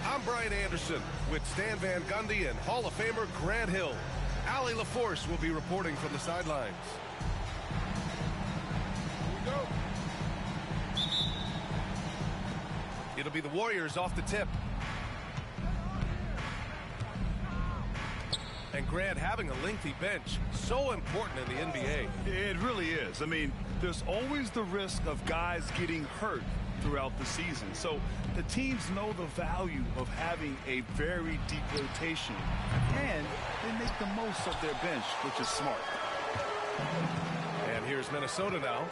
I'm Brian Anderson with Stan Van Gundy and Hall of Famer Grant Hill. Allie LaForce will be reporting from the sidelines. Here we go. It'll be the Warriors off the tip. And Grant, having a lengthy bench, so important in the NBA. It really is. I mean, there's always the risk of guys getting hurt throughout the season. So the teams know the value of having a very deep rotation, and they make the most of their bench, which is smart. And here's Minnesota now.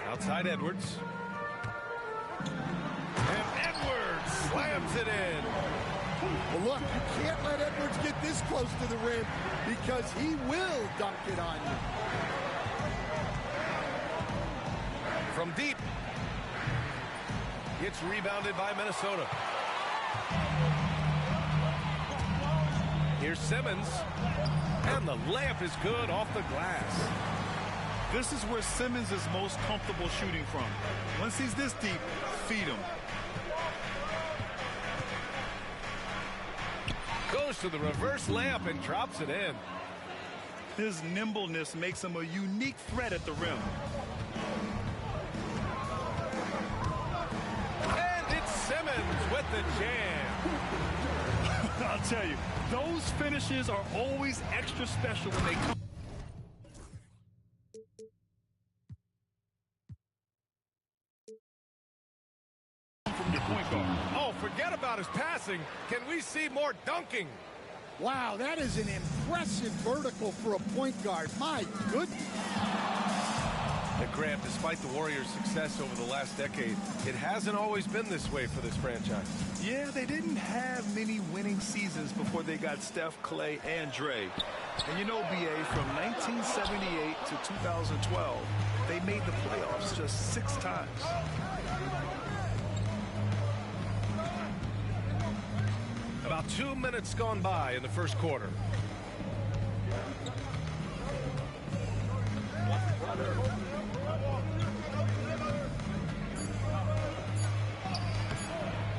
Outside Edwards. And Edwards slams it in. Well, look, you can't let Edwards get this close to the rim because he will dunk it on you. From deep. It's rebounded by Minnesota. Here's Simmons. And the layup is good off the glass. This is where Simmons is most comfortable shooting from. Once he's this deep, feed him. Goes to the reverse layup and drops it in. His nimbleness makes him a unique threat at the rim. And it's Simmons with the jam. I'll tell you, those finishes are always extra special when they come from your point guard. Oh, forget about his passing. Can we see more dunking? Wow, that is an impressive vertical for a point guard. My goodness. And Grant, despite the Warriors' success over the last decade, it hasn't always been this way for this franchise. Yeah, they didn't have many winning seasons before they got Steph, Clay, and Dre. And you know, BA, from 1978 to 2012, they made the playoffs just 6 times. About 2 minutes gone by in the first quarter.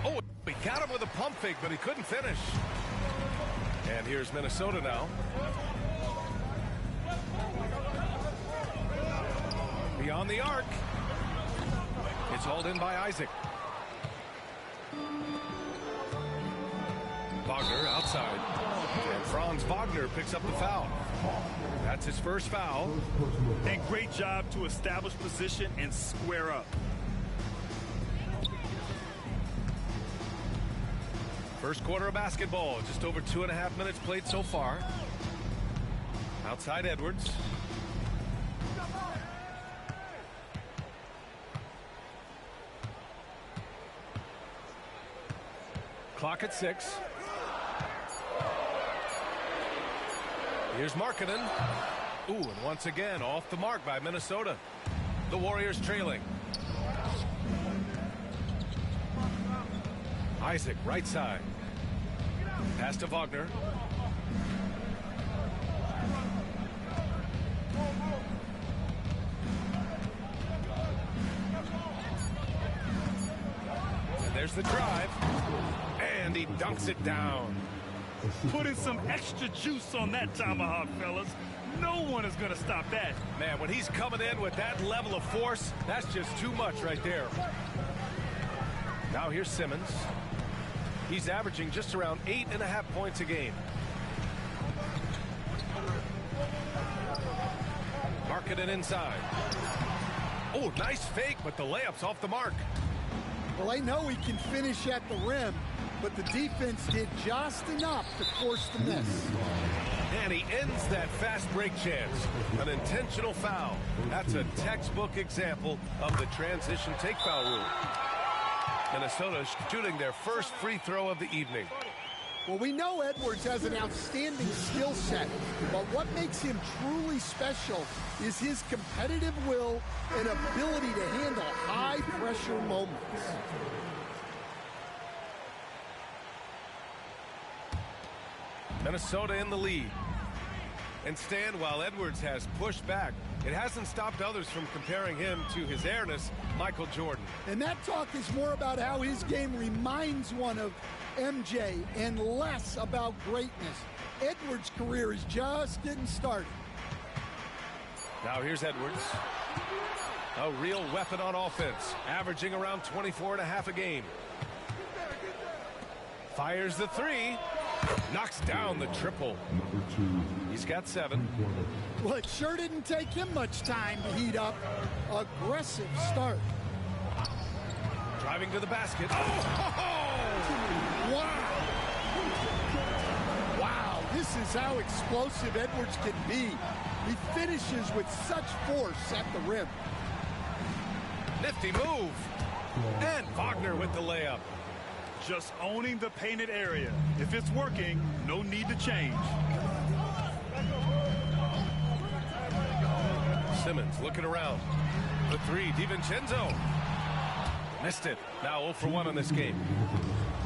Oh, he got him with a pump fake, but he couldn't finish. And here's Minnesota now. Beyond the arc. It's hauled in by Isaac. Wagner outside. And Franz Wagner picks up the foul. That's his first foul. And great job to establish position and square up. First quarter of basketball. Just over 2.5 minutes played so far. Outside Edwards. Clock at 6. Here's Markkanen. Ooh, and once again off the mark by Minnesota. The Warriors trailing. Isaac, right side. Pass to Wagner. There's the drive. And he dunks it down. Putting some extra juice on that tomahawk, fellas. No one is going to stop that. Man, when he's coming in with that level of force, that's just too much right there. Now here's Simmons. He's averaging just around 8.5 points a game. Marking it inside. Oh, nice fake, but the layup's off the mark. Well, I know he can finish at the rim, but the defense did just enough to force the miss. And he ends that fast break chance. An intentional foul. That's a textbook example of the transition take foul rule. Minnesota shooting their first free throw of the evening. Well, we know Edwards has an outstanding skill set, but what makes him truly special is his competitive will and ability to handle high-pressure moments. Minnesota in the lead. And Stan, while Edwards has pushed back, it hasn't stopped others from comparing him to his airness, Michael Jordan. And that talk is more about how his game reminds one of MJ and less about greatness. Edwards' career is just getting started. Now here's Edwards. A real weapon on offense, averaging around 24.5 a game. Fires the three. Knocks down the triple. He's got 7. Well, it sure didn't take him much time to heat up. Aggressive start. Driving to the basket. Oh! Wow. Wow, this is how explosive Edwards can be. He finishes with such force at the rim. Nifty move. And Wagner with the layup. Just owning the painted area. If it's working, no need to change. Simmons looking around. The three, DiVincenzo. Missed it. Now 0 for 1 on this game.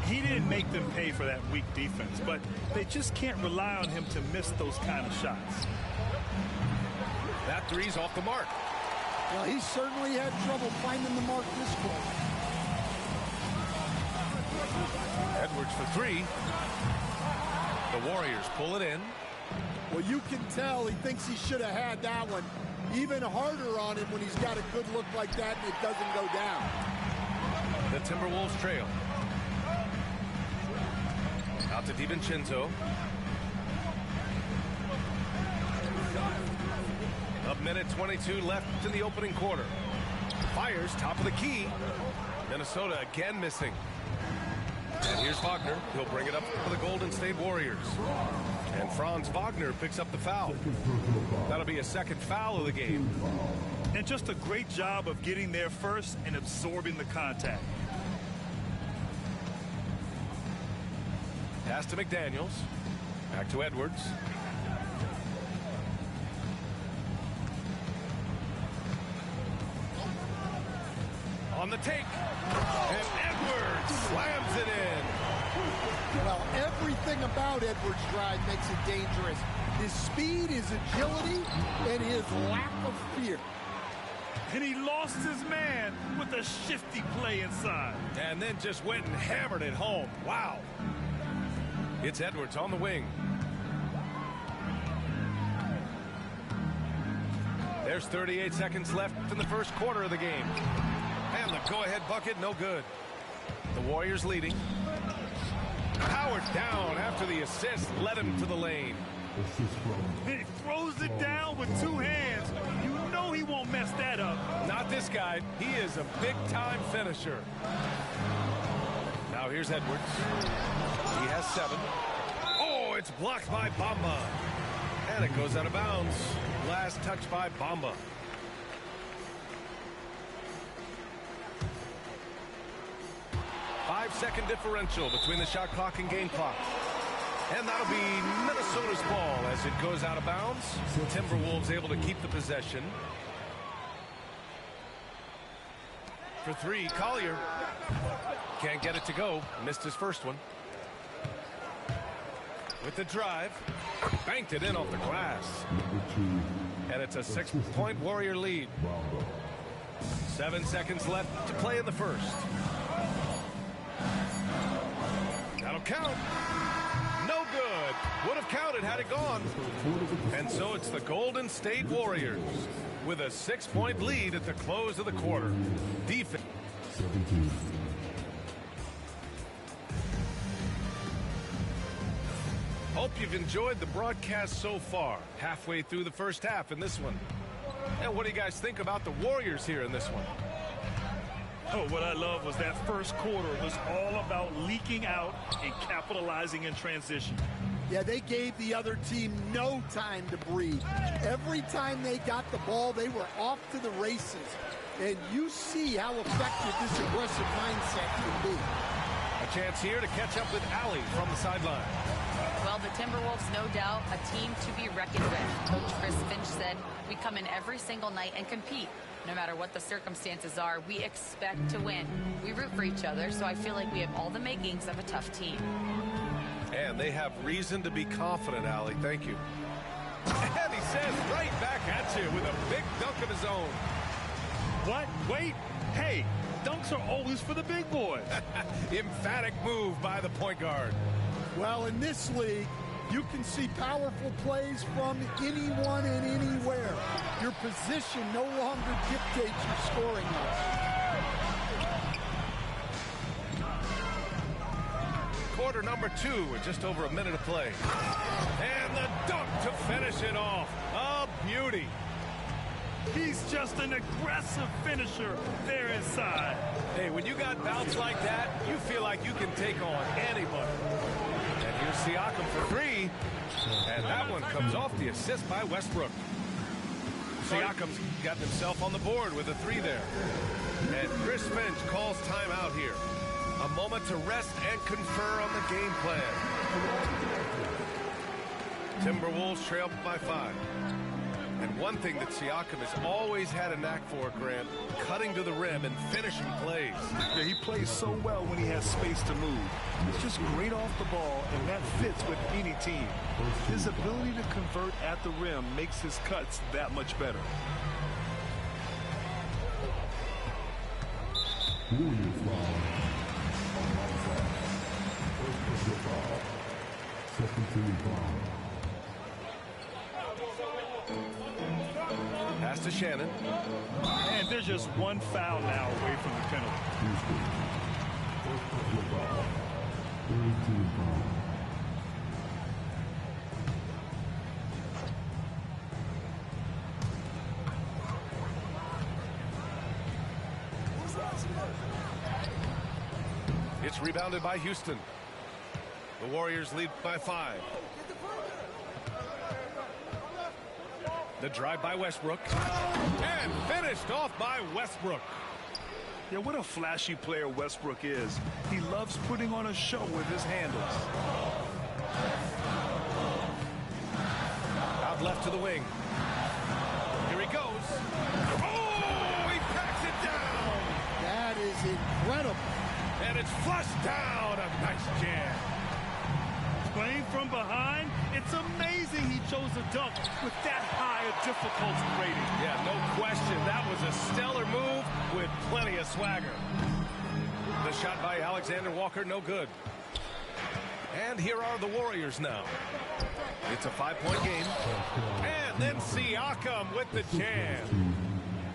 He didn't make them pay for that weak defense, but they just can't rely on him to miss those kind of shots. That three's off the mark. Well, he certainly had trouble finding the mark this quarter. Edwards for 3. The Warriors pull it in. Well, you can tell he thinks he should have had that one. Even harder on him when he's got a good look like that and it doesn't go down. The Timberwolves trail. Out to DiVincenzo. A minute 22 left in the opening quarter. Fires top of the key. Minnesota again missing. And here's Wagner. He'll bring it up for the Golden State Warriors. And Franz Wagner picks up the foul. That'll be a second foul of the game. And just a great job of getting there first and absorbing the contact. Pass to McDaniels. Back to Edwards. On the take. And Edwards slams it in. Well, everything about Edwards' drive makes it dangerous. His speed, his agility, and his lack of fear. And he lost his man with a shifty play inside. And then just went and hammered it home. Wow. It's Edwards on the wing. There's 38 seconds left in the first quarter of the game. And the go-ahead bucket, no good. The Warriors leading. Howard down after the assist led him to the lane. And he throws it down with 2 hands. You know he won't mess that up. Not this guy. He is a big-time finisher. Now here's Edwards. He has 7. Oh, it's blocked by Bamba. And it goes out of bounds. Last touch by Bamba. Five-second differential between the shot clock and game clock. And that'll be Minnesota's ball as it goes out of bounds. Timberwolves able to keep the possession. For 3, Collier. Can't get it to go. Missed his first one. With the drive. Banked it in off the glass. And it's a 6-point Warrior lead. 7 seconds left to play in the first. count. No good. Would have counted had it gone. And so it's the Golden State Warriors with a 6-point lead at the close of the quarter. Defense. 17. Hope you've enjoyed the broadcast so far. Halfway through the first half in this one. And what do you guys think about the Warriors here in this one? Oh, what I love was that first quarter was all about leaking out and capitalizing in transition. Yeah, they gave the other team no time to breathe. Every time they got the ball, they were off to the races. And you see how effective this aggressive mindset can be. A chance here to catch up with Allie from the sideline. Well, the Timberwolves, no doubt, a team to be reckoned with. Coach Chris Finch said, we come in every single night and compete. No matter what the circumstances are, we expect to win. We root for each other, so I feel like we have all the makings of a tough team. And they have reason to be confident, Allie. Thank you. And he says right back at you with a big dunk of his own. What? Wait. Hey, dunks are always for the big boys. Emphatic move by the point guard. Well, in this league, you can see powerful plays from anyone and anywhere. Your position no longer dictates your scoring list. Quarter number 2 with just over a minute of play. And the dunk to finish it off. A beauty. He's just an aggressive finisher there inside. Hey, when you got bounce like that, you feel like you can take on anybody. And here's Siakam for 3. And that one comes off the assist by Westbrook. Siakam's gotten himself on the board with a 3 there. And Chris Finch calls timeout here. A moment to rest and confer on the game plan. Timberwolves trail by 5. And one thing that Siakam has always had a knack for, Grant, cutting to the rim and finishing plays. Yeah, he plays so well when he has space to move. He's just great off the ball, and that fits with any team. His ability to convert at the rim makes his cuts that much better. Warriors foul. First personal foul. Second team foul. Pass to Shannon. And there's just one foul now away from the penalty. Houston. First personal foul. Third team foul. It's rebounded by Houston. The Warriors lead by 5. The drive by Westbrook. And finished off by Westbrook. Yeah, what a flashy player Westbrook is. He loves putting on a show with his handles. Out left to the wing. Here he goes. Oh, he packs it down. That is incredible. And it's flushed down. A nice jam. Playing from behind, it's amazing he chose a dunk with that high a difficulty rating. Yeah, no question. That was a stellar move with plenty of swagger. The shot by Alexander Walker, no good. And here are the Warriors now. It's a 5-point game. And then Siakam with the jam.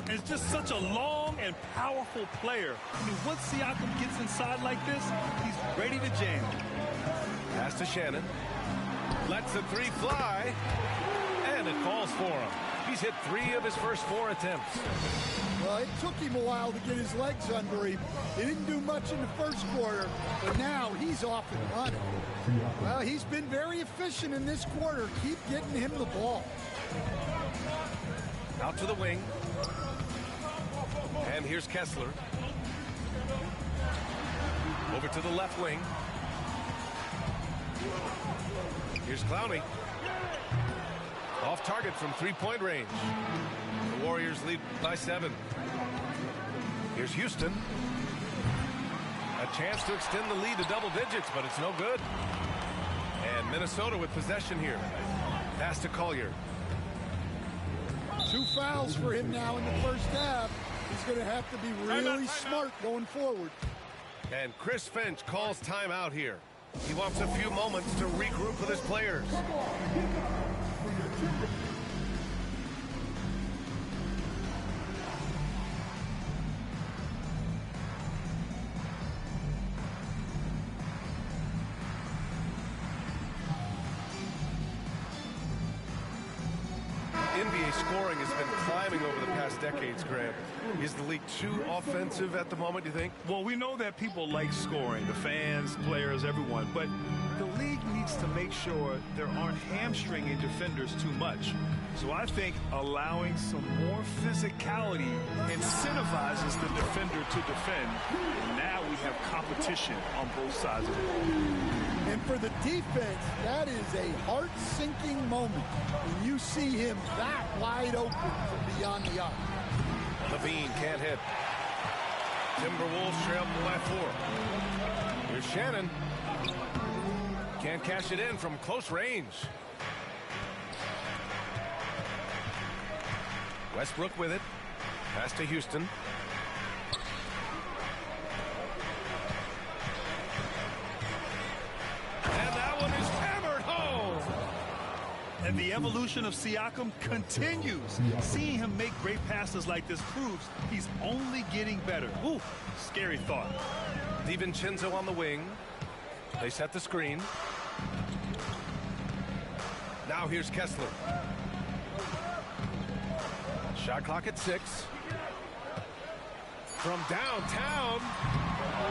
And it's just such a long and powerful player. I mean, once Siakam gets inside like this, he's ready to jam. Pass to Shannon. Lets the 3 fly. And it falls for him. He's hit 3 of his first 4 attempts. Well, it took him a while to get his legs under him. He didn't do much in the first quarter, but now he's off and running. Well, he's been very efficient in this quarter. Keep getting him the ball. Out to the wing. And here's Kessler. Over to the left wing. Here's Clowney. Off target from 3-point range. The Warriors lead by 7. Here's Houston. A chance to extend the lead to double digits, but it's no good. And Minnesota with possession here. Pass to Collier. 2 fouls for him now in the first half. He's going to have to be really smart going forward. And Chris Finch calls timeout here. He wants a few moments to regroup with his players. NBA scoring has been climbing over the past decades, Grant. Is the league too offensive at the moment, do you think? Well, we know that people like scoring, the fans, players, everyone, but the league needs to make sure there aren't hamstringing defenders too much. So I think allowing some more physicality incentivizes the defender to defend. And now we have competition on both sides of the ball. And for the defense, that is a heart-sinking moment when you see him that wide open from beyond the arc. Levine can't hit. Timberwolves trail by 4. Here's Shannon. Can't cash it in from close range. Westbrook with it. Pass to Houston. And that one is hammered home. And the evolution of Siakam continues. Seeing him make great passes like this proves he's only getting better. Ooh, scary thought. DiVincenzo on the wing. They set the screen. Now here's Kessler. Shot clock at 6. From downtown,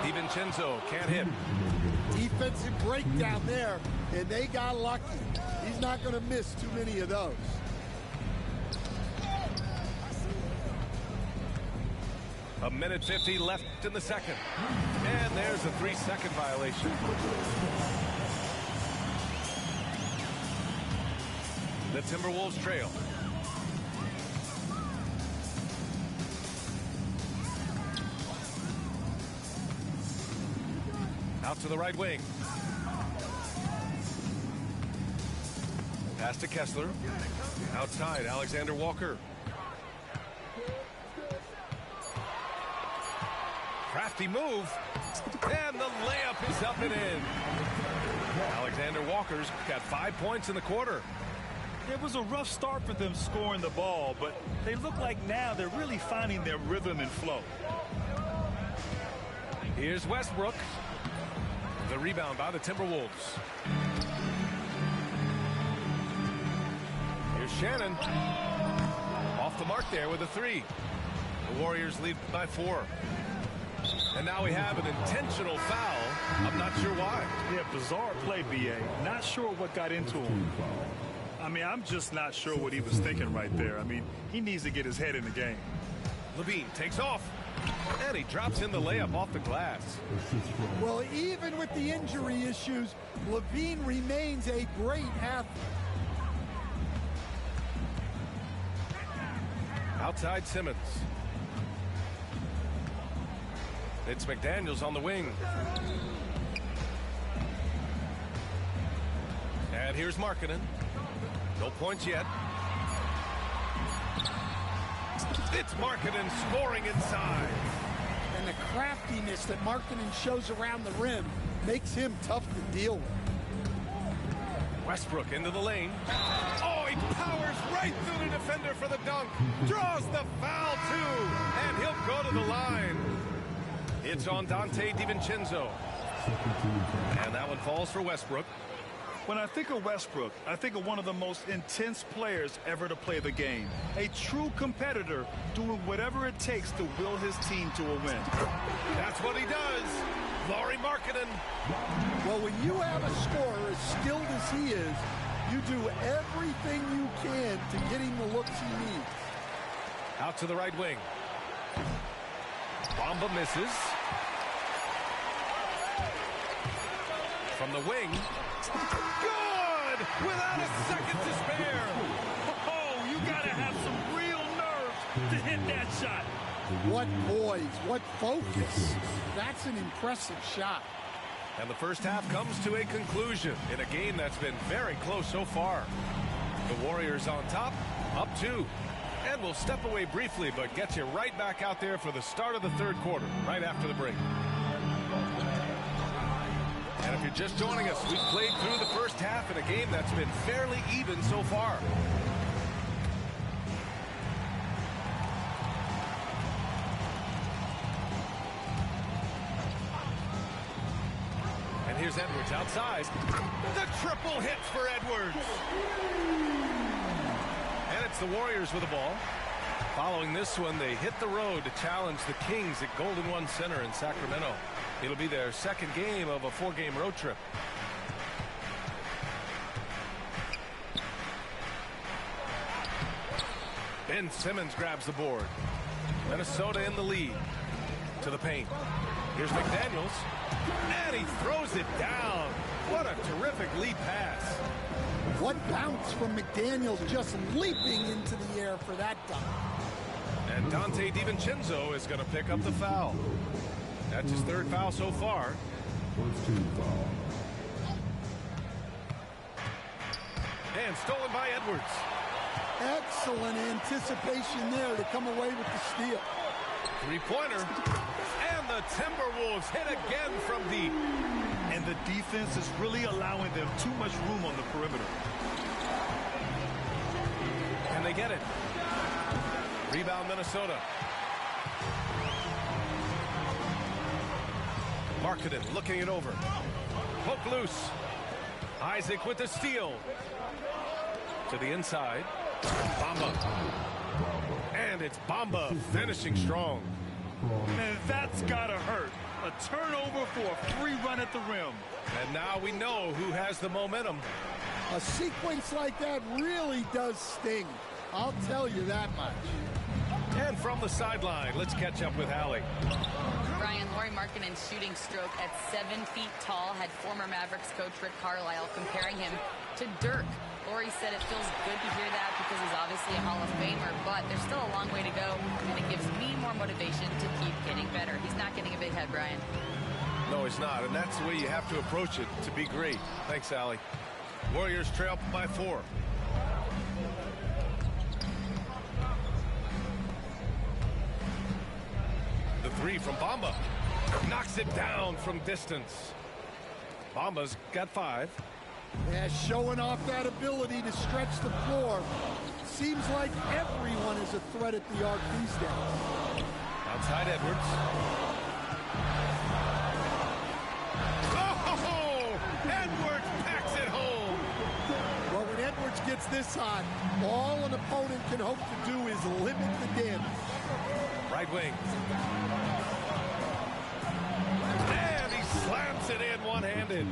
DiVincenzo can't hit. Defensive breakdown there, and they got lucky. He's not going to miss too many of those. A minute 50 left in the second. And there's a 3-second violation. The Timberwolves trail. Out to the right wing. Pass to Kessler. Outside, Alexander Walker. Crafty move. And the layup is up and in. Alexander Walker's got 5 points in the quarter. It was a rough start for them scoring the ball, but they look like now they're really finding their rhythm and flow. Here's Westbrook. The rebound by the Timberwolves. Here's Shannon. Off the mark there with a 3. The Warriors lead by 4. And now we have an intentional foul. I'm not sure why. Yeah, bizarre play, B.A. Not sure what got into him. I mean, I'm just not sure what he was thinking right there. I mean, he needs to get his head in the game. Levine takes off. And he drops in the layup off the glass. Well, even with the injury issues, Levine remains a great athlete. Outside Simmons. It's McDaniels on the wing. And here's Markkanen. No points yet. It's Markkanen scoring inside. And the craftiness that Markkanen shows around the rim makes him tough to deal with. Westbrook into the lane. Oh, he powers right through the defender for the dunk. Draws the foul, too. And he'll go to the line. It's on Donte DiVincenzo. And that one falls for Westbrook. When I think of Westbrook, I think of one of the most intense players ever to play the game. A true competitor doing whatever it takes to will his team to a win. That's what he does. Lauri Markkanen. Well, when you have a scorer as skilled as he is, you do everything you can to get him the looks he needs. Out to the right wing. Bamba misses. From the wing. Good! Without a second to spare. Oh, you gotta have some real nerve to hit that shot. What poise, what focus. That's an impressive shot. And the first half comes to a conclusion in a game that's been very close so far. The Warriors on top, up 2. And we'll step away briefly, but get you right back out there for the start of the third quarter, right after the break. And if you're just joining us, we've played through the first half in a game that's been fairly even so far. And here's Edwards outside. The triple hits for Edwards. And it's the Warriors with the ball. Following this one, they hit the road to challenge the Kings at Golden One Center in Sacramento. It'll be their second game of a 4-game road trip. Ben Simmons grabs the board. Minnesota in the lead. To the paint. Here's McDaniels. And he throws it down. What a terrific lead pass. What bounce from McDaniels, just leaping into the air for that dunk. And Dante DiVincenzo is going to pick up the foul. That's his third foul so far. First team foul. And stolen by Edwards. Excellent anticipation there to come away with the steal. Three-pointer. And the Timberwolves hit again from deep. And the defense is really allowing them too much room on the perimeter. And they get it. Rebound Minnesota. Markkanen looking it over. Poke loose. Isaac with the steal. To the inside. Bamba. And it's Bamba finishing strong. And that's gotta hurt. A turnover for a free run at the rim. And now we know who has the momentum. A sequence like that really does sting. I'll tell you that much. And from the sideline, let's catch up with Allie. Brian, Lauri Markkanen's shooting stroke at 7 feet tall had former Mavericks coach Rick Carlisle comparing him to Dirk. Lauri said it feels good to hear that because he's obviously a Hall of Famer, but there's still a long way to go, and it gives me more motivation to keep getting better. He's not getting a big head, Brian. No, he's not, and that's the way you have to approach it to be great. Thanks, Allie. Warriors trail by 4. The three from Bamba. Knocks it down from distance. Bamba's got 5. Yeah, showing off that ability to stretch the floor. Seems like everyone is a threat at the arc these days. Outside Edwards. Oh! Edwards packs it home. Well, when Edwards gets this on, all an opponent can hope to do is limit the damage. Right wing. And he slams it in one-handed.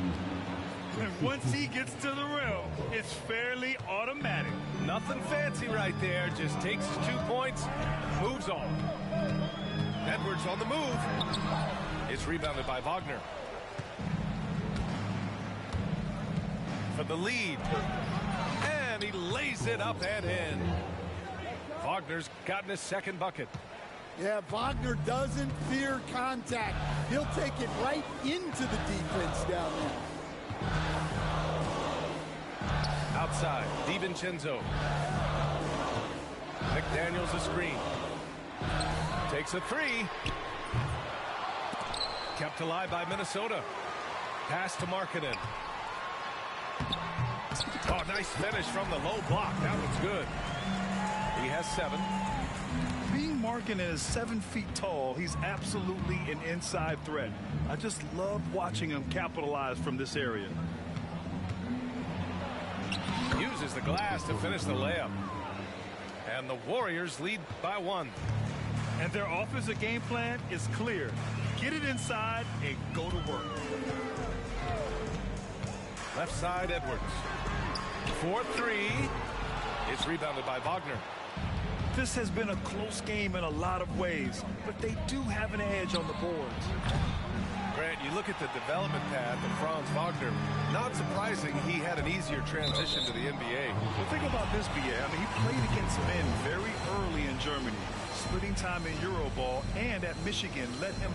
And once he gets to the rim, it's fairly automatic. Nothing fancy right there. Just takes his 2 points, moves on. Edwards on the move. It's rebounded by Wagner. For the lead. And he lays it up and in. Wagner's gotten his second bucket. Yeah, Wagner doesn't fear contact. He'll take it right into the defense down there. Outside, DiVincenzo. McDaniels a screen. Takes a 3. Kept alive by Minnesota. Pass to Markkanen. Oh, nice finish from the low block. That was good. He has 7. Being Markkanen is 7 feet tall, he's absolutely an inside threat. I just love watching him capitalize from this area. Uses the glass to finish the layup. And the Warriors lead by 1. And their offensive game plan is clear. Get it inside and go to work. Left side, Edwards. 4-3. It's rebounded by Wagner. This has been a close game in a lot of ways, but they do have an edge on the boards. Grant, you look at the development path of Franz Wagner. Not surprising he had an easier transition to the NBA. Well, think about this, BA. I mean, he played against men very early in Germany, splitting time in Euroball, and at Michigan let him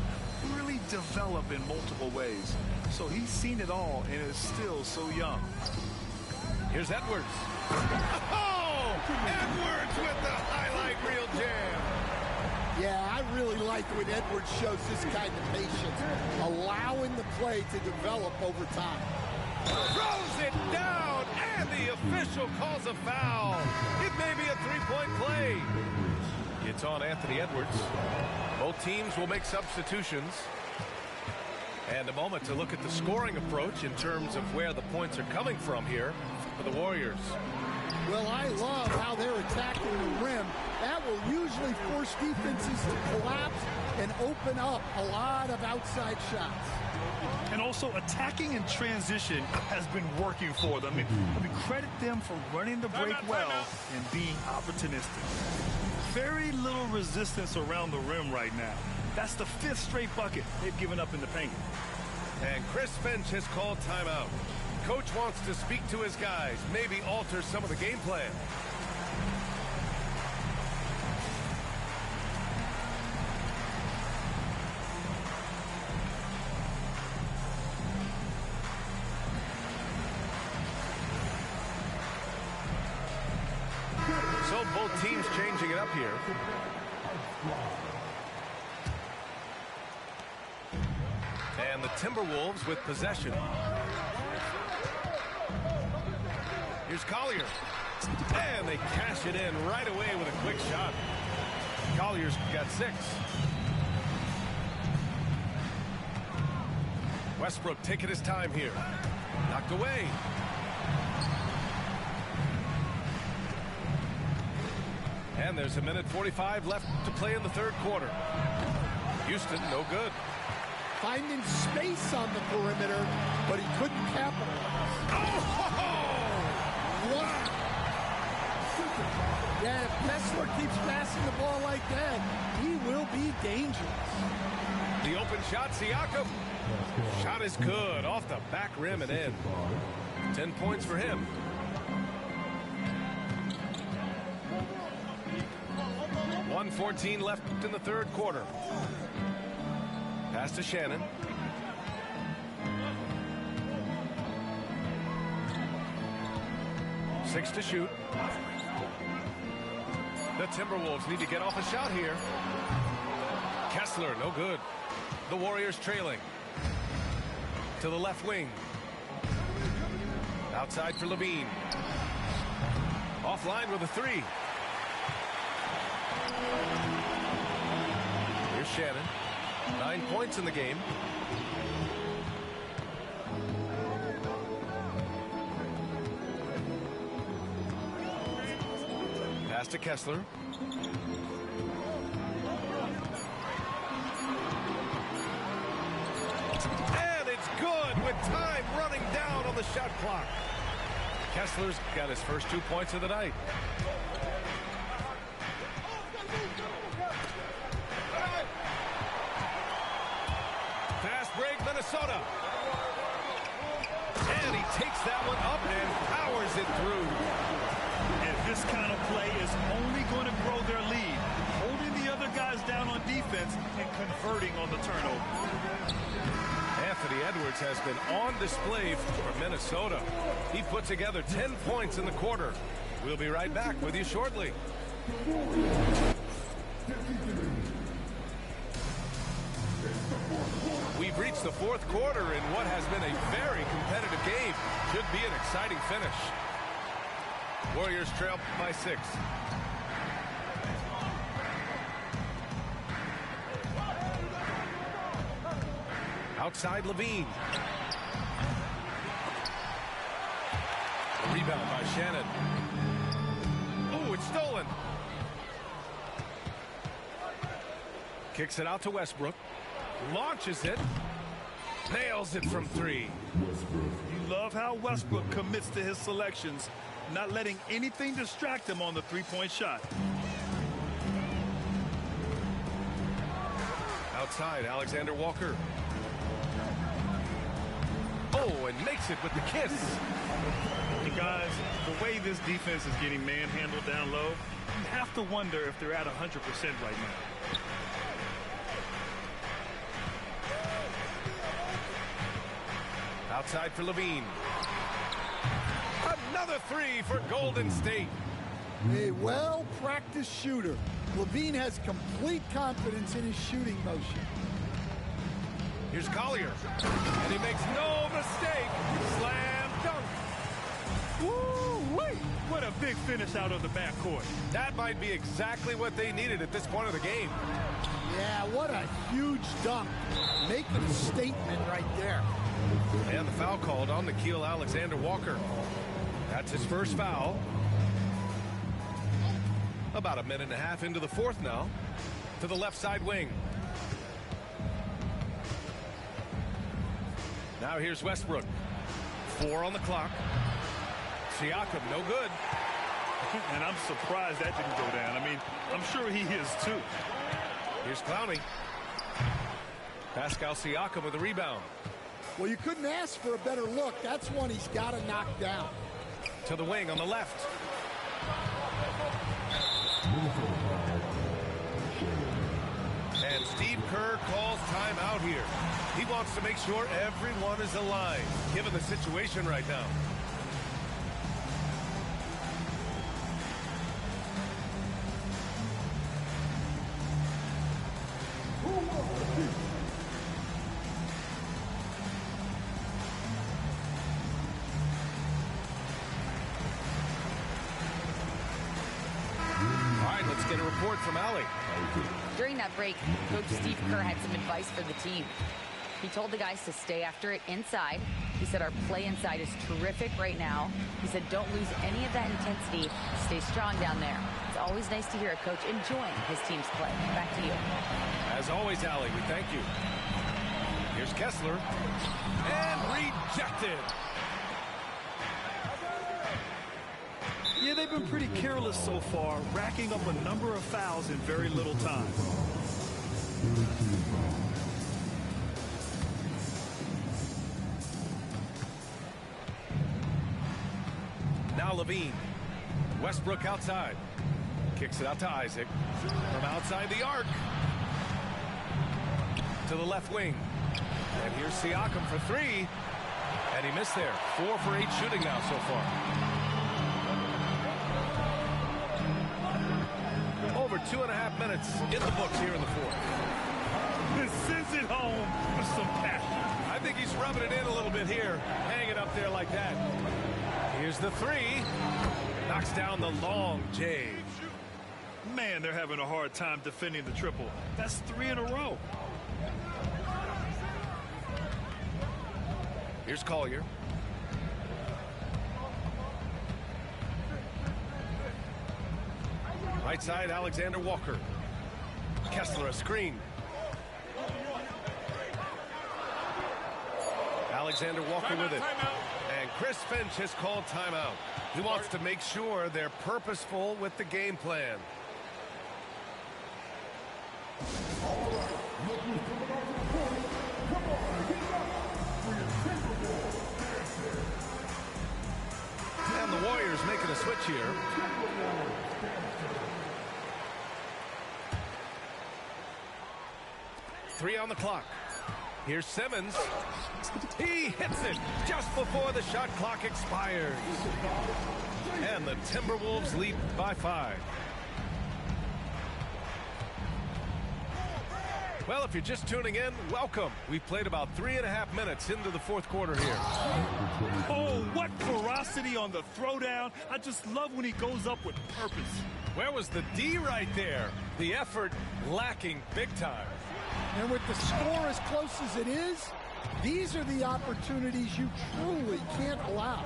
really develop in multiple ways. So he's seen it all and is still so young. Here's Edwards. Oh! Edwards with the highlight reel jam. Yeah, I really like when Edwards shows this kind of patience, allowing the play to develop over time. Throws it down, and the official calls a foul. It may be a three-point play. It's on Anthony Edwards. Both teams will make substitutions. And a moment to look at the scoring approach in terms of where the points are coming from here for the Warriors. Well, I love how they're attacking the rim. That will usually force defenses to collapse and open up a lot of outside shots. And also attacking in transition has been working for them. I mean, credit them for running the break well and being opportunistic. Very little resistance around the rim right now. That's the 5th straight bucket they've given up in the paint. And Chris Finch has called timeout. Coach wants to speak to his guys, maybe alter some of the game plan. So both teams changing it up here. And the Timberwolves with possession. Here's Collier. And they cash it in right away with a quick shot. Collier's got 6. Westbrook taking his time here. Knocked away. And there's a minute 45 left to play in the 3rd quarter. Houston, no good. Finding space on the perimeter, but he couldn't capitalize. Oh! Wow. Yeah, if Kessler keeps passing the ball like that, he will be dangerous. The open shot, Siakam. Shot is good, off the back rim and in. 10 points for him. .114 left in the 3rd quarter. Pass to Shannon. Six to shoot. The Timberwolves need to get off a shot here. Kessler, no good. The Warriors trailing. To the left wing. Outside for Levine. Offline with a 3. Here's Shannon. 9 points in the game. Pass to Kessler. And it's good with time running down on the shot clock. Kessler's got his first 2 points of the night. Fast break, Minnesota. And he takes that one up and powers it through. And this kind of play is only going to grow their lead, holding the other guys down on defense and converting on the turnover. Anthony Edwards has been on display for Minnesota. He put together 10 points in the quarter. We'll be right back with you shortly. We've reached the 4th quarter in what has been a very competitive game. Should be an exciting finish. Warriors trail by 6. Outside Levine. A rebound by Shannon. Oh, it's stolen. Kicks it out to Westbrook. Launches it. Nails it from 3. You love how Westbrook commits to his selections, not letting anything distract him on the 3-point shot. Outside, Alexander Walker. Oh, and makes it with the kiss. And guys, the way this defense is getting manhandled down low, you have to wonder if they're at 100% right now. Outside for Levine. Another 3 for Golden State. A well-practiced shooter. Levine has complete confidence in his shooting motion. Here's Collier, and he makes no mistake. Slam dunk. Woo-wee! What a big finish out of the backcourt. That might be exactly what they needed at this point of the game. Yeah, what a huge dunk. Making a statement right there. And the foul called on Nickeil Alexander-Walker. That's his first foul. About a minute and a half into the fourth now. To the left side wing. Now here's Westbrook. 4 on the clock. Siakam, no good. And I'm surprised that didn't go down. I mean, I'm sure he is too. Here's Clowney. Pascal Siakam with a rebound. Well, you couldn't ask for a better look. That's one he's got to knock down. To the wing on the left. And Steve Kerr calls timeout here. He wants to make sure everyone is aligned, given the situation right now. Get a report from Allie. During that break, Coach Steve Kerr had some advice for the team. He told the guys to stay after it inside. He said our play inside is terrific right now. He said don't lose any of that intensity. Stay strong down there. It's always nice to hear a coach enjoying his team's play. Back to you. As always, Allie, we thank you. Here's Kessler. And rejected. Yeah, they've been pretty careless so far, racking up a number of fouls in very little time. Now Levine. Westbrook outside. Kicks it out to Isaac. From outside the arc. To the left wing. And here's Siakam for 3. And he missed there. 4 for 8 shooting now so far. Over 2.5 minutes in the books here in the fourth. This sends it home with some passion. I think he's rubbing it in a little bit here. Hang it up there like that. Here's the 3. Knocks down the long J. Man, they're having a hard time defending the triple. That's 3 in a row. Here's Collier. Right side, Alexander Walker. Kessler, a screen. Alexander Walker with it. And Chris Finch has called timeout. He wants to make sure they're purposeful with the game plan. And the Warriors making a switch here. Three on the clock. Here's Simmons. He hits it just before the shot clock expires. And the Timberwolves lead by 5. Well, if you're just tuning in, welcome. We've played about 3.5 minutes into the fourth quarter here. Oh, what ferocity on the throwdown. I just love when he goes up with purpose. Where was the D right there? The effort lacking big time. And with the score as close as it is, these are the opportunities you truly can't allow.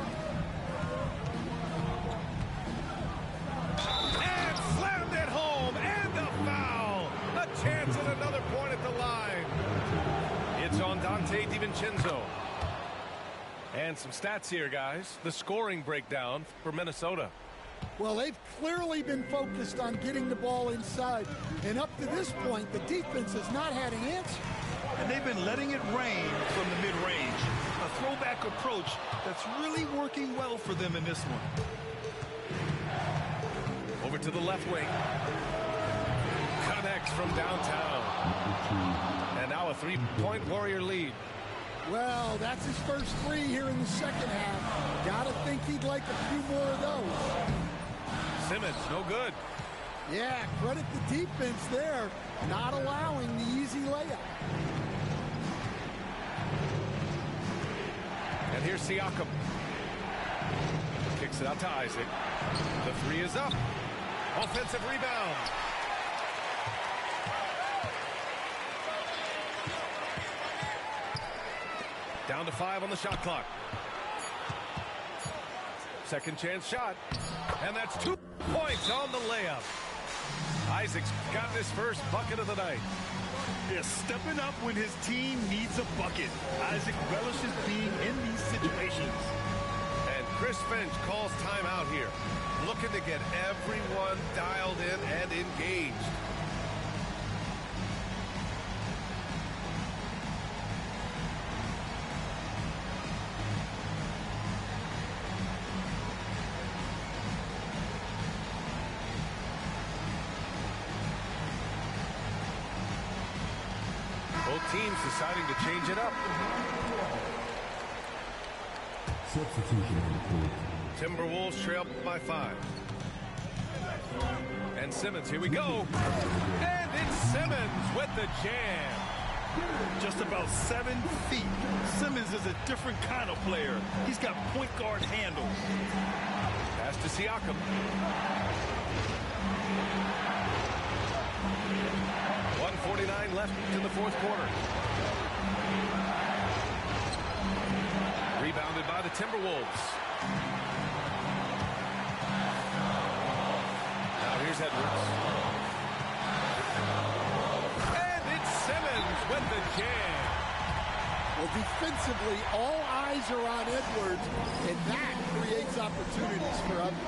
And slammed it home, and a foul. A chance at another point at the line. It's on Dante DiVincenzo. And some stats here, guys. The scoring breakdown for Minnesota. Well, they've clearly been focused on getting the ball inside. And up to this point, the defense has not had an answer. And they've been letting it rain from the mid-range. A throwback approach that's really working well for them in this one. Over to the left wing. Connects from downtown. And now a 3-point Warrior lead. Well, that's his first 3 here in the second half. Gotta think he'd like a few more of those. Simmons, no good. Yeah, credit the defense there, not allowing the easy layup. And here's Siakam. Kicks it out to Isaac. The three is up. Offensive rebound. Down to 5 on the shot clock. Second chance shot. And that's 2 points on the layup. Isaac's got his first bucket of the night. Yeah, stepping up when his team needs a bucket. Isaac relishes being in these situations. And Chris Finch calls timeout here, looking to get everyone dialed in and engaged. Both teams deciding to change it up. Substitution report. Timberwolves trail by 5. And Simmons, here we go. And it's Simmons with the jam. Just about 7 feet. Simmons is a different kind of player. He's got point guard handle. Pass to Siakam. 1:49 left in the fourth quarter. Rebounded by the Timberwolves. Now here's Edwards. And it's Simmons with the jam. Well, defensively, all eyes are on Edwards, and that creates opportunities for others.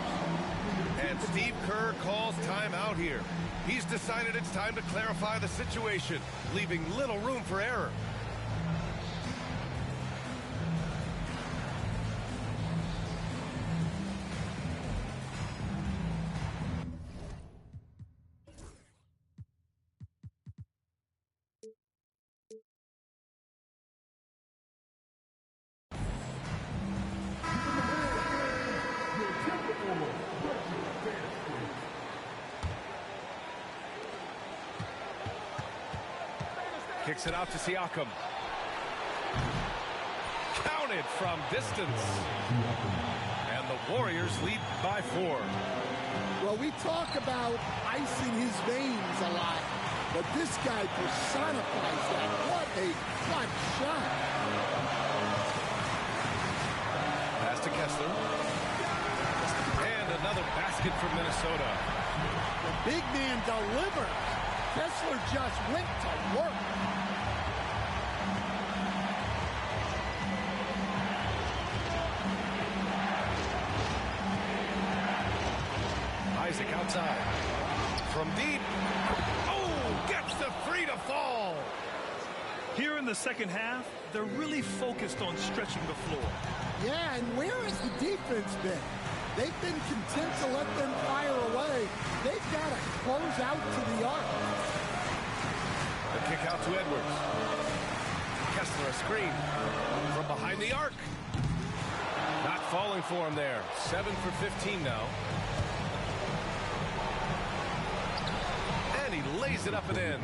And Steve Kerr calls timeout here. He's decided it's time to clarify the situation, leaving little room for error. Kicks it out to Siakam. Counted from distance. And the Warriors lead by 4. Well, we talk about ice in his veins a lot, but this guy personifies that. What a clutch shot. Pass to Kessler. And another basket from Minnesota. The big man delivered. Kessler just went to work. Isaac outside. From deep. Oh, gets the 3 to fall. Here in the second half, they're really focused on stretching the floor. Yeah, and where has the defense been? They've been content to let them fire away. They've got to close out to the arc. The kick out to Edwards. Kessler a screen from behind the arc. Not falling for him there. 7 for 15 now. And he lays it up and in.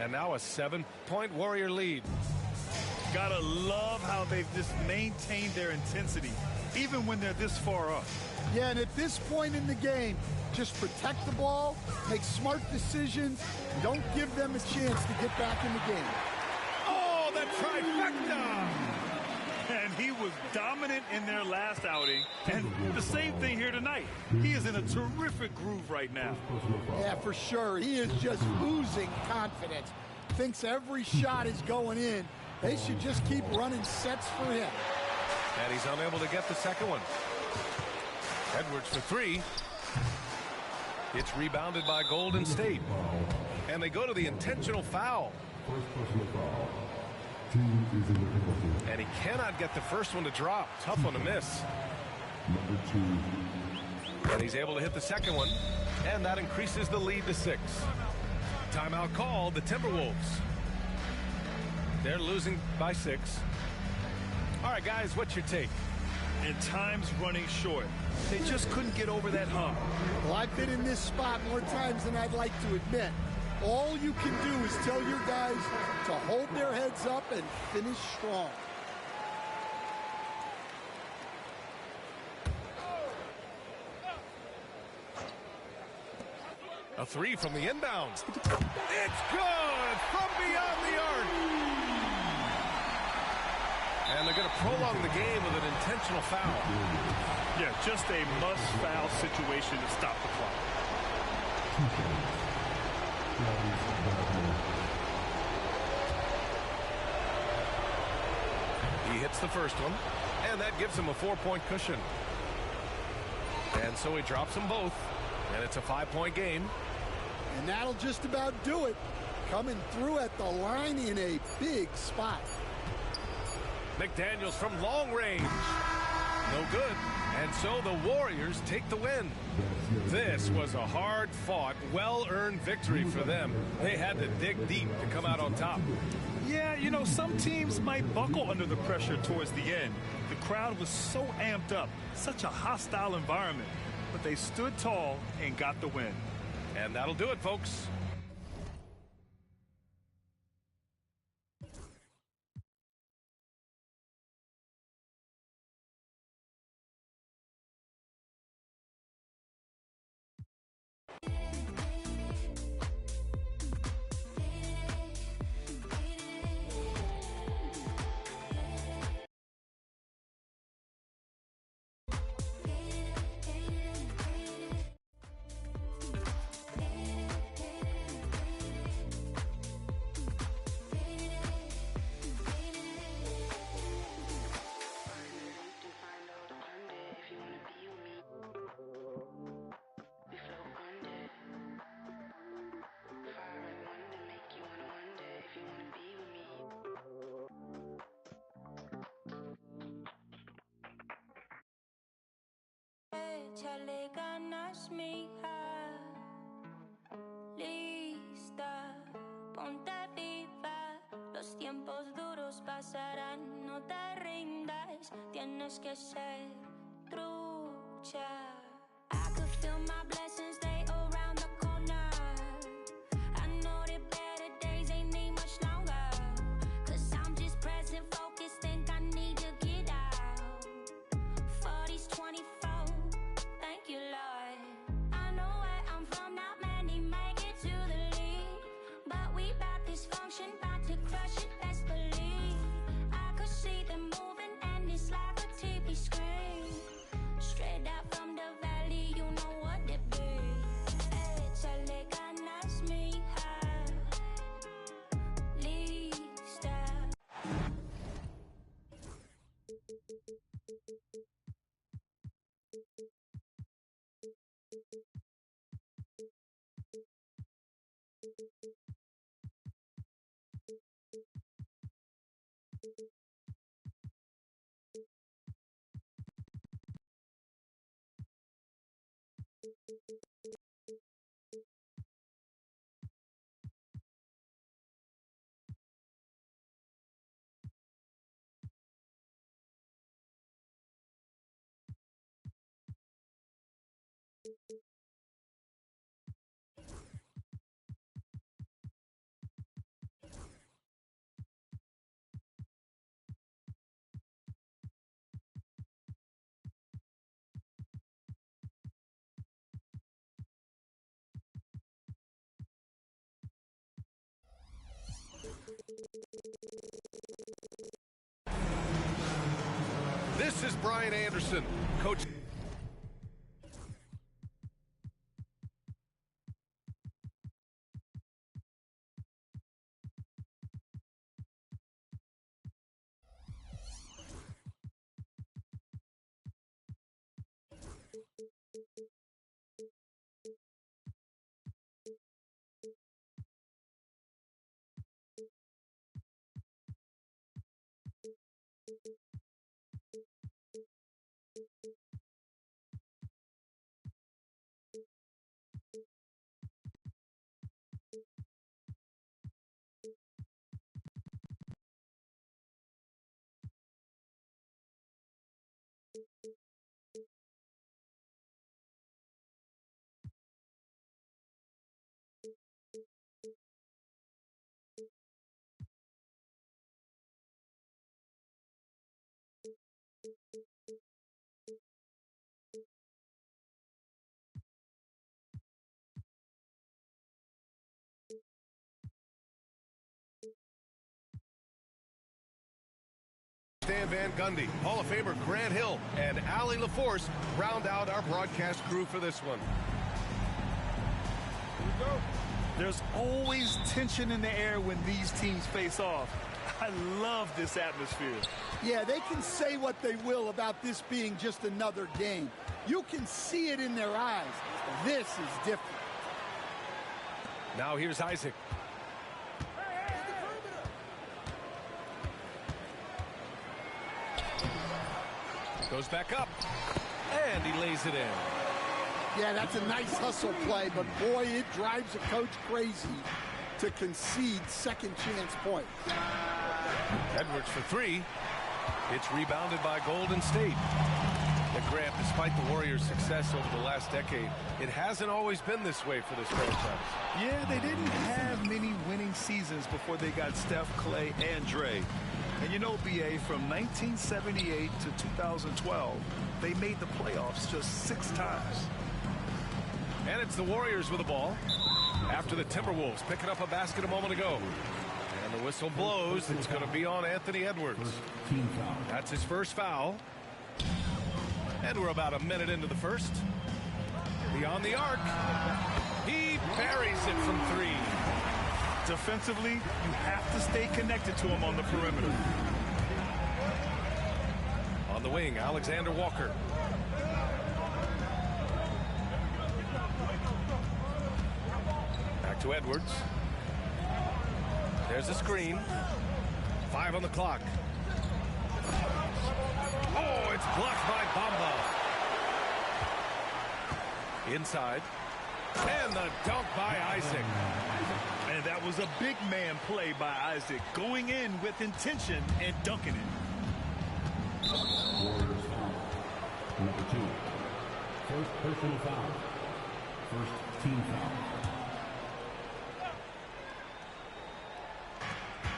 And now a 7-point Warrior lead. Gotta love how they've just maintained their intensity, even when they're this far up. Yeah, and at this point in the game, just protect the ball, make smart decisions, don't give them a chance to get back in the game. Oh, the trifecta! And he was dominant in their last outing, and the same thing here tonight. He is in a terrific groove right now. Yeah, for sure. He is just oozing confidence. Thinks every shot is going in. They should just keep running sets for him. And he's unable to get the second one. Edwards for 3. It's rebounded by Golden State. And they go to the intentional foul. First personal foul. Team is in the penalty. And he cannot get the first one to drop. Tough one to miss. Number 2. And he's able to hit the second one. And that increases the lead to 6. Timeout called, the Timberwolves. They're losing by 6. All right, guys, what's your take? and time's running short. They just couldn't get over that hump. Well, I've been in this spot more times than I'd like to admit. All you can do is tell your guys to hold their heads up and finish strong. A three from the inbounds. It's good from beyond the arc. And they're going to prolong the game with an intentional foul. Yeah, just a must-foul situation to stop the clock. He hits the first one, and that gives him a 4-point cushion. And so he drops them both, and it's a 5-point game. And that'll just about do it. Coming through at the line in a big spot. McDaniels from long range. No good. And so the Warriors take the win. This was a hard-fought, well-earned victory for them. They had to dig deep to come out on top. Yeah, you know, some teams might buckle under the pressure towards the end. The crowd was so amped up, such a hostile environment. But they stood tall and got the win. And that'll do it, folks. Échale ganas, mija. Lista, ponte viva. Los tiempos duros pasarán, no te rindas. Tienes que ser trucha. I could feel my blessings, they around the corner. I know that better days ain't need much longer. 'Cause I'm just present, focused, think I need to get out. 40s, 24, thank you, Lord. I know where I'm from, not many make it to the lead. But we bout this function, bout to crush it, best believe. I could see them moving and it's like a TV screen. Straight out from the valley, you know what it be. Échale ganas, mija. Lista. This is Brian Anderson, coach. Stan Van Gundy, Hall of Famer Grant Hill, and Allie LaForce round out our broadcast crew for this one. There's always tension in the air when these teams face off. I love this atmosphere. Yeah, they can say what they will about this being just another game. You can see it in their eyes. This is different. Now here's Isaac. Goes back up, and he lays it in. Yeah, that's a nice hustle play, but boy, it drives a coach crazy to concede second chance points. Edwards for three. It's rebounded by Golden State. And Grant, despite the Warriors' success over the last decade, it hasn't always been this way for this franchise. Yeah, they didn't have many winning seasons before they got Steph, Clay, and Dre. And you know, BA, from 1978 to 2012, they made the playoffs just 6 times. And it's the Warriors with the ball after the Timberwolves picking up a basket a moment ago. And the whistle blows. It's going to be on Anthony Edwards. That's his first foul. And we're about a minute into the first. Beyond the arc. He buries it from 3. Defensively, you have to stay connected to him on the perimeter. On the wing, Alexander Walker. Back to Edwards. There's a screen. 5 on the clock. Oh, it's blocked by Bamba. Inside. And the dunk by Isaac. And that was a big man play by Isaac, going in with intention and dunking it. Warriors foul. Number 2. First personal foul. First team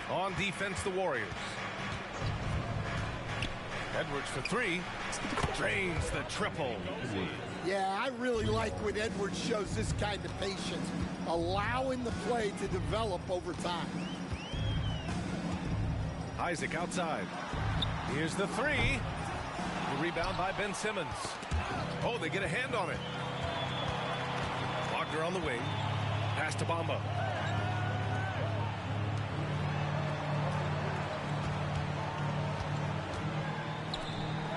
foul. On defense, the Warriors. Edwards for 3. Drains the triple. Yeah, I really like when Edwards shows this kind of patience, allowing the play to develop over time. Isaac outside. Here's the 3. The rebound by Ben Simmons. Oh, they get a hand on it. Wagner on the wing. Pass to Bamba.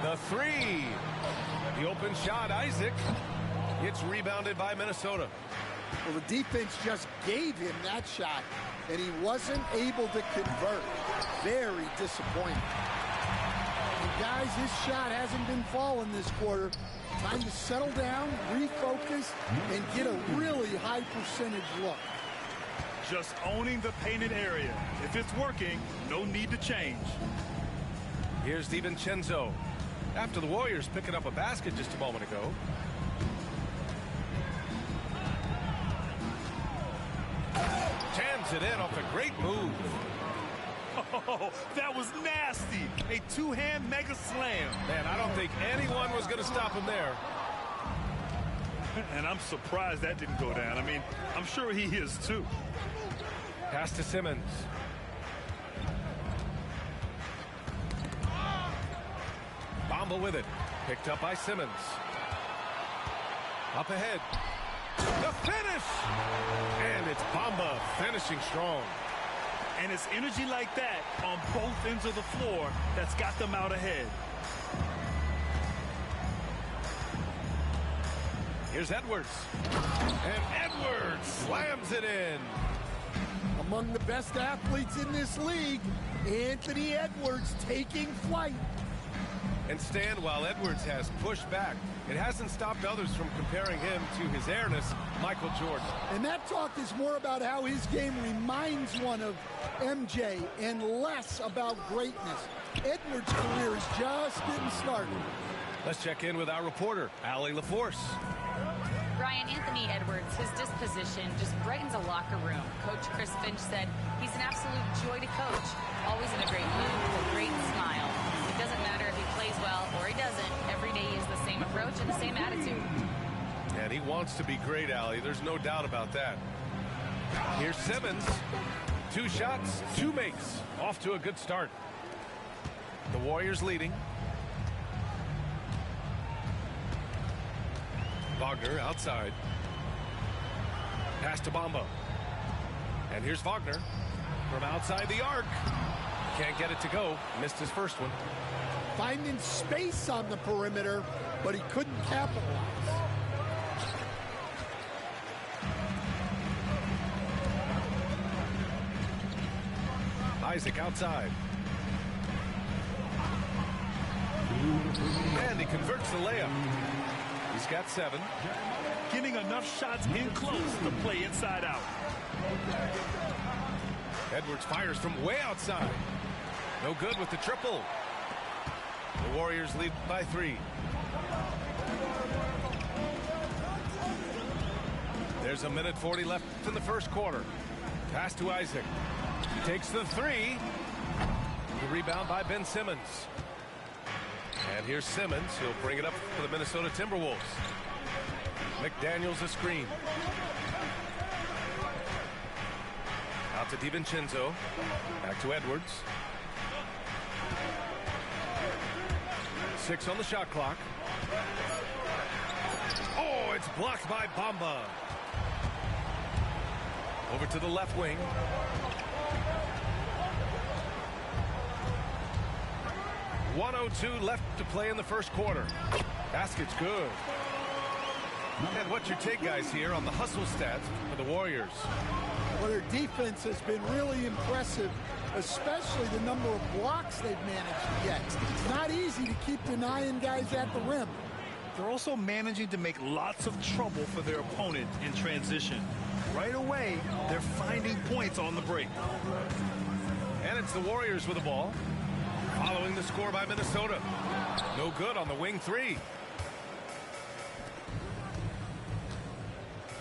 The 3. The open shot, Isaac. It's rebounded by Minnesota. Well, the defense just gave him that shot, and he wasn't able to convert. Very disappointing. And guys, his shot hasn't been falling this quarter. Time to settle down, refocus, and get a really high percentage look. Just owning the painted area. If it's working, no need to change. Here's DiVincenzo. After the Warriors picking up a basket just a moment ago. Jams it in off a great move. Oh, that was nasty. A two-hand mega slam. Man, I don't think anyone was going to stop him there. And I'm surprised that didn't go down. I mean, I'm sure he is too. Pass to Simmons. Bamba with it. Picked up by Simmons. Up ahead. The finish! And it's Bamba finishing strong. And it's energy like that on both ends of the floor that's got them out ahead. Here's Edwards. And Edwards slams it in. Among the best athletes in this league, Anthony Edwards taking flight. And Stan, while Edwards has pushed back, it hasn't stopped others from comparing him to his airness, Michael Jordan. And that talk is more about how his game reminds one of MJ and less about greatness. Edwards' career is just getting started. Let's check in with our reporter, Allie LaForce. Brian, Anthony Edwards, his disposition just brightens a locker room. Coach Chris Finch said he's an absolute joy to coach, always in a great mood with a great smile. It doesn't matter if he plays well or he doesn't. Every day is the same approach and the same attitude. And he wants to be great, Allie. There's no doubt about that. Here's Simmons. 2 shots, 2 makes. Off to a good start. The Warriors leading. Wagner outside. Pass to Bamba. And here's Wagner from outside the arc. Can't get it to go. Missed his first one. Finding space on the perimeter, but he couldn't capitalize. Isaac outside. And he converts the layup. He's got 7. Getting enough shots in close to play inside out. Edwards fires from way outside. No good with the triple. The Warriors lead by 3. There's 1:40 left in the first quarter. Pass to Isaac. He takes the 3. The rebound by Ben Simmons. And here's Simmons. He'll bring it up for the Minnesota Timberwolves. McDaniels a screen. Out to DiVincenzo. Back to Edwards. 6 on the shot clock. Oh, it's blocked by Bamba. Over to the left wing. .102 left to play in the first quarter. Basket's good. And what's your take, guys, here on the hustle stats for the Warriors? Well, their defense has been really impressive, especially the number of blocks they've managed to get. It's not easy to keep denying guys at the rim. They're also managing to make lots of trouble for their opponent in transition. Right away, they're finding points on the break. And it's the Warriors with the ball. Following the score by Minnesota. No good on the wing 3.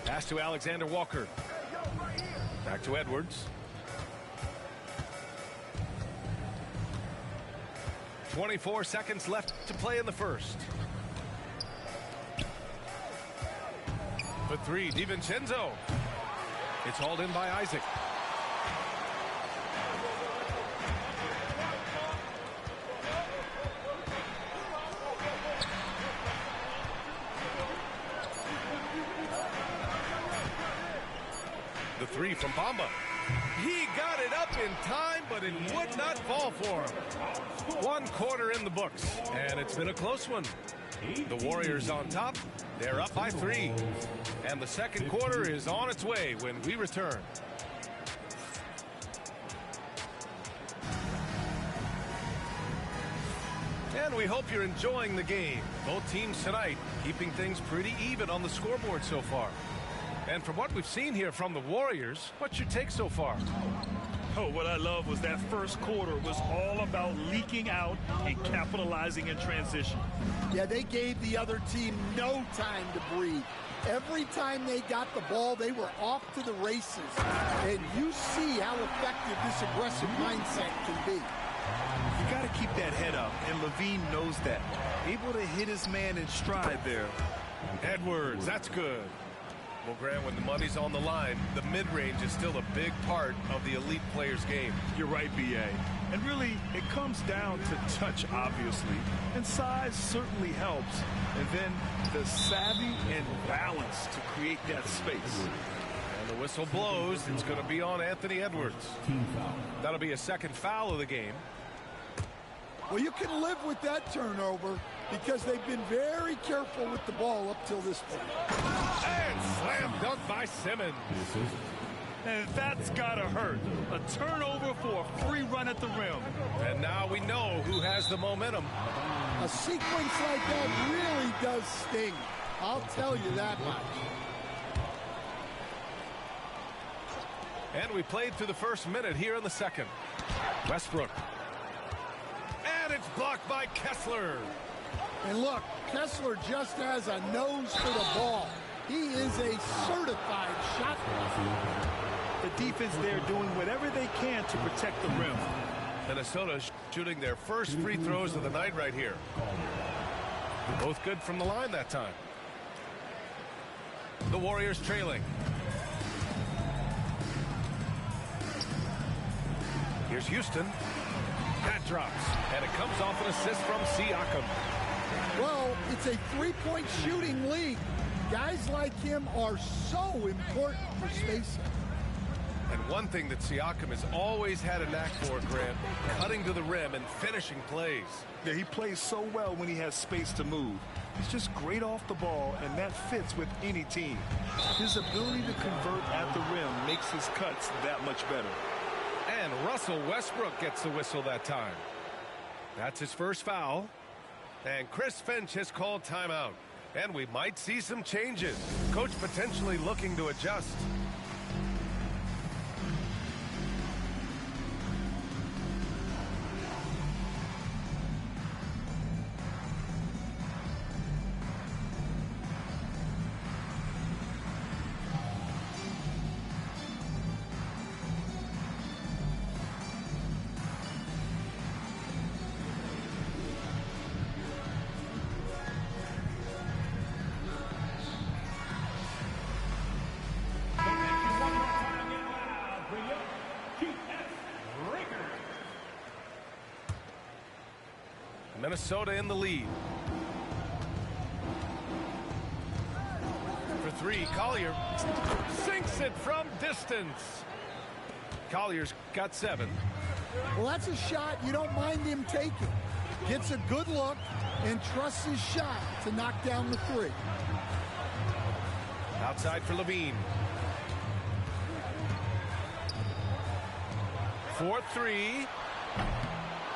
Pass to Alexander Walker. Back to Edwards. 24 seconds left to play in the first. For 3, DiVincenzo. It's hauled in by Isaac. The 3 from Bamba. He got it up in time, but it would not fall for him. 1 quarter in the books, and it's been a close one. The Warriors on top. They're up by 3. And the second quarter is on its way when we return. And we hope you're enjoying the game. Both teams tonight keeping things pretty even on the scoreboard so far. And from what we've seen here from the Warriors, what's your take so far? Oh, what I love was that first quarter was all about leaking out and capitalizing in transition. Yeah, they gave the other team no time to breathe. Every time they got the ball, they were off to the races. And you see how effective this aggressive mindset can be. You got to keep that head up, and Levine knows that. Able to hit his man in stride there. Edwards, that's good. Well, Grant, when the money's on the line, the mid-range is still a big part of the elite player's game. You're right, B.A. And really, it comes down to touch, obviously. And size certainly helps. And then the savvy and balance to create that space. And the whistle blows. It's going to be on Anthony Edwards. That'll be a second foul of the game. Well, you can live with that turnover because they've been very careful with the ball up till this point. And slam dunk by Simmons. And that's got to hurt. A turnover for a free run at the rim. And now we know who has the momentum. A sequence like that really does sting. I'll tell you that much. And we played through the first minute here in the second. Westbrook. And it's blocked by Kessler. And look, Kessler just has a nose for the ball. He is a certified shot blocker. The defense there doing whatever they can to protect the rim. Minnesota shooting their first free throws of the night right here. Both good from the line that time. The Warriors trailing. Here's Houston. That drops, and it comes off an assist from Siakam. Well, it's a three-point shooting league. Guys like him are so important for spacing. And one thing that Siakam has always had a knack for, Grant, cutting to the rim and finishing plays. Yeah, he plays so well when he has space to move. He's just great off the ball, and that fits with any team. His ability to convert at the rim makes his cuts that much better. And Russell Westbrook gets the whistle that time. That's his first foul. And Chris Finch has called timeout. And we might see some changes. Coach potentially looking to adjust. Minnesota in the lead. For three, Collier sinks it from distance. Collier's got 7. Well, that's a shot you don't mind him taking. Gets a good look and trusts his shot to knock down the 3. Outside for Levine. 4-3.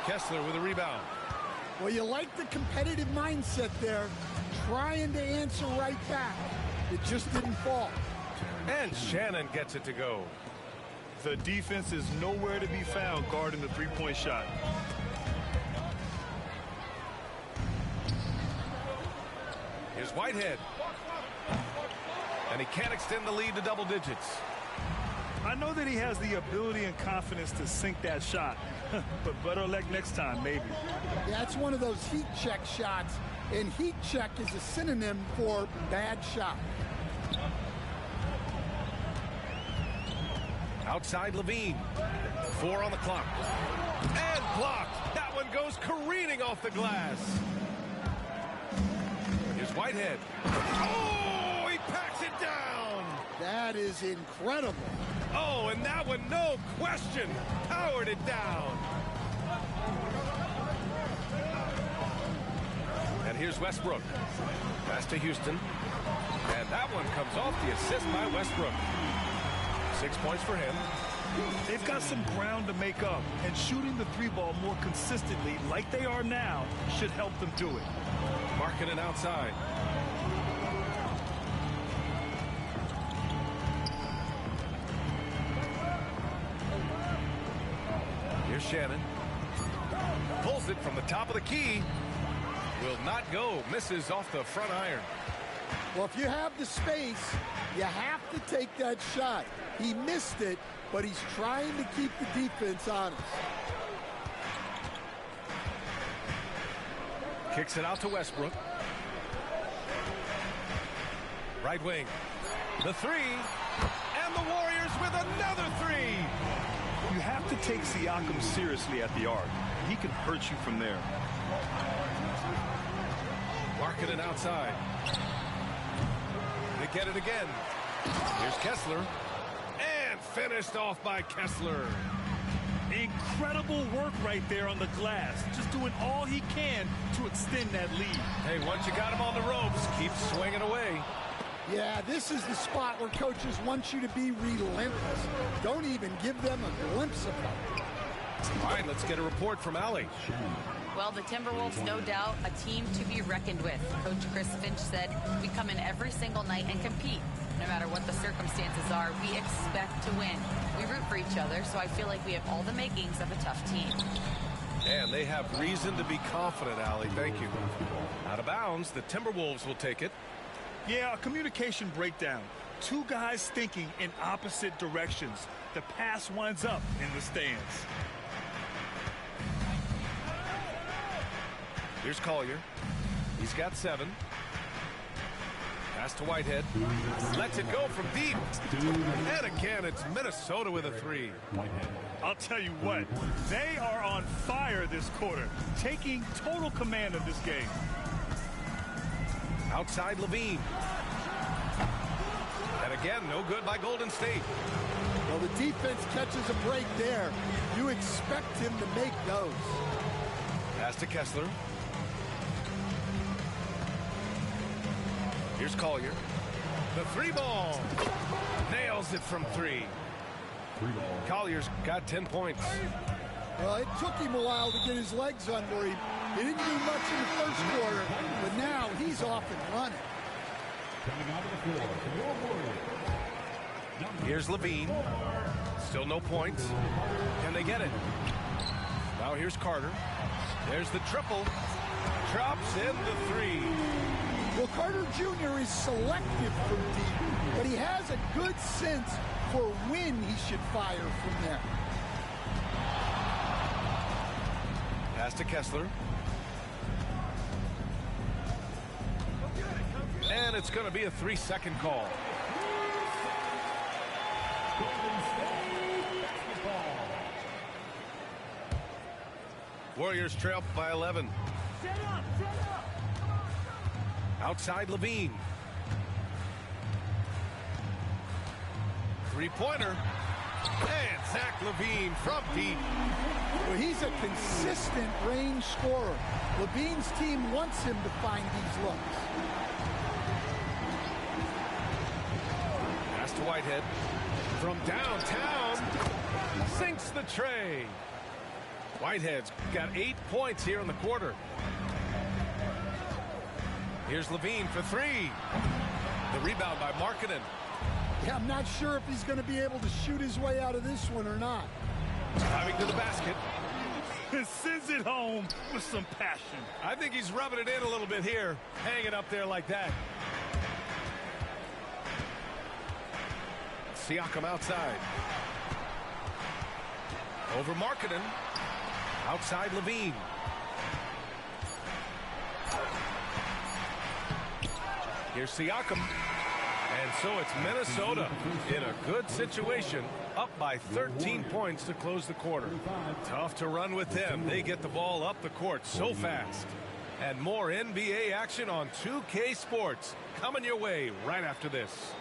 Kessler with a rebound. Well, you like the competitive mindset there, trying to answer right back. It just didn't fall. And Shannon gets it to go. The defense is nowhere to be found guarding the three-point shot. Here's Whitehead. And he can't extend the lead to double digits. I know that he has the ability and confidence to sink that shot, but better luck next time, maybe. Yeah, it's one of those heat check shots, and heat check is a synonym for bad shot. Outside Levine. 4 on the clock. And blocked. That one goes careening off the glass. Here's Whitehead. Oh, he packs it down. That is incredible. Oh, and that one, no question, powered it down. And here's Westbrook. Pass to Houston. And that one comes off the assist by Westbrook. 6 points for him. They've got some ground to make up, and shooting the 3-ball more consistently like they are now should help them do it. Markkanen outside. Here's Shannon. Pulls it from the top of the key. Will not go. Misses off the front iron. Well, if you have the space, you have to take that shot. He missed it, but he's trying to keep the defense honest. Kicks it out to Westbrook. Right wing. The 3. And the Warriors with another 3. You have to take Siakam seriously at the arc. He can hurt you from there. Markkanen outside. They get it again. Here's Kessler. And finished off by Kessler. Incredible work right there on the glass. Just doing all he can to extend that lead. Hey, once you got him on the ropes, keep swinging away. Yeah, this is the spot where coaches want you to be relentless. Don't even give them a glimpse of it. All right, let's get a report from Allie. Well, the Timberwolves, no doubt, a team to be reckoned with. Coach Chris Finch said, we come in every single night and compete. No matter what the circumstances are, we expect to win. We root for each other, so I feel like we have all the makings of a tough team. And they have reason to be confident, Allie. Thank you. Out of bounds, the Timberwolves will take it. Yeah, a communication breakdown. Two guys thinking in opposite directions. The pass winds up in the stands. Here's Collier. He's got 7. Pass to Whitehead. Lets it go from deep. And again, it's Minnesota with a 3. I'll tell you what, they are on fire this quarter, taking total command of this game. Outside Levine. And again, no good by Golden State. Well, the defense catches a break there. You expect him to make those. Pass to Kessler. Here's Collier. The 3 ball. Nails it from 3. Collier's got 10 points. Well, it took him a while to get his legs under him. He didn't do much in the first quarter, but now he's off and running. Here's Levine. Still no points. Can they get it? Now here's Carter. There's the triple. Drops in the 3. Well, Carter Jr. is selective from deep, but he has a good sense for when he should fire from there. Pass to Kessler. And it's going to be a 3-second call. Warriors trail by 11. Outside Levine. 3-pointer. And Zach Levine from deep. Well, he's a consistent range scorer. Levine's team wants him to find these looks. Pass to Whitehead. From downtown. Sinks the tray. Whitehead's got 8 points here in the quarter. Here's Levine for 3. The rebound by Markkanen. Yeah, I'm not sure if he's going to be able to shoot his way out of this one or not. Driving to the basket. Sends it home with some passion. I think he's rubbing it in a little bit here. Hanging up there like that. Siakam outside. Over Markkanen. Outside Levine. Here's Siakam. And so it's Minnesota in a good situation, up by 13 points to close the quarter. Tough to run with them. They get the ball up the court so fast. And more NBA action on 2K Sports coming your way right after this.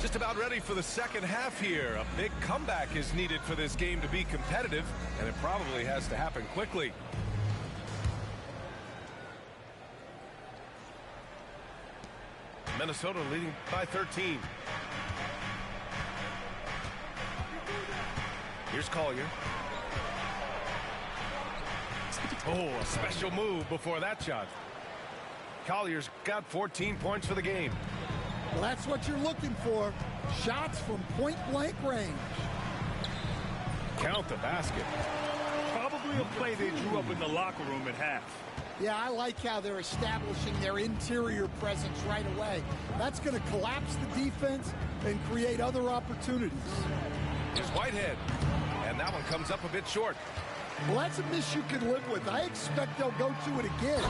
Just about ready for the second half here. A big comeback is needed for this game to be competitive, and it probably has to happen quickly. Minnesota leading by 13. Here's Collier. Oh, a special move before that shot. Collier's got 14 points for the game. Well, that's what you're looking for. Shots from point-blank range. Count the basket. Probably a play they drew up in the locker room at half. Yeah, I like how they're establishing their interior presence right away. That's going to collapse the defense and create other opportunities. Here's Whitehead. And that one comes up a bit short. Well, that's a miss you can live with. I expect they'll go to it again,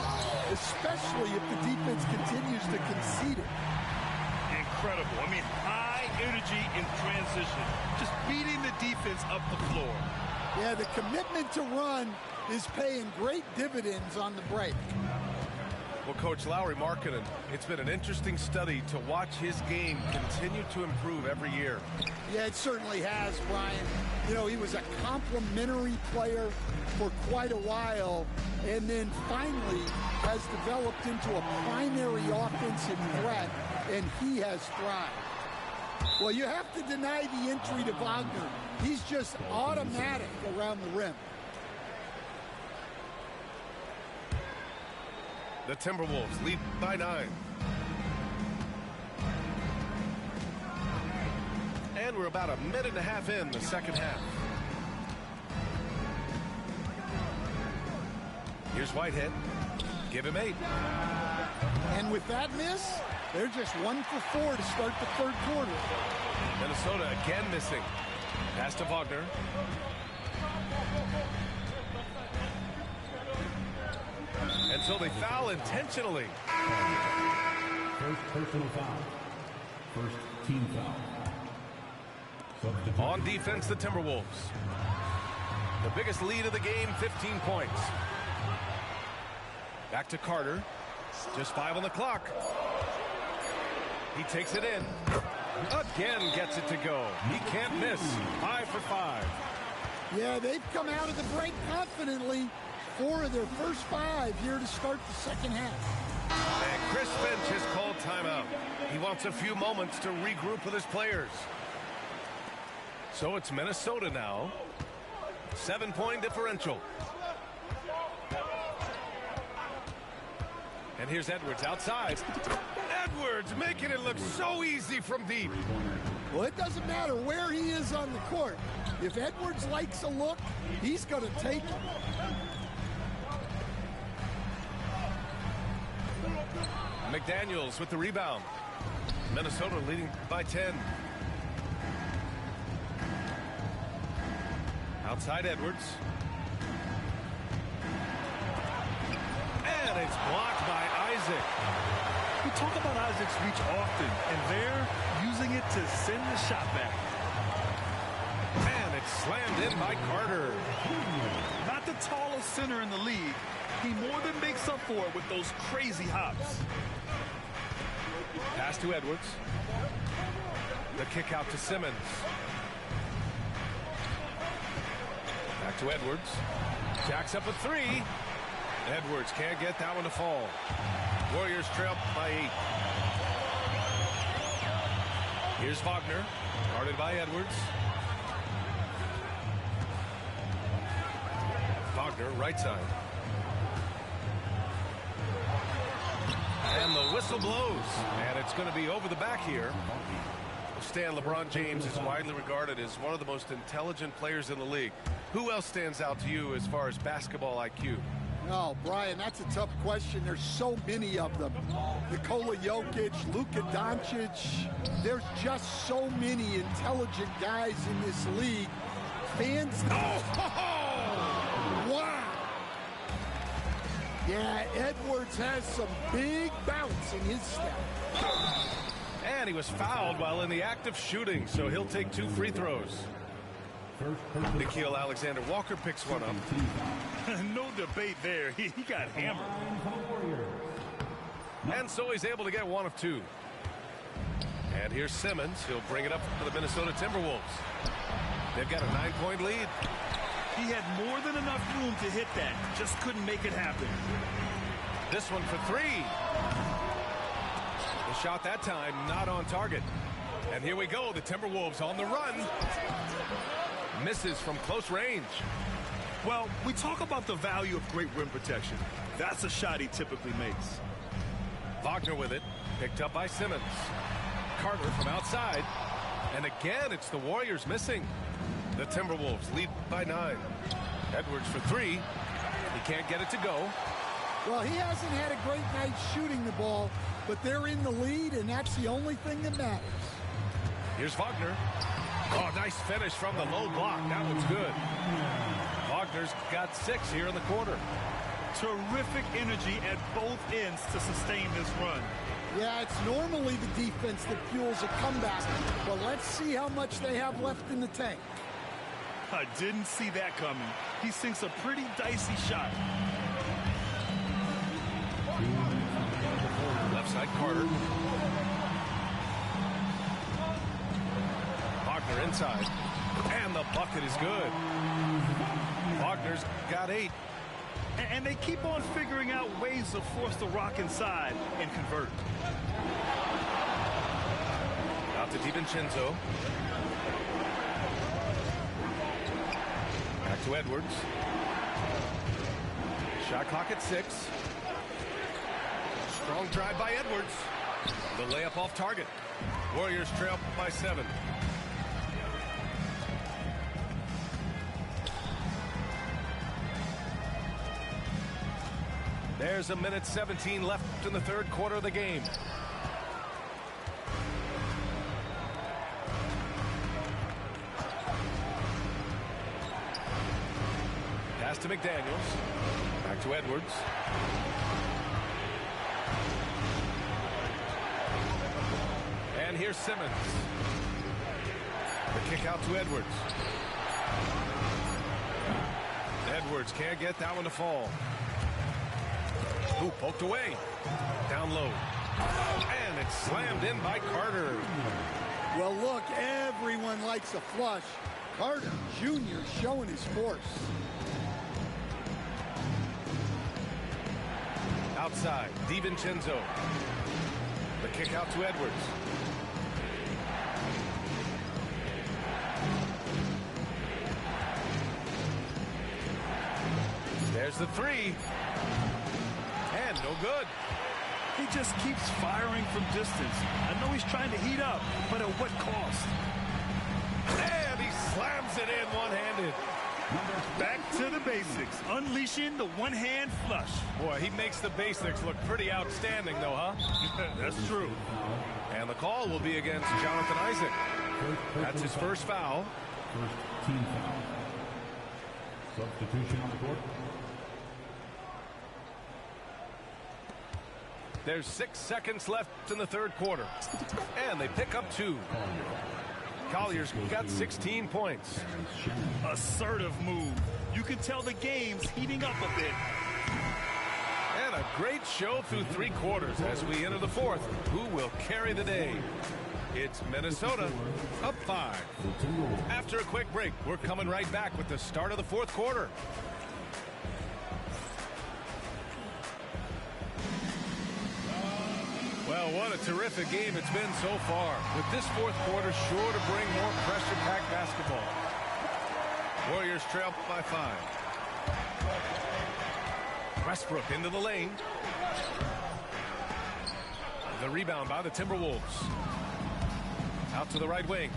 especially if the defense continues to concede it. Incredible. I mean, high energy in transition. Just beating the defense up the floor. Yeah, the commitment to run is paying great dividends on the break. Well, Coach Lauri Markkanen, it's been an interesting study to watch his game continue to improve every year. Yeah, it certainly has, Brian. You know, he was a complimentary player for quite a while, and then finally has developed into a primary offensive threat, and he has thrived. Well, you have to deny the entry to Wagner. He's just automatic around the rim. The Timberwolves lead by 9. And we're about a minute and a half in the second half. Here's Whitehead. Give him 8. And with that miss, they're just 1 for 4 to start the third quarter. Minnesota again missing. Pass to Wagner. And so they foul intentionally. First personal foul. First team foul. Substitute. On defense, the Timberwolves. The biggest lead of the game, 15 points. Back to Carter. Just 5 on the clock. He takes it in. Again gets it to go. He can't miss. 5 for 5. Yeah, they've come out of the break confidently. 4 of their first 5 here to start the second half. And Chris Finch has called timeout. He wants a few moments to regroup with his players. So it's Minnesota now. 7-point differential. And here's Edwards outside. Edwards making it look so easy from deep. Well, it doesn't matter where he is on the court. If Edwards likes a look, he's going to take it. McDaniels with the rebound. Minnesota leading by 10. Outside Edwards. And it's blocked by Isaac. We talk about Isaac's reach often, and they're using it to send the shot back. And it's slammed in by Carter. Not the tallest center in the league. He more than makes up for it with those crazy hops. Pass to Edwards. The kick out to Simmons. Back to Edwards. Jacks up a 3. Edwards can't get that one to fall. Warriors trail by 8. Here's Wagner. Guarded by Edwards. Wagner, right side. And the whistle blows. And it's going to be over the back here. Stan, LeBron James is widely regarded as one of the most intelligent players in the league. Who else stands out to you as far as basketball IQ? Oh, Brian, that's a tough question. There's so many of them. Nikola Jokic, Luka Doncic. There's just so many intelligent guys in this league. Fans... Oh! Wow! Yeah, Edwards has some big bounce in his step. And he was fouled while in the act of shooting, so he'll take 2 free throws. Nickeil Alexander-Walker picks one up. No debate there. He got hammered. And so he's able to get 1 of 2. And here's Simmons. He'll bring it up for the Minnesota Timberwolves. They've got a 9-point lead. He had more than enough room to hit that. Just couldn't make it happen. This one for 3. The shot that time not on target. And here we go. The Timberwolves on the run. Misses from close range. Well, we talk about the value of great rim protection. That's a shot he typically makes. Wagner with it. Picked up by Simmons. Carter from outside. And again, it's the Warriors missing. The Timberwolves lead by 9. Edwards for 3. He can't get it to go. Well, he hasn't had a great night shooting the ball, but they're in the lead, and that's the only thing that matters. Here's Wagner. Oh, nice finish from the low block. That one's good. Wagner's got 6 here in the quarter. Terrific energy at both ends to sustain this run. Yeah, it's normally the defense that fuels a comeback, but let's see how much they have left in the tank. I didn't see that coming. He sinks a pretty dicey shot. Left side, Carter. Wagner inside. And the bucket is good. Wagner's got 8. And they keep on figuring out ways to force the rock inside and convert. Out to DiVincenzo. Back to Edwards. Shot clock at 6. Strong drive by Edwards. The layup off target. Warriors trail by 7. There's a minute 17 left in the third quarter of the game. Pass to McDaniels. Back to Edwards. And here's Simmons. The kick out to Edwards. Edwards can't get that one to fall. Ooh, poked away. Down low. And it's slammed in by Carter. Well, look, everyone likes a flush. Carter Jr. showing his force. Outside, DiVincenzo. The kick out to Edwards. There's the three. And no good. He just keeps firing from distance. I know he's trying to heat up, but at what cost? And he slams it in one-handed. Back to the basics, unleashing the one-hand flush. Boy, he makes the basics look pretty outstanding, though, huh? That's true. And the call will be against Jonathan Isaac. That's his first foul. First team foul. Substitution on the court. There's 6 seconds left in the third quarter. And they pick up 2. Collier's got 16 points. Assertive move. You can tell the game's heating up a bit. And a great show through 3 quarters as we enter the fourth. Who will carry the day? It's Minnesota up 5. After a quick break, we're coming right back with the start of the fourth quarter. Well, what a terrific game it's been so far. With this fourth quarter sure to bring more pressure-packed basketball. Warriors trail by 5. Westbrook into the lane. The rebound by the Timberwolves. Out to the right wing.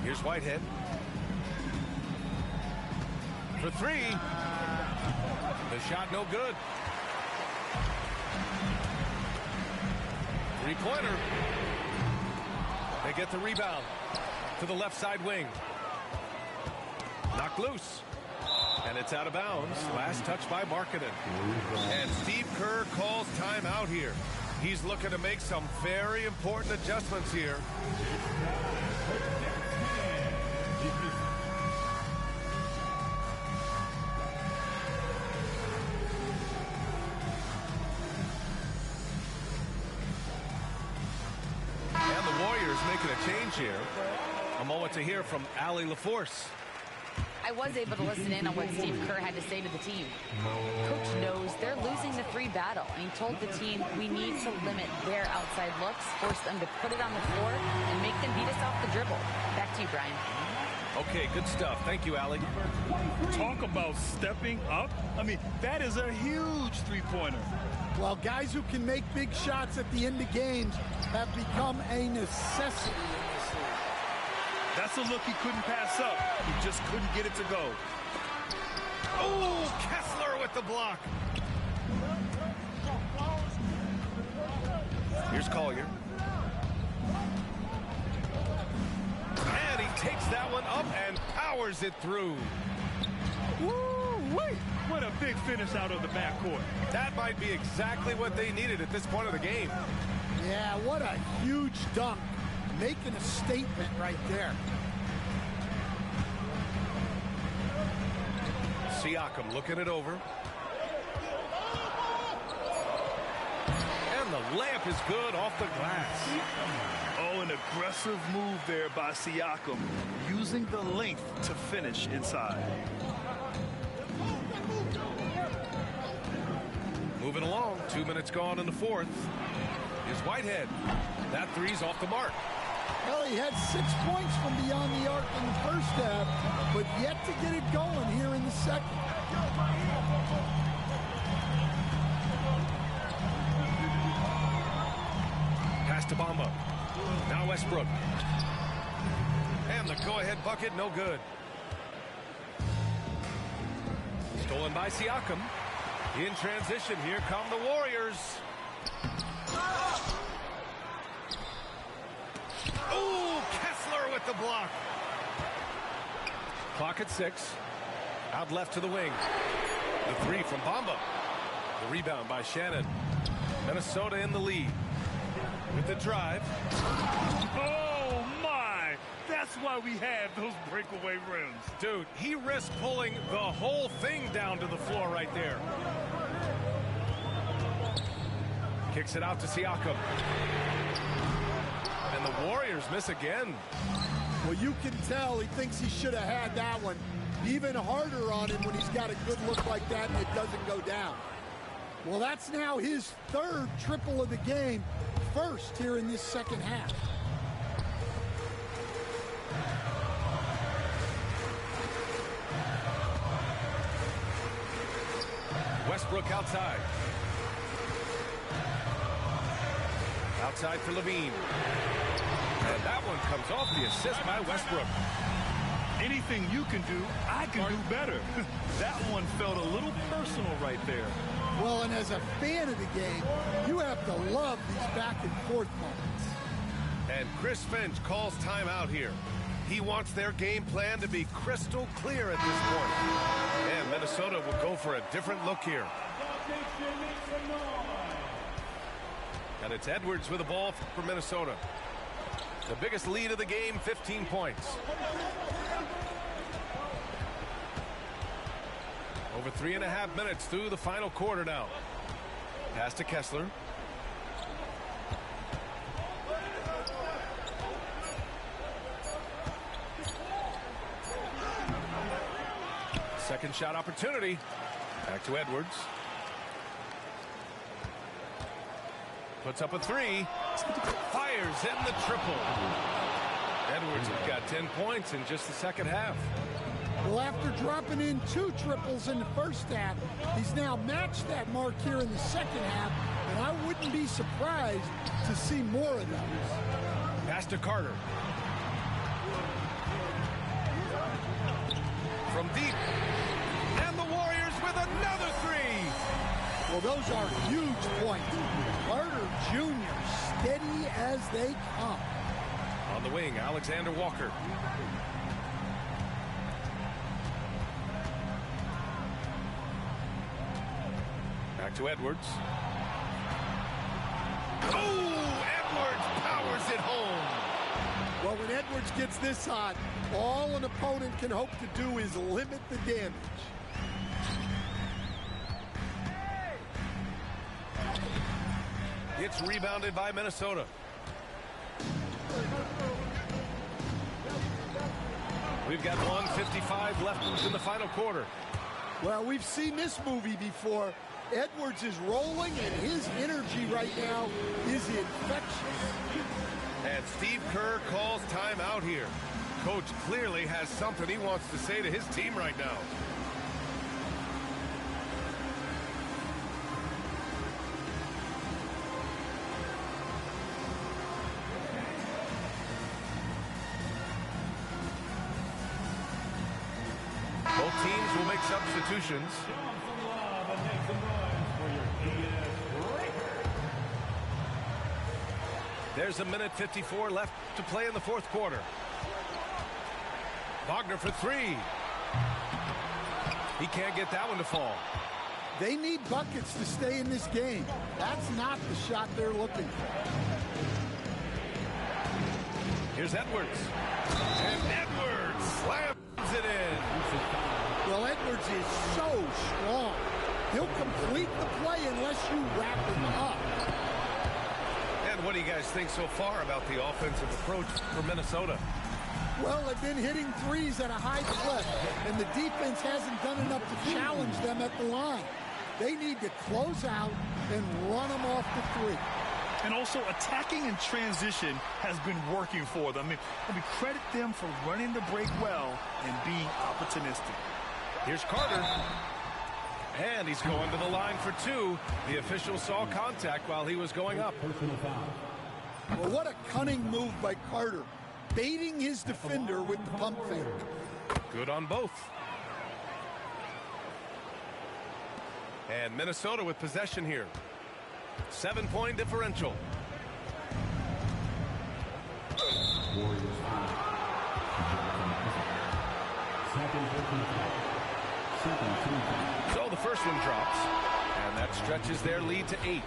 Here's Whitehead. For 3. The shot no good. Three-pointer. They get the rebound to the left side wing. Knocked loose. And it's out of bounds. Last touch by Markkanen. And Steve Kerr calls timeout here. He's looking to make some very important adjustments here. Making a change here. A moment to hear from Allie LaForce. I was able to listen in on what Steve Kerr had to say to the team. Coach knows they're losing the 3 battle, and he told the team we need to limit their outside looks, force them to put it on the floor, and make them beat us off the dribble. Back to you, Brian. Okay, good stuff. Thank you, Allie. Talk about stepping up. I mean, that is a huge three-pointer. Well, guys who can make big shots at the end of games have become a necessity in this league. That's a look he couldn't pass up. He just couldn't get it to go. Oh, Kessler with the block. Here's Collier. And he takes that one up and powers it through. Woo-wee! What a big finish out of the backcourt. That might be exactly what they needed at this point of the game. Yeah, what a huge dunk. Making a statement right there. Siakam looking it over. And the layup is good off the glass. Oh, an aggressive move there by Siakam, using the length to finish inside. Moving along, 2 minutes gone in the fourth. Is Whitehead. That three's off the mark. Well, he had 6 points from beyond the arc in the first half, but yet to get it going here in the second. Pass to Bamba. Now Westbrook. And the go-ahead bucket, no good. Stolen by Siakam. In transition, here come the Warriors. Oh, Kessler with the block. Clock at 6. Out left to the wing. The three from Bamba. The rebound by Shannon. Minnesota in the lead. With the drive. Oh, my! That's why we have those breakaway rims. Dude, he risked pulling the whole thing down to the floor right there. Kicks it out to Siakam. And the Warriors miss again. Well, you can tell he thinks he should have had that one. Even harder on him when he's got a good look like that and it doesn't go down. Well, that's now his third triple of the game. First here in this second half. Westbrook outside. Outside for Levine. And that one comes off the assist by Westbrook. Anything you can do, I can do better. That one felt a little personal right there. Well, and as a fan of the game, you have to love these back and forth moments. And Chris Finch calls timeout here. He wants their game plan to be crystal clear at this point. And Minnesota will go for a different look here. And it's Edwards with the ball for Minnesota. The biggest lead of the game, 15 points. Over 3.5 minutes through the final quarter now. Pass to Kessler. Second shot opportunity. Back to Edwards. Puts up a three. Fires in the triple. Edwards has got 10 points in just the second half. Well, after dropping in 2 triples in the first half, he's now matched that mark here in the second half, and I wouldn't be surprised to see more of those. Pass to Carter. From deep. And the Warriors with another three. Well, those are huge points. Carter Jr. steady as they come. On the wing, Alexander Walker. Back to Edwards. Oh, Edwards powers it home. Well, when Edwards gets this hot, all an opponent can hope to do is limit the damage. It's rebounded by Minnesota. We've got 1:55 left in the final quarter. Well, we've seen this movie before. Edwards is rolling, and his energy right now is infectious. And Steve Kerr calls timeout here. Coach clearly has something he wants to say to his team right now. Both teams will make substitutions. There's 1:54 left to play in the fourth quarter. Wagner for three. He can't get that one to fall. They need buckets to stay in this game. That's not the shot they're looking for. Here's Edwards. And Edwards slams it in. Well, Edwards is so strong. He'll complete the play unless you wrap him up. And what do you guys think so far about the offensive approach for Minnesota? Well, they've been hitting threes at a high clip, and the defense hasn't done enough to challenge them at the line. They need to close out and run them off the three. And also attacking in transition has been working for them. I mean, credit them for running the break well and being opportunistic. Here's Carter. And he's going to the line for two. The official saw contact while he was going up. Well, what a cunning move by Carter, baiting his defender with the pump fake. Good on both. And Minnesota with possession here. 7-point differential. Warriors 5. So the first one drops, and that stretches their lead to 8.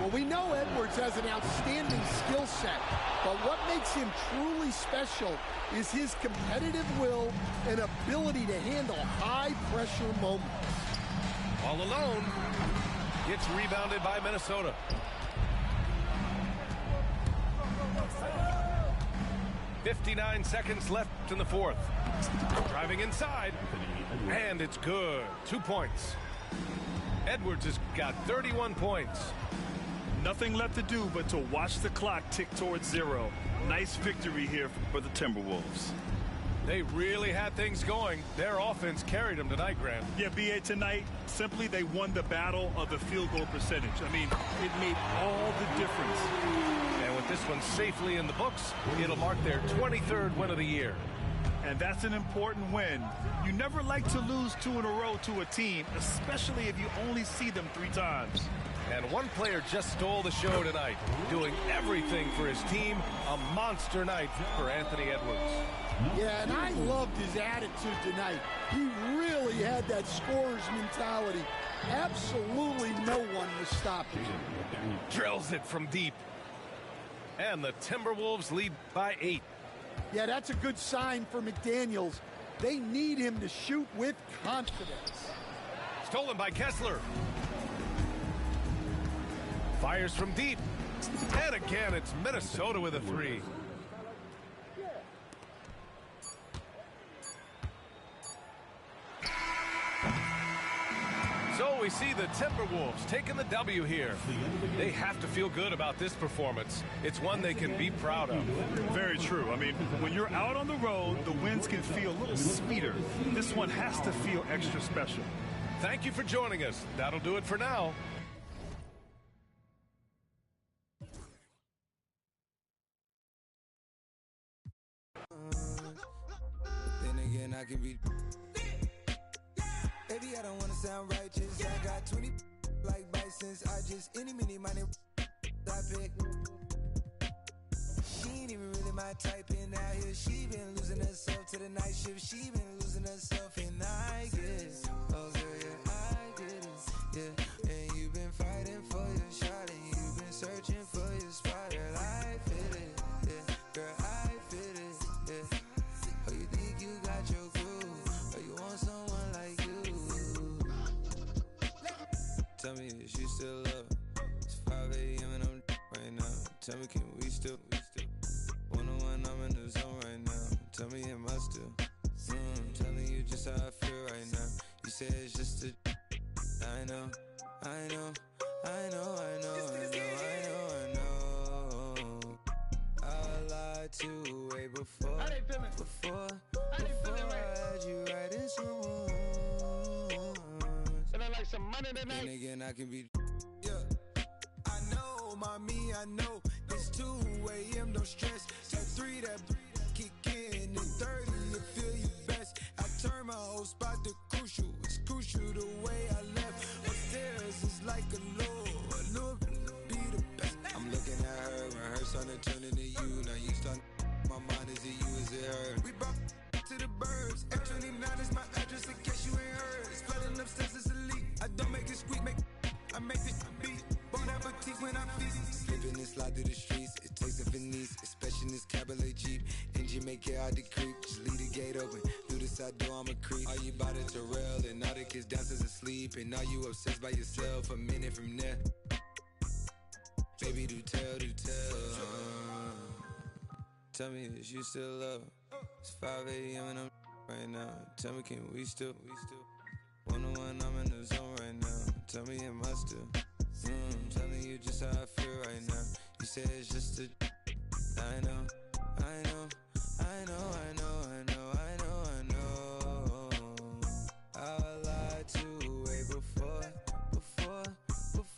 Well, we know Edwards has an outstanding skill set, but what makes him truly special is his competitive will and ability to handle high-pressure moments. All alone, gets rebounded by Minnesota. "59 seconds left in the fourth. Driving inside, and it's good. 2 points. Edwards has got 31 points. Nothing left to do but to watch the clock tick towards 0. Nice victory here for the Timberwolves. They really had things going. Their offense carried them tonight, Grant. Yeah, B.A., tonight, simply they won the battle of the field goal percentage. I mean, it made all the difference. And with this one safely in the books, it'll mark their 23rd win of the year. And that's an important win. You never like to lose 2 in a row to a team, especially if you only see them 3 times. And one player just stole the show tonight, doing everything for his team. A monster night for Anthony Edwards. Yeah, and I loved his attitude tonight. He really had that scorer's mentality. Absolutely no one was stopping him. Drills it from deep. And the Timberwolves lead by 8. Yeah, that's a good sign for McDaniels. They need him to shoot with confidence. Stolen by Kessler. Fires from deep. And again, it's Minnesota with a 3. So we see the Timberwolves taking the W here. They have to feel good about this performance. It's one they can be proud of. Very true. I mean, when you're out on the road, the wins can feel a little sweeter. This one has to feel extra special. Thank you for joining us. That'll do it for now. Then again, I can be. Baby, I don't wanna sound righteous. I got 20 like Bisons. I just any money I pick. She ain't even really my type in out here. She been losing herself to the night shift. She been losing herself and I get it. Oh girl, yeah, I get it. Yeah, and you've been fighting for your shot and you've been searching for your spot. Girl, I feel it. Yeah, girl, I feel it. Yeah. Oh, you think you got your groove? Or you want someone like you? Tell me, is you still up? It's 5 a.m. and I'm right now. Tell me, can we still? 101, I'm in the zone right now. Tell me, am I still? Telling you just how I feel right now. You say it's just a. I know. I lied to way before I had you right in some wounds. Then again, I can be. Yeah, I know, mommy, I know. It's 2 a.m., no stress. At 3, that kick in. At 30, you feel you best. I turn my whole spot to crucial. It's crucial the way I left. Upstairs is like a lure be the best. I'm looking at her, rehearse on it, turning to you. Now you start. My mind is it you, is it her? We brought to the birds. F29 is my address in case you ain't heard. It's flooding upstairs, it's a leak. I don't make it squeak, I make it beat. Bon appetit when I feast. Slipping and slide through the streets. It takes a finesse, especially in this Cabriolet Jeep. Engine make it hard to creep. Just leave the gate open. Through the side door, I'm a creep. Are you by the Terrell? And all the kids downstairs asleep. And are you obsessed by yourself? A minute from there. Baby, do tell. Tell me, is you still up? It's 5 a.m. and I'm right now. Tell me, can we still? 101, I'm in the zone right now. Tell me, am I still? Telling you just how I feel right now. You say it's just a. I know. I lied to way before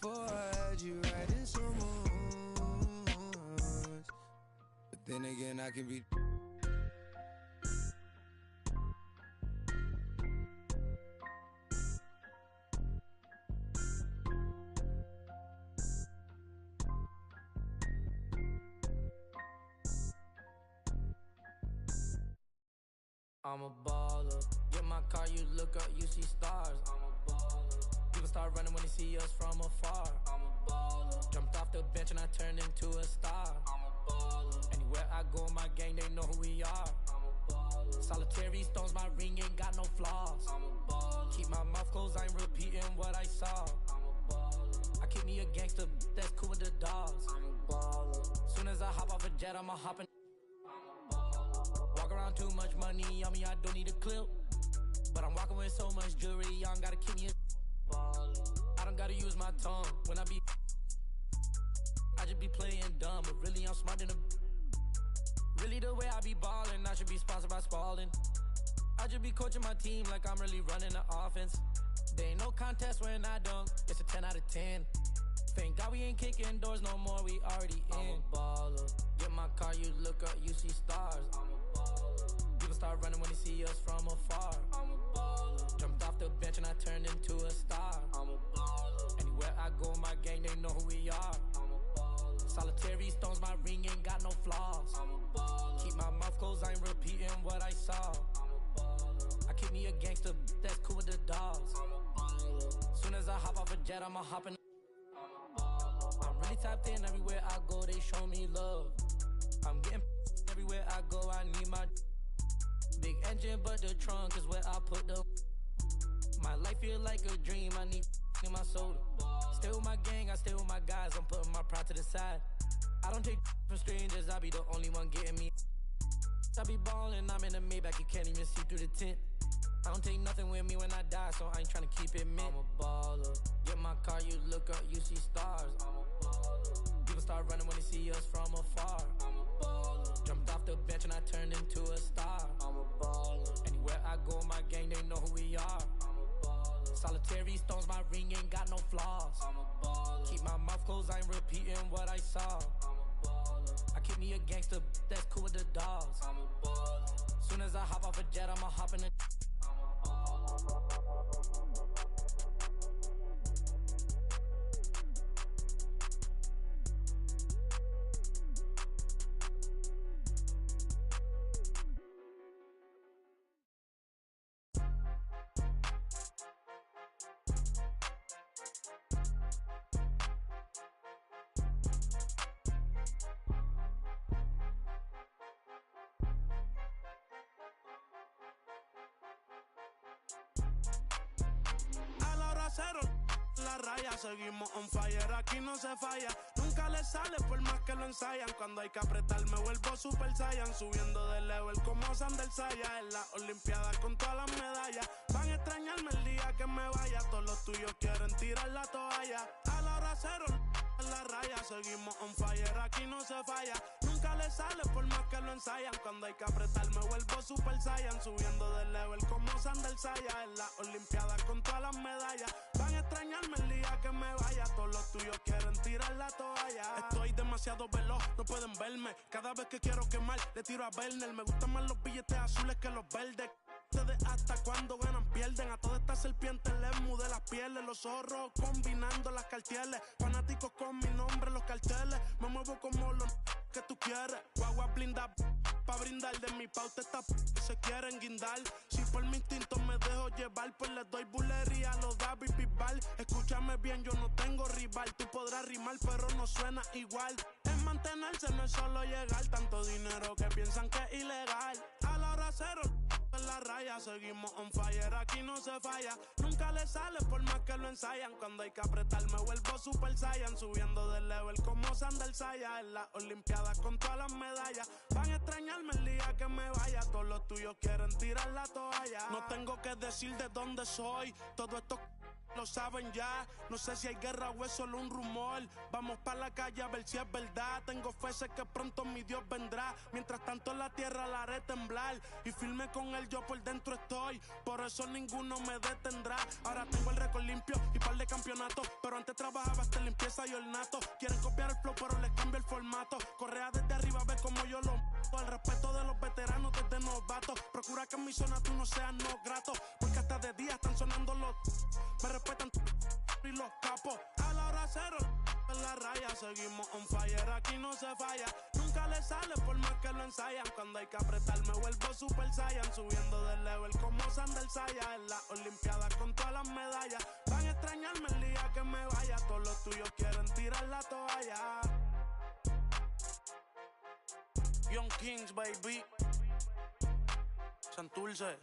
I had you right in some wounds. But then again, I can be. I'm a baller. Get my car, you look up, you see stars. I'm a baller. People start running when they see us from afar. I'm a baller. Jumped off the bench and I turned into a star. I'm a baller. Anywhere I go, my gang, they know who we are. I'm a baller. Solitary stones, my ring ain't got no flaws. I'm a baller. Keep my mouth closed, I ain't repeating what I saw. I'm a baller. I keep me a gangster, that's cool with the dogs. I'm a baller. Soon as I hop off a jet, I'ma hop in. Walk around too much money on me, I don't need a clip. But I'm walking with so much jewelry, y'all gotta keep me a baller. I don't gotta use my tongue when I be. I just be playing dumb, but really I'm smart than a. Really the way I be ballin', I should be sponsored by Spalding. I just be coaching my team like I'm really running the offense. There ain't no contest when I dunk, it's a 10 out of 10. Thank God we ain't kicking doors no more, we already in. I'm a baller. Get my car, you look up, you see stars. I'm a baller. People start running when they see us from afar. I'm a baller. Jumped off the bench and I turned into a star. I'm a baller. Anywhere I go, my gang, they know who we are. I'm a baller. Solitary stones, my ring ain't got no flaws. I'm a baller. Keep my mouth closed, I ain't repeating what I saw. I'm a baller. I keep me a gangster, that's cool with the dogs. I'm a baller. Soon as I hop off a jet, I'ma hop in. I'm really tapped in everywhere I go, they show me love. I'm getting everywhere I go, I need my big engine, but the trunk is where I put the. My life feel like a dream, I need in my soda. Stay with my gang, I stay with my guys, I'm putting my pride to the side. I don't take from strangers, I be the only one getting me. I be ballin', I'm in the Maybach, you can't even see through the tint. I don't take nothing with me when I die, so I ain't tryna keep it mint. I'm a baller. Get my car, you look up, you see stars. I'm a baller. People start running when they see us from afar. I'm a baller. Jumped off the bench and I turned into a star. I'm a baller. Anywhere I go, my gang, they know who we are. I'm a baller. Solitary stones, my ring ain't got no flaws. I'm a baller. Keep my mouth closed, I ain't repeating what I saw. I'm a baller. I keep me a gangster, that's cool with the dogs. I'm a baller. Soon as I hop off a jet, I'ma hop in the. La raya, seguimos on fire, aquí no se falla. Nunca le sale por más que lo ensayan. Cuando hay que apretar me vuelvo Super Saiyan. Subiendo de level como Sandel Saya. En la Olimpiada con todas las medallas. Van a extrañarme el día que me vaya. Todos los tuyos quieren tirar la toalla. A la hora cero, en la raya, seguimos on fire, aquí no se falla. Nunca le sale por más que lo ensayan. Cuando hay que apretar me vuelvo Super Saiyan. Subiendo de level como Sandel Saya. En la Olimpiada con todas las medallas. Van a extrañarme el día que me vaya. Todos los tuyos quieren tirar la toalla. Estoy demasiado veloz, no pueden verme. Cada vez que quiero quemar, le tiro a Werner. Me gustan más los billetes azules que los verdes. Ustedes hasta cuando ganan pierden. A todas estas serpientes les mudé las pieles. Los zorros combinando las cartieles. Fanáticos con mi nombre en los carteles. Me muevo como los que tú quieres. Guagua blinda pa' brindar. De mi pauta esta se quieren guindar. Si por mi instinto me dejo llevar, pues les doy bulería a los David Bisbal. Escúchame bien, yo no tengo rival. Tú podrás rimar, pero no suena igual. Es mantenerse, no es solo llegar. Tanto dinero que piensan que es ilegal. A la hora cero, en la raya, seguimos on fire, aquí no se falla. Nunca le sale por más que lo ensayan. Cuando hay que apretar me vuelvo Super Saiyan. Subiendo de level como Sandel Saya. En la Olimpiada con todas las medallas. Van a extrañarme el día que me vaya. Todos los tuyos quieren tirar la toalla. No tengo que decir de dónde soy. Todo esto lo saben ya. No sé si hay guerra o es solo un rumor. Vamos pa' la calle a ver si es verdad. Tengo fe, sé que pronto mi Dios vendrá. Mientras tanto la tierra la haré temblar. Y firme con él yo por dentro estoy. Por eso ninguno me detendrá. Ahora tengo el récord limpio y par de campeonatos. Pero antes trabajaba hasta limpieza y ornato. Quieren copiar el flow pero les cambio el formato. Correa desde arriba, ve como yo lo mato. El respeto de los veteranos desde novatos. Procura que en mi zona tú no seas no grato. Porque hasta de día están sonando los... Me respetan y los capos. A la hora cero, en la raya, seguimos on fire, aquí no se falla. nunca le sale por más que lo ensayan. Cuando hay que apretar me vuelvo super saiyan. Subiendo de level como Sandel Saya. En la olimpiada con todas las medallas. Van a extrañarme el día que me vaya. Todos los tuyos quieren tirar la toalla. Young Kings, baby. Santurce.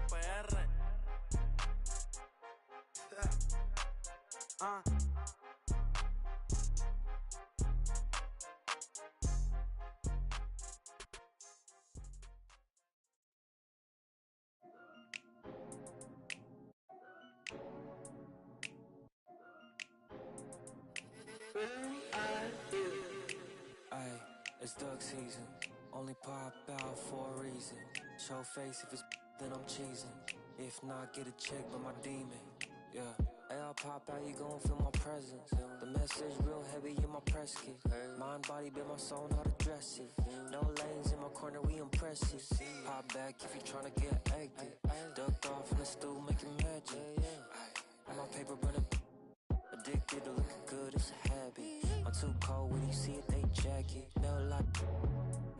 PR. It's duck season, only pop out for a reason. Show face if it's then I'm cheesing. If not, get a check by my demon. Yeah, hey, I'll pop out, you gon' feel my presence. The message real heavy in my press kit. Mind, body, been my soul, how to dress it. No lanes in my corner, we impressive. Pop back if you tryna get active. Duck off in the stool, making magic. My paper running. Addicted to looking good, it's a habit. I'm too cold when you see it, they jacket. No like,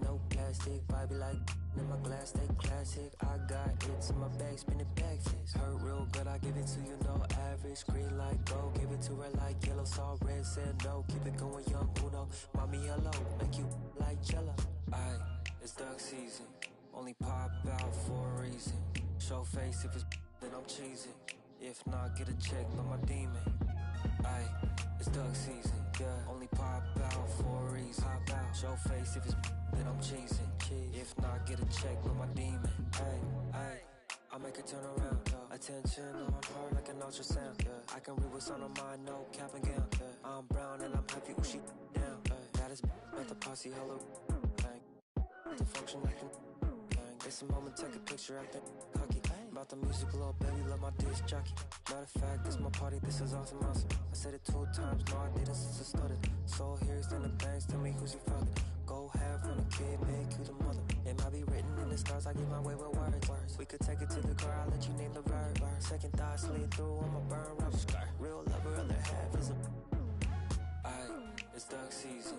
no plastic. Vibe like in my glass, stay classic. I got it in my bag, spin it back fist. Hurt real good, I give it to you, no average. Green light, go, give it to her like yellow. Saw red, said no, keep it going young, Uno. Mommy, hello, make you like jello. Aye, it's duck season, only pop out for a reason. Show face if it's then I'm cheesing. If not, get a check by my demon. Aye, it's duck season, yeah. Only pop out for a reason. Pop out, show face if it's then I'm cheesing. If not, get a check with my demon. Aye, I make her turn around. Attention on her like an ultrasound. I can read what's on her mind, no cap and gown. I'm brown and I'm happy when she down. That is at the posse, hello. The function like it's a moment, take a picture, acting cocky. About the music, little baby, love my disc jockey. Matter of fact, this my party, this is awesome. I said it 2 times, no I didn't since I started. So here's then the bangs, tell me who's your father. Go half on a kid, make you the mother. It might be written in the stars, I get my way with words. We could take it to the car, I'll let you name the verb. Second thought, slid through on my burn rubber. Real lover, other half is a Aye, it's duck season,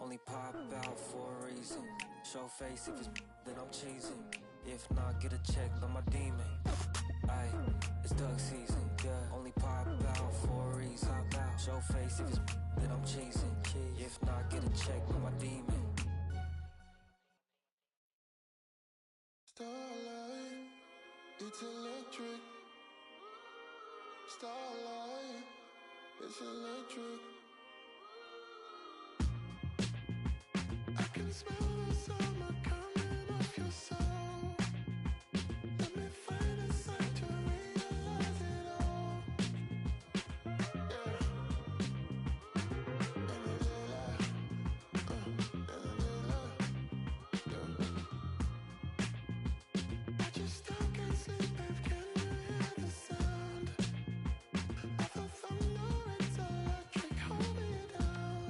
only pop out for a reason. Show face if it's then I'm cheesing. If not, get a check by my demon. Aye, it's duck season, yeah. Only pop out for a reason. Pop out, show face if it's then I'm cheesing. If not, get a check by my demon. Starlight, it's electric. Starlight, it's electric. I can smell the summer coming off your soul. Let me find a sign to realize it all. Yeah. I just still can't sleep, babe. Can you hear the sound of the thunder? It's electric. Hold me down.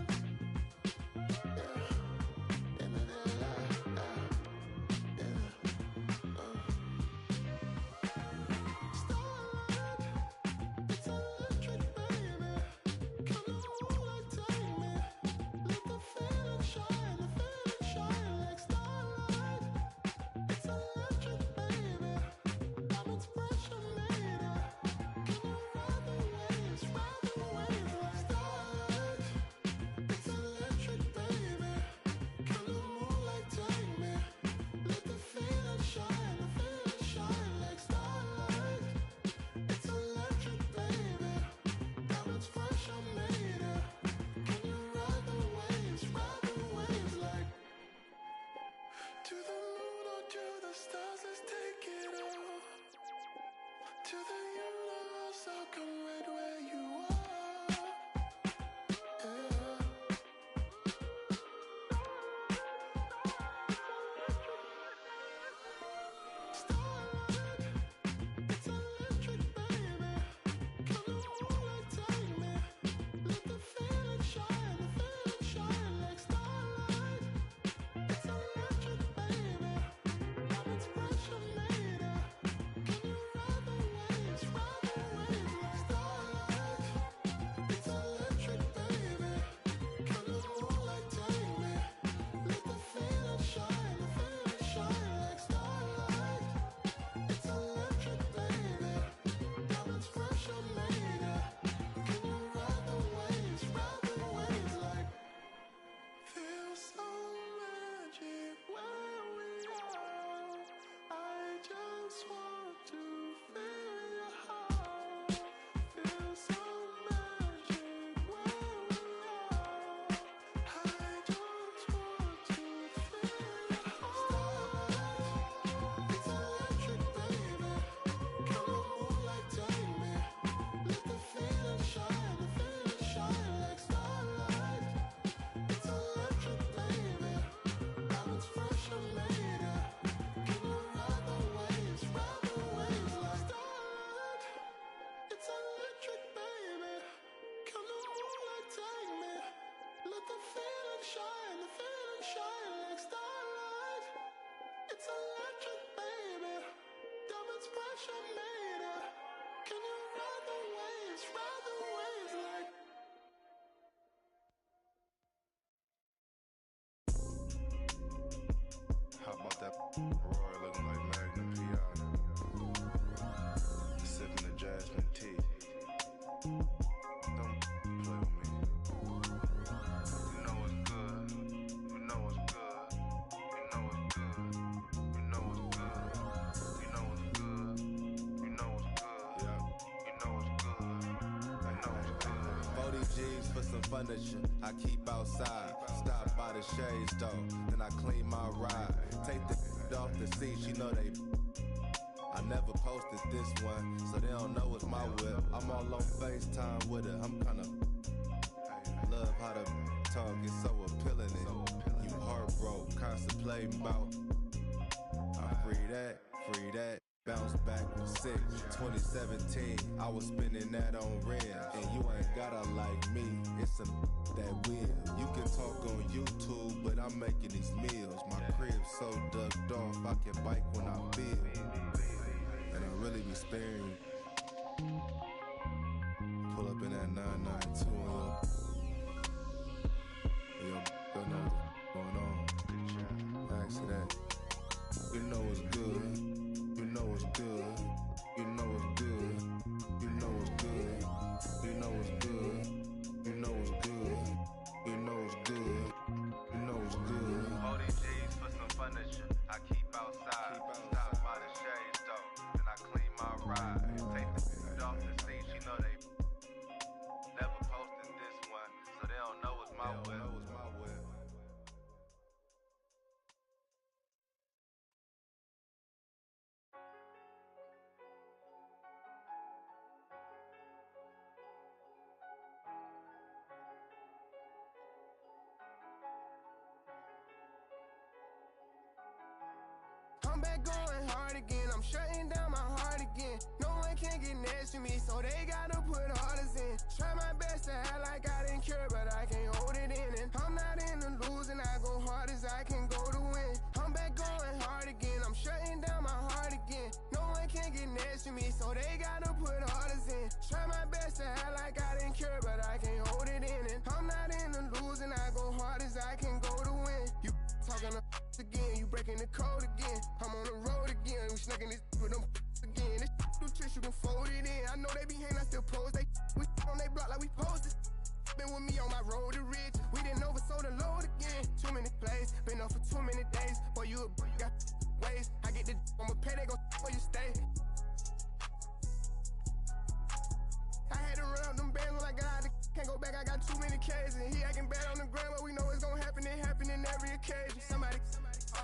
To the moon or to the stars, let's take it all. To the universe, I'll come right where you are. Yeah. Starlight, it's electric, baby. Come to moonlight, take me. Let the feeling shine like starlight. It's electric, baby. Diamonds pressure made. Can you ride the waves like starlight? the feeling shine like starlight. It's electric, baby. Diamonds pressure made it. Can you ride the waves like? How about that Roy looking like Magnum P.I.? Sipping the jasmine tea. Don't play with me. You know what's good. You know what's good. You know what's good. You know what's good. You know what's good. You know what's good. Yeah. You know what's good. I know what's good. 40 G's for some furniture I keep outside. Stop by the shade store, then I clean my ride. Take the off the seat, you know they. I never posted this one, so they don't know it's my whip. I'm all on FaceTime with her, I'm kinda love how the talk is so appealing. And you heartbroke, contemplating about. I free that, bounce back to 6. 2017, I was spending that on rims. And you ain't gotta like me, it's some that will. You can talk on YouTube, but I'm making these meals. My crib's so ducked off, I can bike when I feel. And I really be sparing. Pull up in that 992 and yo, don't know what's going on. Ask that. You know what's good. You know what's good. You know what's good. You know what's good. You know what's good. You know what's good. You know what's good. You know what's good. 40 G's for some furniture I keep outside. Stop by the shade store, then I clean my ride. Take the off the seat, you know they never posted this one, so they don't know it's my whip. I'm back going hard again, I'm shutting down my heart again. No one can get next to me, so they gotta put orders in. Try my best to act like I didn't care, but I can't hold it in. And I'm not in the losing, I go hard as I can go to win. I'm back going hard again, I'm shutting down my heart again. No one can get next to me, so they gotta put orders in. Try my best to act like I didn't care, but I can't hold it in. And I'm not in the losing, I go hard as I can go to win. You talking again, you breaking the code again. I'm on the road again, we snacking this with them again. This new tricks, you can fold it in. I know they be hating, I still pose. They we on they block like we posted. Been with me on my road to rich. We didn't oversold the load again. Too many plays, been up for too many days. Boy, you got ways. I get the I'ma pay, they gon' where you stay. I had to run up them bands when I got out the can't go back, I got too many K's. And he acting bad on the ground, but we know it's gon' happen. It happen in every occasion. Somebody,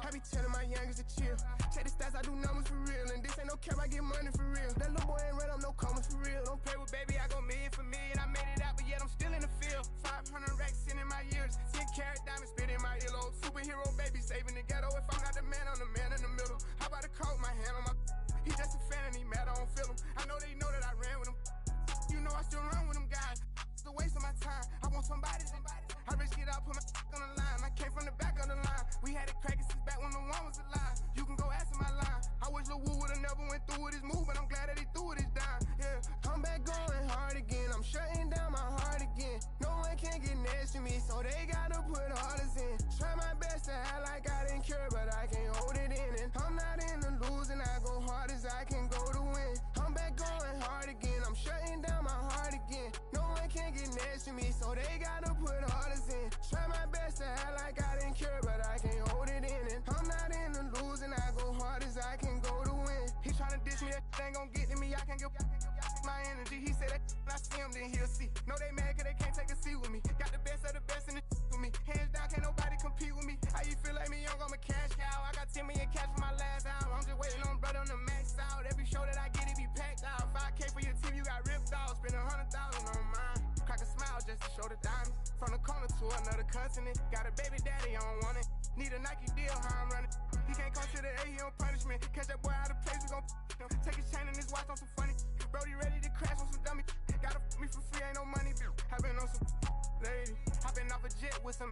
I be telling my youngest to chill. Check the stats, I do numbers for real. And this ain't no cap, I get money for real. That little boy ain't run up no commas for real. Don't play with baby, I go million for million. I made it out, but yet I'm still in the field. 500 racks in my years. 10 carat diamonds spit in my earlobe. Superhero baby saving the ghetto. If I'm not the man, I'm the man in the middle. How about a coat, my hand on my he just a fan and he mad, I don't feel him. I know they know that I ran with him. You know I still run with them guys. It's a waste of my time. I want somebody. I risk it out, put my on the line. I came from the back of the line. We had it cracking since back when the one was alive. You can go ask my line. I wish Lil Wu would've never went through with his move, but I'm glad that he threw it his dime. Yeah, I'm back going hard again. I'm shutting down my heart again. No one can get next to me, so they gotta put orders in. Try my best to act like I didn't care, but I can't hold it in. And I'm not in the losing, I go hard as I can go to win. I'm back going hard again. I'm shutting down my heart again. No one can get next to me, so they gotta put orders in. Try my best to act like I didn't care, but I can't hold it in. And I'm not in the losing, I go hard as I can go to win. He tryna diss me, that ain't gon' get to me. I can't get my energy. He said that when I see him, then he'll see. No, they mad cause they can't take a seat with me. Got the best of the best in the with me. Hands down, can't nobody compete with me. How you feel like me young, I'm a cash cow. I got 10 million cash for my last album. I'm just waiting on brother on the max out. Every show that I get, it be packed out. 5K for your team, you got ripped off. Spend 100,000 on mine. Crack a smile just to show the diamond. From the corner to another cousin it. Got a baby daddy, I don't want it. Need a Nike deal, how I'm running. He can't come to the A, he on punishment. Catch that boy out of place, we gon' him. Take his chain and his watch on some funny. Brody ready to crash on some dummy. Gotta me for free, ain't no money. I been on some lady. Hopping off a jet with some.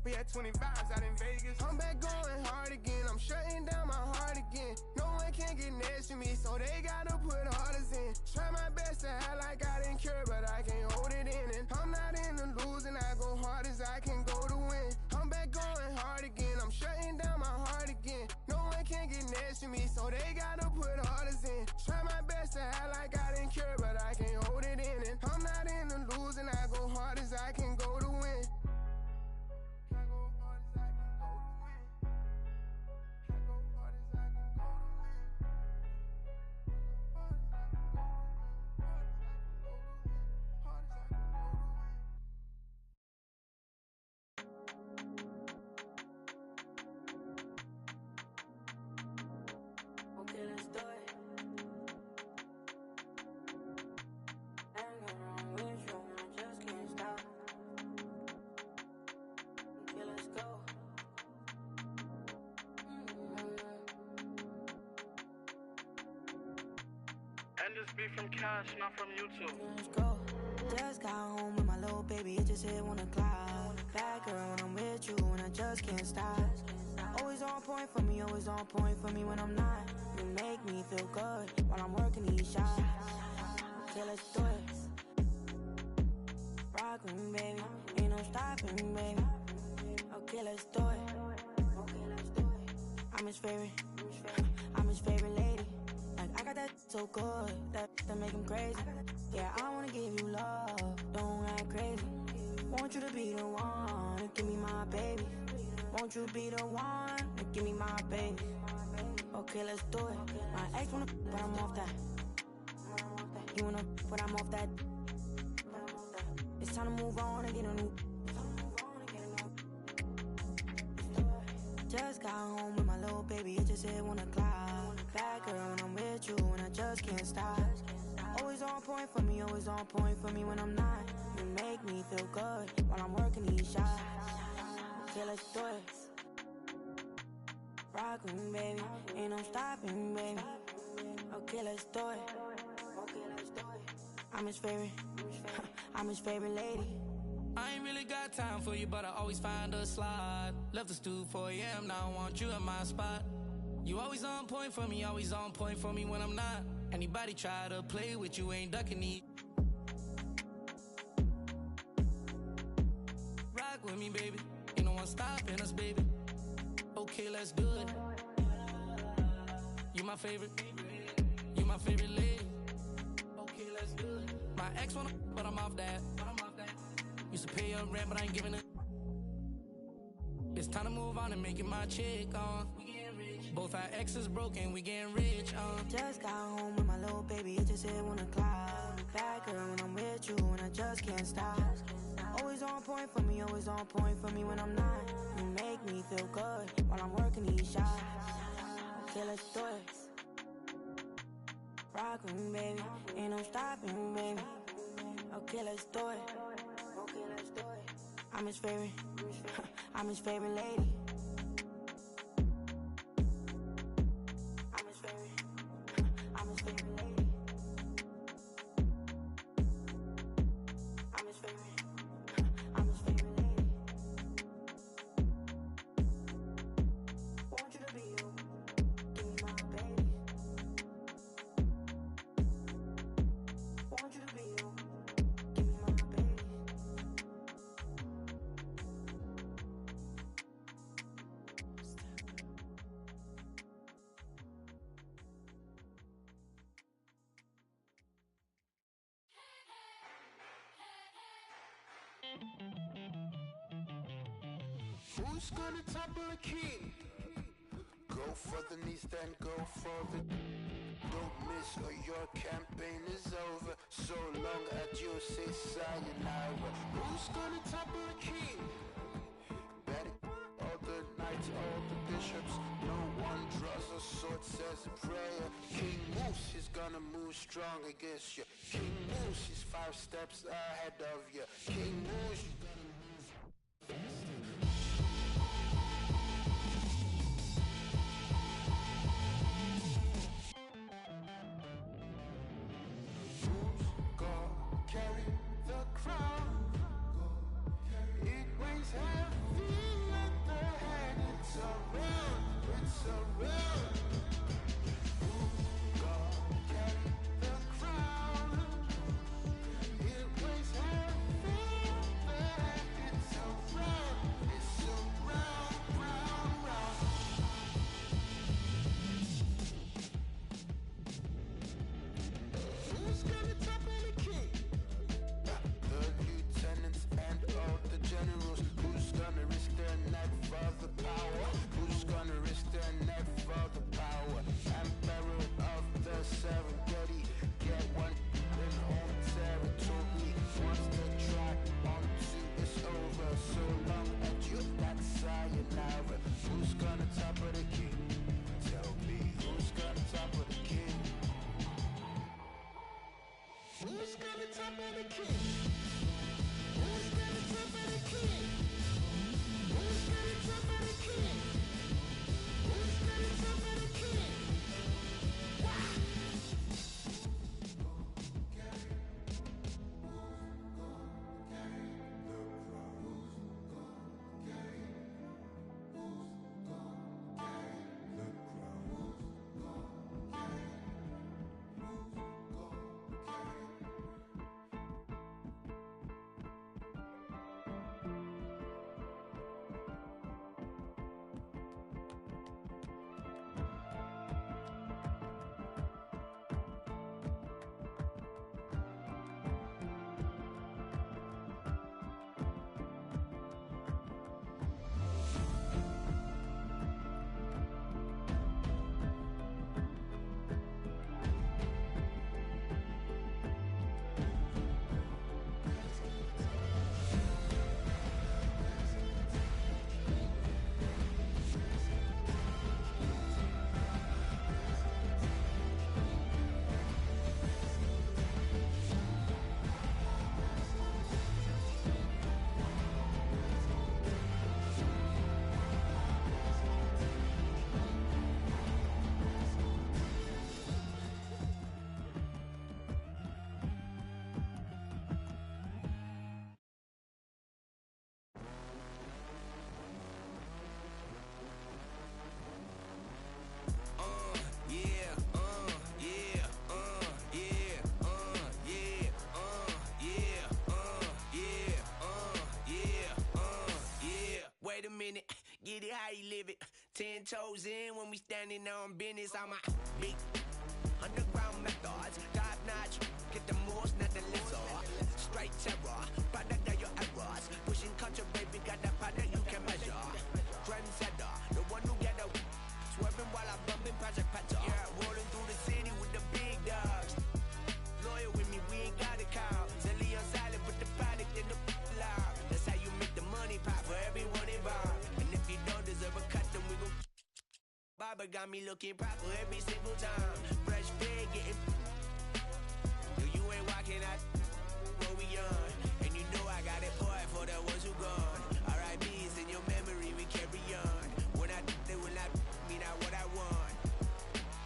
We had 20 vibes out in Vegas. I'm back going hard again. I'm shutting down my heart again. No one can get next to me, so they gotta put orders in. Try my best to act like I didn't care, but I can't hold it in. And I'm not into losing. I go hard as I can go to win. I'm back going hard again. I'm shutting down my heart again. No one can get next to me, so they gotta put orders in. Try my best to act like I didn't care, but I can't hold it in. And I'm not into losing. I go hard as I can go to win. And this be from Cash, not from YouTube. Let's go. Just got home with my little baby, it just hit 1 o'clock. Bad girl when I'm with you, and I just can't stop. Always on point for me, always on point for me when I'm not. You make me feel good while I'm working these shots. Okay, let's do it. Rock with me, baby. Ain't no stopping, baby. Okay, let's do it. I'm his favorite. I'm his favorite lady. Like, I got that so good that make him crazy. Yeah, I wanna give you love, don't act crazy. Want you to be the one to give me my baby. Want you to be the one to give me my baby. Okay, let's do it. My ex wanna, but I'm off that. You wanna, but I'm off that. It's time to move on and get a new. Just got home with my little baby, it just hit 1 o'clock. Bad girl when I'm with you, and I just can't stop. Always on point for me, always on point for me when I'm not. You make me feel good while I'm working these shots. Okay, let's do it. Rock with me, baby. Ain't no stopping, baby. Okay, let's do it. I'm his favorite. I'm his favorite lady. I ain't really got time for you, but I always find a slot. Left the stool 4 a.m., now I want you in my spot. You always on point for me, always on point for me when I'm not. Anybody try to play with you, ain't ducking me. Rock with me, baby. Ain't no one stopping us, baby. Okay, let's do it. You my favorite. You my favorite lady. Okay, let's do it. My ex wanna, but I'm off that. Used to pay your rent, but I ain't giving it. It's time to move on and make it my chick, We getting rich. Both our exes broken, we getting rich, Just got home with my little baby, it just hit 1 o'clock. Bad girl when I'm with you, and I just can't stop. Always on point for me, always on point for me when I'm not. You make me feel good while I'm working these shots. Okay, let's do it. Rock with me, baby. Ain't no stopping, baby. Okay, let's do it. I'm his favorite. I'm his favorite lady. I'm his favorite. I'm his favorite lady. I'm his favorite. I'm his favorite lady. Want you to be you. Give me my baby. Want you to be you. Give me my baby. Who's gonna topple the king? Go for the knees, then go for the. Don't miss or your campaign is over. So long adieu, say sayonara. Who's gonna topple the king? Bet it all the knights, all the bishops. No one draws a sword, says a prayer. King Moose is gonna move strong against you. King Moose is 5 steps ahead of you. King Moose, you gonna move fast. Carry the crown. around. Who gonna carry the crown? It weighs heavy, but it's around, round, round. Who's gonna topple the king? The lieutenants and all the generals. Who's gonna risk their neck for the power? Who's gonna risk their neck for the power? Emperor of the Serengeti, get one in home territory. Once the track onto it's over, so long as you that's sayonara. Who's gonna topple the king? Tell me, who's gonna topple the king? Who's gonna topple the king? Who's gonna topple the king? Who's gonna topple the king? Who's gonna topple the king? Wait a minute, get it how you live it. 10 toes in when we standing on business. I'm a big underground methods, top notch. Get the most, not the lesser. Straight terror, product of your errors. Pushing culture, baby, got that product you can measure. Trendsetter, the one who get a swerving while I'm bumping Project Petter. Yeah, rolling through the city with the big dogs. Loyal with me, we ain't got a cow. Silly on silent, put the product in the loud. That's how you make the money pop for everyone involved. And if you don't deserve a cut, then we gon' Baba got me looking proper every single time. Fresh pig getting. No, you ain't walking out what we on. And you know I got it, boy, for the ones who gone. R.I.P.'s in your memory, we carry on. When I they will not mean out what I want.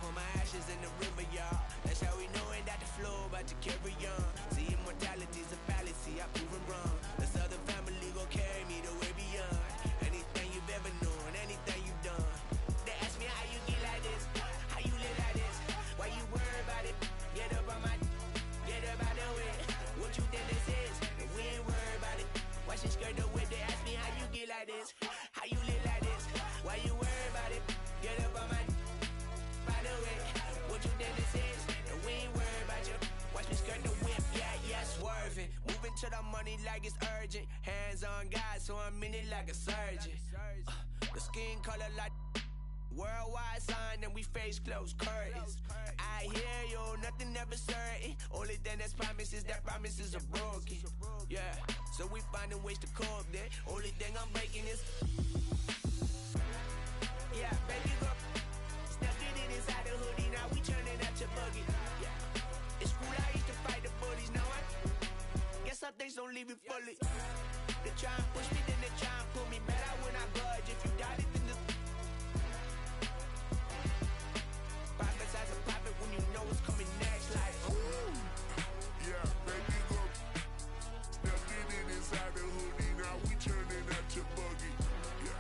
Pour my ashes in the river, y'all. That's how we knowin' that the flow about to carry on. See, immortality's a fallacy, I proven wrong. This other family gon' carry me the way beyond. Anything you've ever known, anything you've done. They ask me how you get like this, how you live like this. Why you worry about it? Get up on my, get up out the way. What you think this is? And we ain't worried about it. Watch it skirt the way. They ask me how you get like this, how you live like this. Why you worry about it? Get up on my, by the way. What you think this is? And we ain't worried about you. Watch me skirt the whip, yeah, swerving. Moving to the money like it's urgent. Hands on God, so I'm in it like a surgeon. The skin color like worldwide sign, and we face closed curtains. I hear you, nothing ever certain. Only thing that's promised is that promises are broken. Yeah, so we finding ways to cope then. Only thing I'm breaking is yeah, baby girl. Stuck it inside the hoodie, now we turning out your buggy. Yeah, it's cool, I used to fight the bullies. Now I guess some things don't leave you fully. They try and push me, then they try and pull me better when I budge. If you doubt it, then the profits as a profit when you know what's coming next. Like, ooh. Yeah, baby, go. Stuck it inside the hoodie, now we turning out your buggy. Yeah.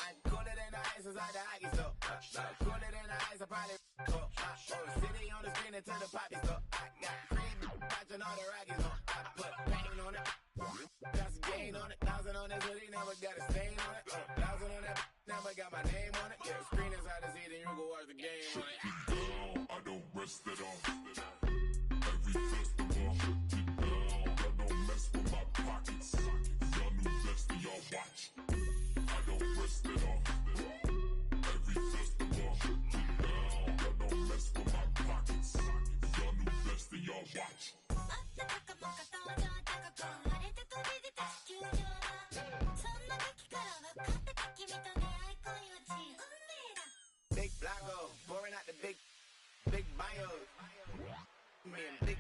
I'm cooler than the ice inside the hockey store. Cooler than the ice, I probably go. City on the screen until the poppy store. I got cream watching all the Rockies on. I put paint on it. Got some gain on it. 1,000 on this hoodie, never got a stain on it. 1,000 on that, never got my name on it. Yeah, screen inside the seat and you go watch the game on it. I don't rest at all. Every festival, shut it down. I don't mess with my pockets. Y'all new best and y'all watch. I don't rest at all. Every festival, shut it down. I don't mess with my pockets. Y'all new best and y'all watch. Big Blanco, pouring out the big bio. Me and big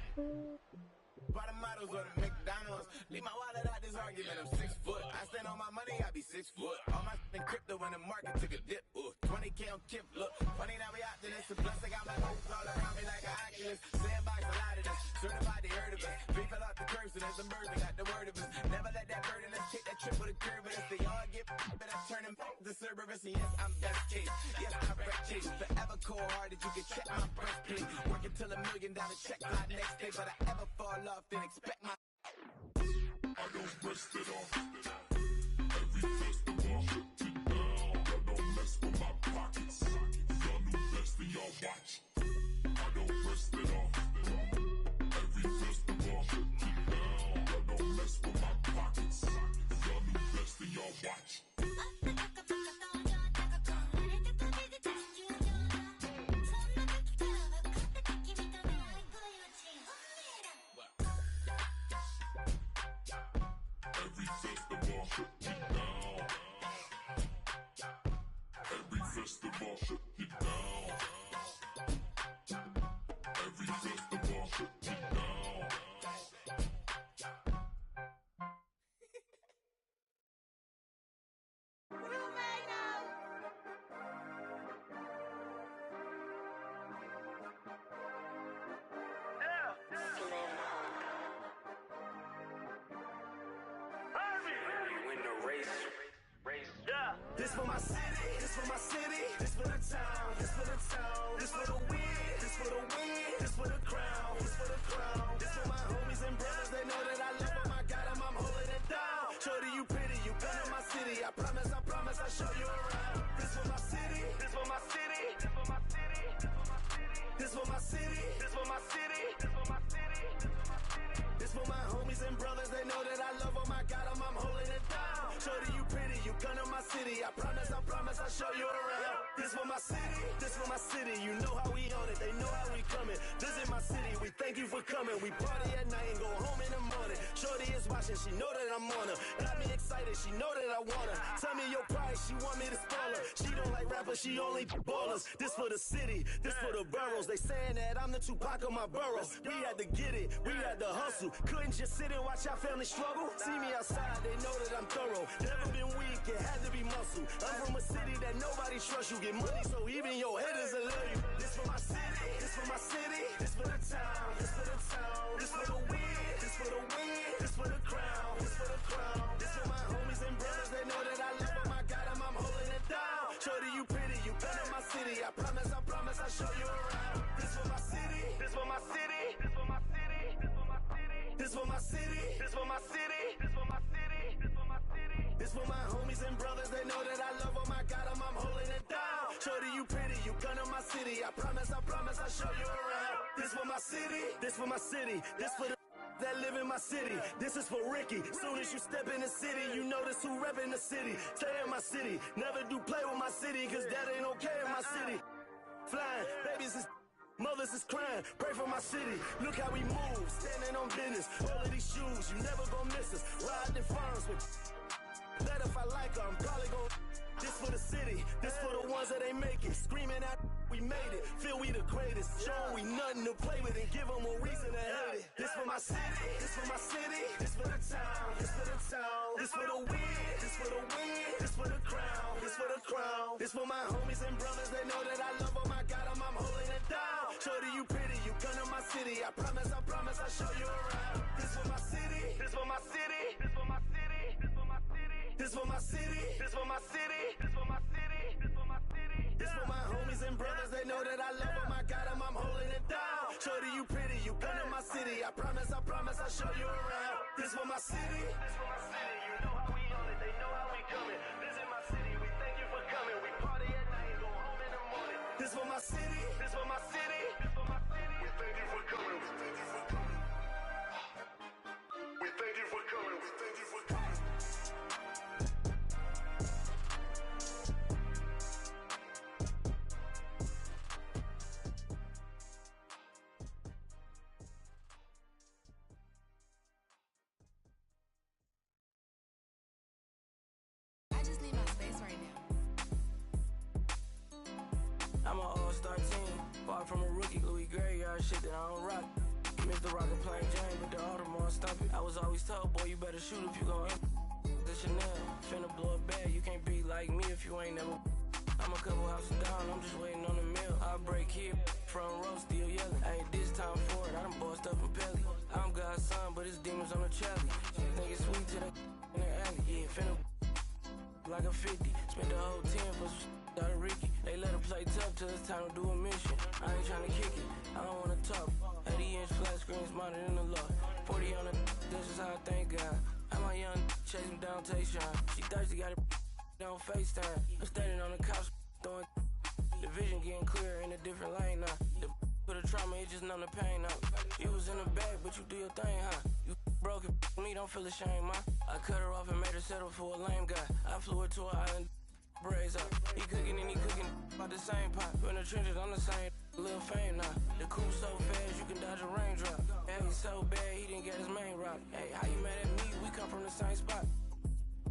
bottom models or the McDonald's. Leave my wallet out this argument, I'm 6 foot. I stand on my money, I be 6 foot. All my in crypto when the market took a dip. 20K on Kip, look. Funny now we out to this. Plus I got my hopes all around me like an Oculus. Sandbox, a lot of this. Certified, they heard of us. Three fell off the curb, so there's some birds that got the word of us. Never let that burden us take that trip with a curve. But if they all get but I turn them back to Cerberus. And yes, I'm best case. Yes, I wreck chase. Forever cold hearted, you can check my breastplate. Working till $1 million check fly next day. But I ever fall off, then expect my I don't rest at all. Every festival, shut it down. I don't mess with my pockets. Y'all new best and y'all watch. I don't rest at all. Every festival, shut it down. I don't mess with my pockets. Y'all new best and y'all watch. Every festival, shut it down. Every festival, shut it down. Every festival, shut it down. This for my city, this for my city, this for the town, this for the town, this for the win, this for the win, this for the crown, this for the crown, this for my homies and brothers, they know that I love them, I got them, I'm holding it down. Shorty, you pretty, you been in my city, I promise, I'll show you around. This for my city, this for my city, this for my city, this for my city, this for my city, this for my city, this for my homies and brothers, they know that I love them, I got them, I'm holding it down. Shorty, you pretty, you come to my city, I promise, I'll show you around. This for my city, you know how we on it, they know how we coming. Visit my city, we thank you for coming. We party at night and go home in the morning. Shorty is watching, she know that I'm on her. Got me excited, she know that I want her. Tell me your price, she want me to spoil her. She don't like rappers, she only ballers. This for the city, this for the boroughs. They saying that I'm the Tupac of my borough. We had to get it, we had to hustle. Couldn't just sit and watch our family struggle. See me outside, they know that I'm thorough. Never been weak, it had to be muscle. I'm from a city that nobody trusts. You get money, so even your haters will love you. This for my city, this for my city, this for the town, this for the town, this for the win, this for the win, this for the crown, this for the crown, this for my homies and brothers. They know that I love them, I got them, I'm holding it down. Shorty, you pretty, you been in my city, I promise, I'll show you around. This for my city, this for my city, this for my city, this for my city, this for my city, this for my city, this for my city, this for my homies and brothers. They know that I love them, I got them, I'm holding it down. Shorty, you pretty, you come to my city, I promise, I'll show you around. This for my city, this for my city, this for the that live in my city. This is for Ricky. Soon as you step in the city, you notice who rep in the city. Stay in my city, never do play with my city, cause that ain't okay in my city. Flying, babies is mothers is crying, pray for my city. Look how we move, standing on business. All of these shoes, you never gon' miss us. Riding in farms with that if I like her, I'm probably gon' this for the city, this for the ones that ain't make it. Screaming out we made it. Feel we the greatest. Show we nothing to play with and give them a reason to hate it. This for my city, this for my city, this for the town, this for the town, this for the win, this for the win, this for the crown, this for the crown. This for my homies and brothers, they know that I love them. I got them, I'm holding it down. Shorty, you pretty, you come to my city. I promise, I'll show you around. This for my city, this for my city, this for my city, this for my city, this for my city, this for my city, this for my city, this for my city. This for my homies and brothers, they know that I love them. I got them, I'm holding it down. Shorty, you pretty, you come to my city. I promise, I'll show you around. This for my city, this for my city. You know how we on it, they know how we coming. This is my city, we thank you for coming. We party at night and go home in the morning. This for my city, this for my city, this for my city. We thank you for coming, we thank you for coming. We thank you for coming, we thank you for coming. I just need my space right now. I'm an all-star team, far from a rookie, Louis Graveyard shit that I don't rock. Mr. Rocket playing Jane, but the Audemars stumpy. I was always told, boy, you better shoot if you gon' the Chanel. Finna blow a bag, you can't be like me if you ain't never. I'm a couple houses down, I'm just waiting on the meal. I break here, front row, still yelling. Ain't this time for it, I done bossed up from Pelly. I'm God's son, but his demons on the Charlie. Think it's sweet to the in the alley. Yeah, finna like a 50. Spent the whole 10 for some out of Ricky. They let her play tough till it's time to do a mission. I ain't tryna kick it, I don't wanna talk. 80-inch flat screen smarter than the law. 40 on the this is how I thank God. I'm my young chase him down, Tayshawn. She thirsty, got it on FaceTime. I'm standing on the couch, throwing the vision getting clearer in a different lane now. The for the trauma, it just numb the pain out. You was in the bag, but you do your thing, huh? You broke it, me, don't feel ashamed, ma. I cut her off and made her settle for a lame guy. I flew her to an island, braids up. He cooking and he cooking about the same pot. In the trenches, I'm the same. Little fame now. The coupe so fast, you can dodge a raindrop. Yeah, he's so bad, he didn't get his main route. Hey, how you mad at me? We come from the same spot.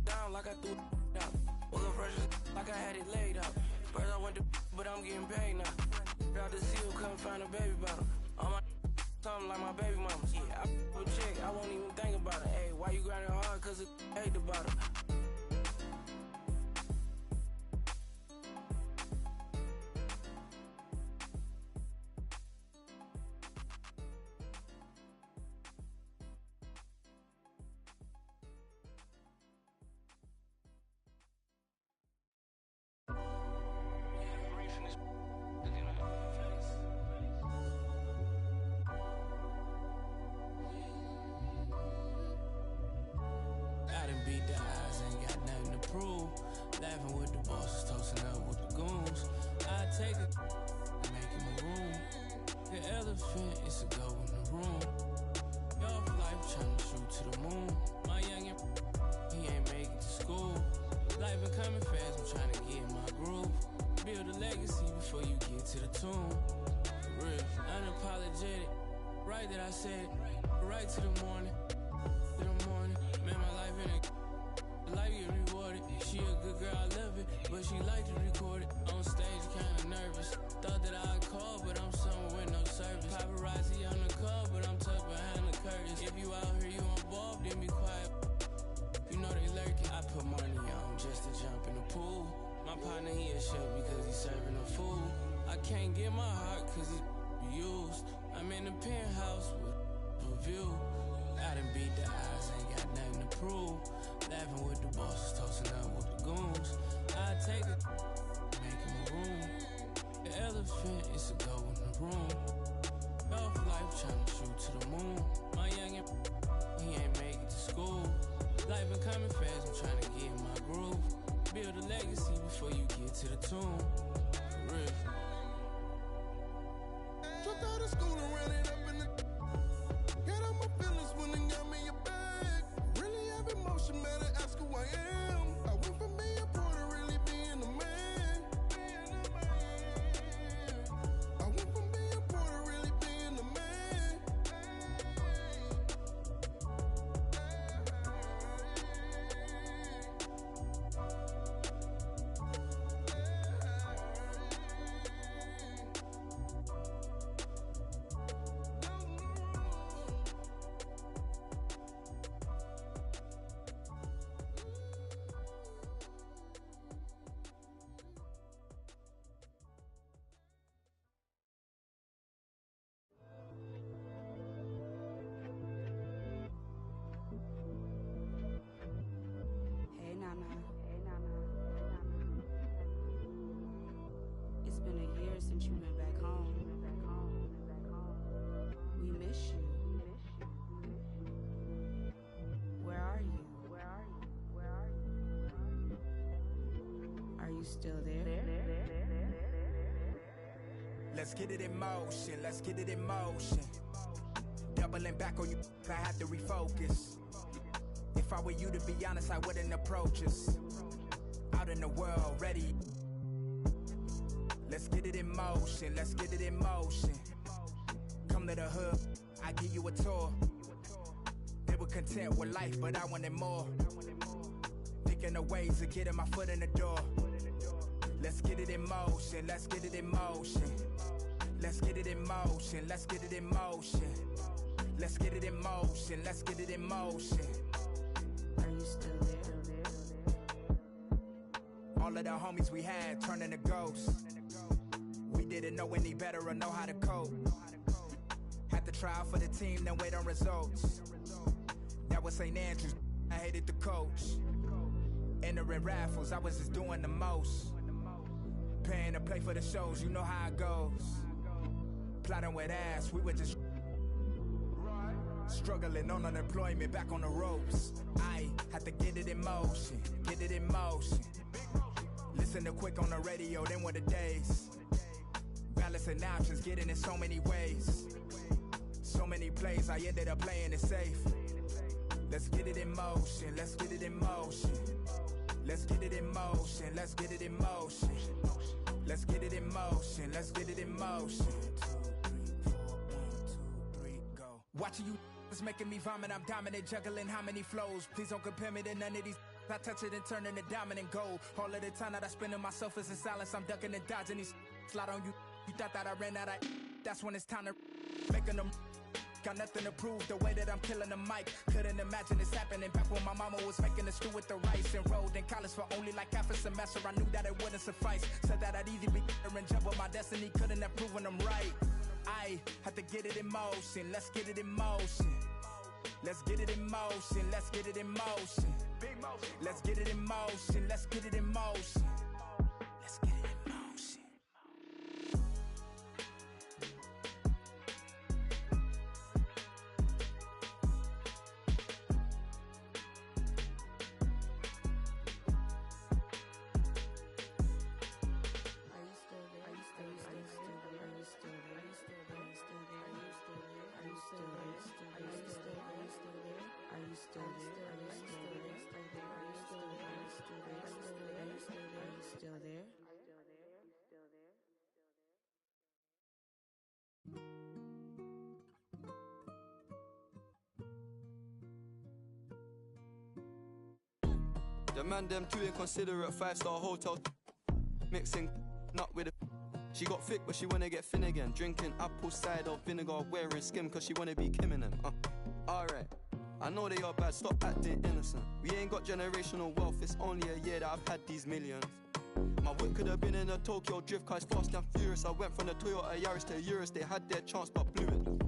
Down like I threw it out. Woke up fresh like I had it laid out. First I went to but I'm getting paid now. Out the seal, couldn't find a baby bottle. On my something like my baby mamas. Yeah, I a chick, I won't even think about it. Hey, why you grinding hard? Cause it hate the bottle. Laughing with the bosses, toasting up with the goons. I take it, make him a room. The elephant is a go in the room. Y'all for life trying to shoot to the moon. My youngin', he ain't make it to school. Life been coming fast, I'm trying to get in my groove. Build a legacy before you get to the tomb. For real, unapologetic, right that I said, right to the morning. To the morning, man, my life in it. Life get rewarded. She a good girl, I love it, but she like to record it. On stage, kinda nervous. Thought that I'd call, but I'm somewhere with no service. Paparazzi on the call, but I'm tucked behind the curtains. If you out here, you involved, then be quiet. You know they lurking. I put money on just to jump in the pool. My partner, he a chef because he's serving a food. I can't get my heart cause he's used. I'm in the penthouse with a view. I done beat the odds, ain't got nothing to prove. Laughing with the bosses, toasting up with the goons. I take it, make him a room. The elephant is a go in the room. Off life trying to shoot to the moon. My youngin', he ain't make it to school. Life been coming fast, I'm trying to get in my groove. Build a legacy before you get to the tomb. For real. Dropped out of school and ran it up in the. Got out my feelings when they got me a bag. Really have emotion, better ask who I am. I went from being poor to really being a man. still there? Let's get it in motion, let's get it in motion. Doubling back on you, I have to refocus. If I were you, to be honest, I wouldn't approach us. Out in the world, ready. Let's get it in motion, let's get it in motion. Come to the hood, I give you a tour. They were content with life, but I wanted more. Thinking of ways of getting my foot in the door. Let's get it in motion, let's get it in motion. Let's get it in motion, let's get it in motion. Let's get it in motion, let's get it in motion. Are you still there? All of the homies we had turning to ghosts. We didn't know any better or know how to cope. Had to try out for the team, then wait on results. That was St. Andrews, I hated the coach. Entering raffles, I was just doing the most. Paying to play for the shows, you know how it goes. Plotting with ass, we were just struggling on unemployment, back on the ropes. I had to get it in motion, get it in motion. Listen to Quick on the radio, then were the days. Balancing options, getting in so many ways. So many plays, I ended up playing it safe. Let's get it in motion, let's get it in motion. Let's get it in motion, let's get it in motion. Let's get it in motion, let's get it in motion. 2, 3, 4, 1, 2, 3, go. Watching you is making me vomit, I'm dominant, juggling how many flows. Please don't compare me to none of these. I touch it and turn into diamond and gold. All of the time that I spend in myself is in silence, I'm ducking and dodging these. Slide on you, you thought that I ran out of. That's when it's time to making them. Got nothing to prove, the way that I'm killing the mic. Couldn't imagine this happening back when my mama was making the stew with the rice. Enrolled in college for only like half a semester, I knew that it wouldn't suffice. Said that I'd either be better and jump, but my destiny couldn't have proven them right. I had to get it in motion, let's get it in motion. Let's get it in motion, let's get it in motion. Let's get it in motion, let's get it in motion. Let's get it in motion. The man them too inconsiderate, 5-star hotel mixing nut with a. She got thick but she wanna get thin again. Drinking apple cider vinegar, wearing skim cause she wanna be Kim and them. Alright, I know they are bad, stop acting innocent. We ain't got generational wealth, it's only a year that I've had these millions. My whip could have been in a Tokyo drift car, it's fast and furious. I went from the Toyota Yaris to Urus, they had their chance but blew it.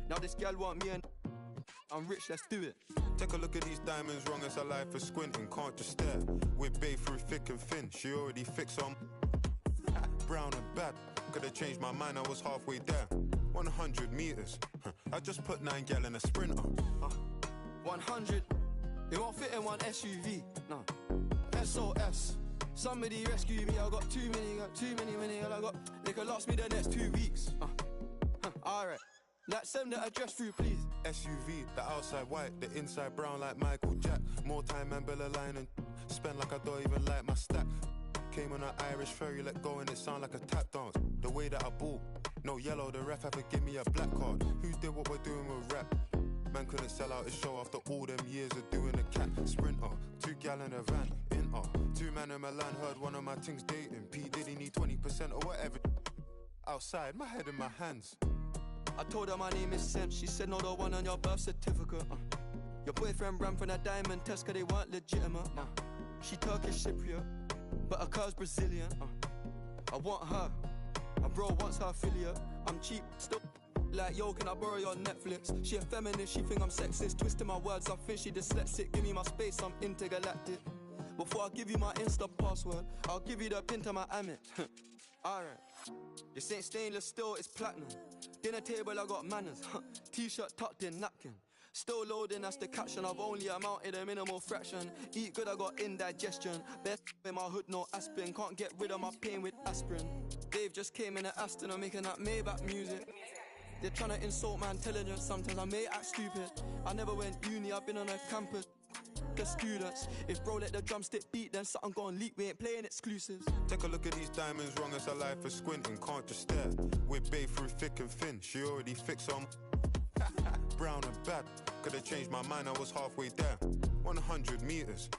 Now this gal want me and I'm rich, let's do it. Take a look at these diamonds, wrong as a life for squinting, can't just stare. With babe through thick and thin, she already fixed on brown and bad. Could've changed my mind, I was halfway there. 100 meters, I just put 9 gal in a sprinter. 100, it won't fit in one SUV, no. SOS, somebody rescue me, I got too many, I got, they could last me the next 2 weeks. Alright. Like send the address through, please. SUV, the outside white, the inside brown like Michael Jack. More time and Bella line and spend like I don't even like my stack. Came on an Irish ferry, let go and it sound like a tap dance. The way that I ball, no yellow, the ref had to give me a black card. Who did what we're doing with rap? Man couldn't sell out his show after all them years of doing a cat. Sprinter, 2 gal in a van, inter. 2 man in Milan, heard one of my things dating. P Diddy need 20% or whatever. Outside, my head in my hands. I told her my name is Sam, she said no, the one on your birth certificate. Your boyfriend ran from that diamond test cause they weren't legitimate. She Turkish Cypriot, but her car's Brazilian. I want her, my bro wants her affiliate. I'm cheap, still like yo, can I borrow your Netflix? She a feminist, she think I'm sexist. Twisting my words, I think she dyslexic. Give me my space, I'm intergalactic. Before I give you my Insta password, I'll give you the pin to my Amex. Alright, this ain't stainless steel, it's platinum. Dinner table, I got manners. T-shirt tucked in, napkin. Still loading, that's the caption. I've only amounted a minimal fraction. Eat good, I got indigestion. Best in my hood, no aspirin. Can't get rid of my pain with aspirin. Dave just came in at Aston, I'm making that Maybach music. They're trying to insult my intelligence. Sometimes I may act stupid. I never went uni, I've been on a campus. The students, if bro let the drumstick beat, then something gon' leak. We ain't playing exclusives. Take a look at these diamonds, wrong as a life for squinting. Can't just stare. We're babe through thick and thin. She already fixed on brown and bad. Could've changed my mind, I was halfway there. 100 meters.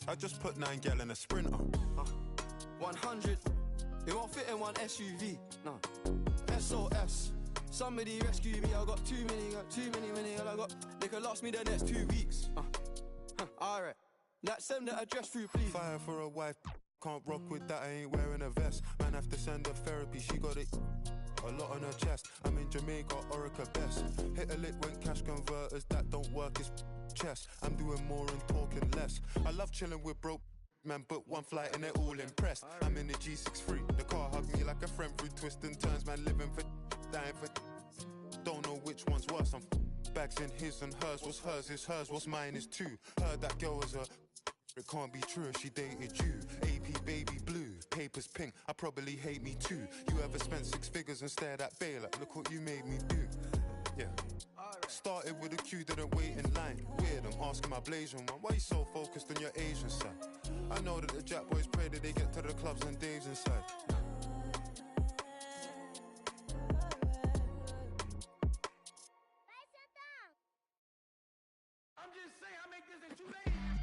I just put 9 gal in a sprinter. 100. It won't fit in one SUV. No. SOS. Somebody rescue me. I got too many. I got. They could last me the next 2 weeks. Alright. Like send the address through, please. Fire for a wife. Can't rock with that, I ain't wearing a vest. Man, have to send her therapy, she got it a lot on her chest. I'm in Jamaica, Orica best. Hit a lick when cash converters, that don't work, it's chess. I'm doing more and talking less. I love chilling with broke man, book one flight and they're all impressed. I'm in the G63, the car hugged me like a friend through twists and turns. Man, living for dying for don't know which one's worse. I'm bags in his and hers. What's hers is hers, what's mine is too. Heard that girl was a it can't be true if she dated you. AP baby blue, papers pink, I probably hate me too. You ever spent 6 figures and stared at bail like, look what you made me do. Yeah. Started with a queue, didn't wait in line. Weird, I'm asking my Blasian one, why you so focused on your Asian side? I know that the Jack boys pray that they get to the clubs and Dave's inside.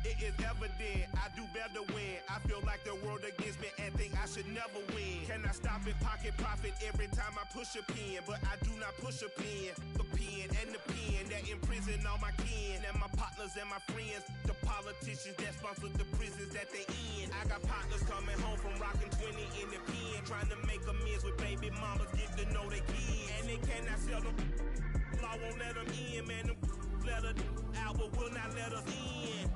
It is evident, I do better when I feel like the world against me and think I should never win. Can I stop and pocket profit every time I push a pen? But I do not push a pen. The pen and the pen that imprison all my kin and my partners and my friends. The politicians that sponsor the prisons that they in. I got partners coming home from rocking 20 in the pen, trying to make amends with baby mamas, get to know they kids. And they cannot sell them. Law won't let them in, man. Them let us out, but will not let us in.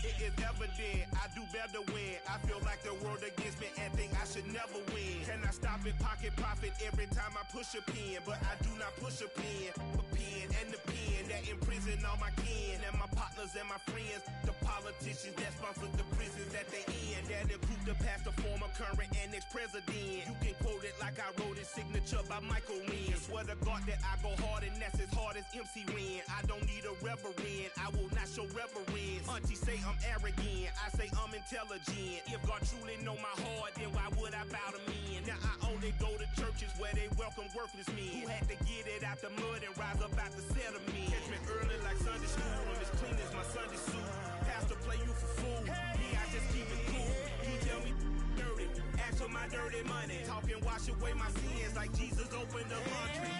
It is evident, I do better when I feel like the world against me and think I should never win. Can I stop and pocket profit every time I push a pen? But I do not push a pen. The pen and the pen that imprison all my kin and my partners and my friends. The politicians that sponsor the prisons that they in. That include the past, the former, current, and ex-president. You can quote it like I wrote it, signature by Michael Wynn. Swear to God that I go hard and that's as hard as MC Ren. I don't need a reverend, I will not show reverence. Auntie say I'm arrogant, I say I'm intelligent. If God truly know my heart, then why would I bow to men? Now I only go to churches where they welcome worthless men who had to get it out the mud and rise up out the settlement. Catch me early like Sunday school, I'm as clean as my Sunday suit. Pastor play you for fool, yeah, I just keep it cool. He tell me dirty, ask for my dirty money. Talking wash away my sins like Jesus opened the laundry.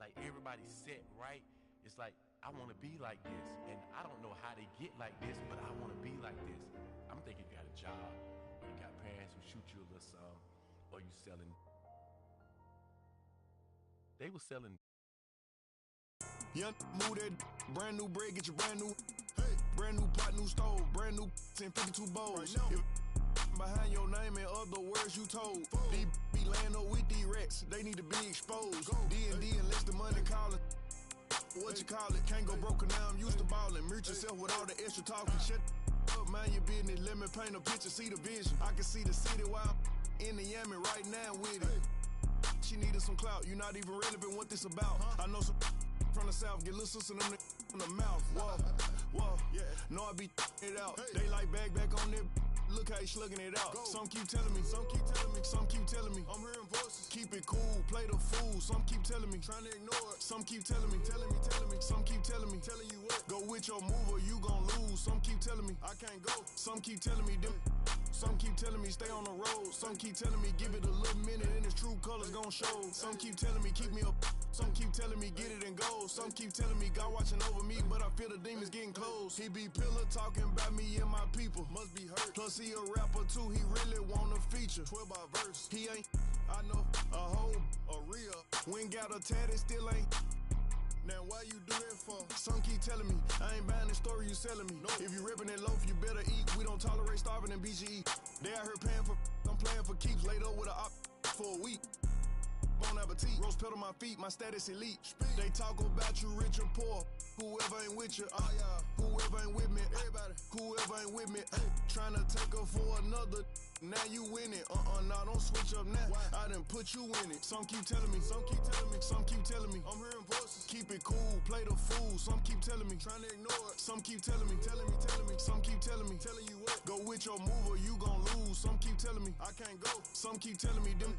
Like everybody's set right. It's like I want to be like this, and I don't know how they get like this, but I want to be like this. I'm thinking you got a job, or you got parents who shoot you a little something, or you selling. They were selling. Young move that brand new bread, get your brand new. Hey, brand new pot, new stove, brand new 1052 bowls. Right behind your name, in other words you told. These be laying up with these rats, they need to be exposed. D&D unless the money calling. What you call it? Can't go broke now, I'm used to balling. Mute yourself with all the extra talking. Shut up, mind your business. Let me paint a picture, see the vision. I can see the city while I'm in the Yami right now with it. She needed some clout, you not even relevant what this about. I know some from the south, get little sister them in the mouth. Whoa, whoa, know I be it out. They like back on their. Look how he slugging it out. Some keep telling me, some keep telling me, some keep telling me. I'm hearing voices. Keep it cool, play the fool. Some keep telling me, trying to ignore it. Some keep telling me, telling me. Some keep telling me, telling you what. Go with your move or you gon' lose. Some keep telling me, I can't go. Some keep telling me, them. Some keep telling me, stay on the road. Some keep telling me, give it a little minute and its true colors gon' show. Some keep telling me, keep me up. Some keep telling me get it and go. Some keep telling me God watching over me, but I feel the demons getting close. He be pillar talking about me and my people. Must be hurt. Plus he a rapper too. He really want a feature. 12 by verse. He ain't. I know a hoe, a real. When got a tatted, still ain't. Now why you do that for? Some keep telling me I ain't buying the story you selling me. No. If you ripping that loaf, you better eat. We don't tolerate starving in BGE. They out here paying for. I'm playing for keeps. Laid up with a op for a week. Bon appetit. Rose pedal my feet, my status elite. They talk about you rich or poor. Whoever ain't with you, whoever ain't with me, everybody, whoever ain't with me, trying to take her for another. Now you win it, nah, don't switch up now. I done put you in it. Some keep telling me, some keep telling me, some keep telling me. I'm hearing voices. Keep it cool, play the fool. Some keep telling me, trying to ignore it. Some keep telling me, telling me. Some keep telling me, telling you what. Go with your move or you gon' lose. Some keep telling me, I can't go. Some keep telling me, them.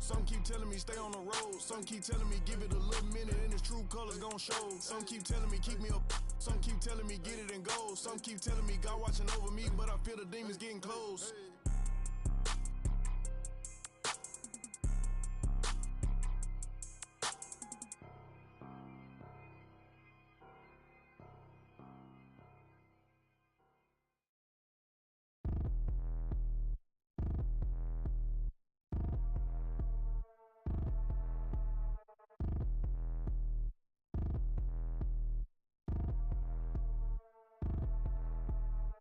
Some keep telling me stay on the road. Some keep telling me give it a little minute and its true colors gon' show. Some keep telling me keep me up. Some keep telling me get it and go. Some keep telling me God watching over me, but I feel the demons getting close.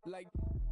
Like,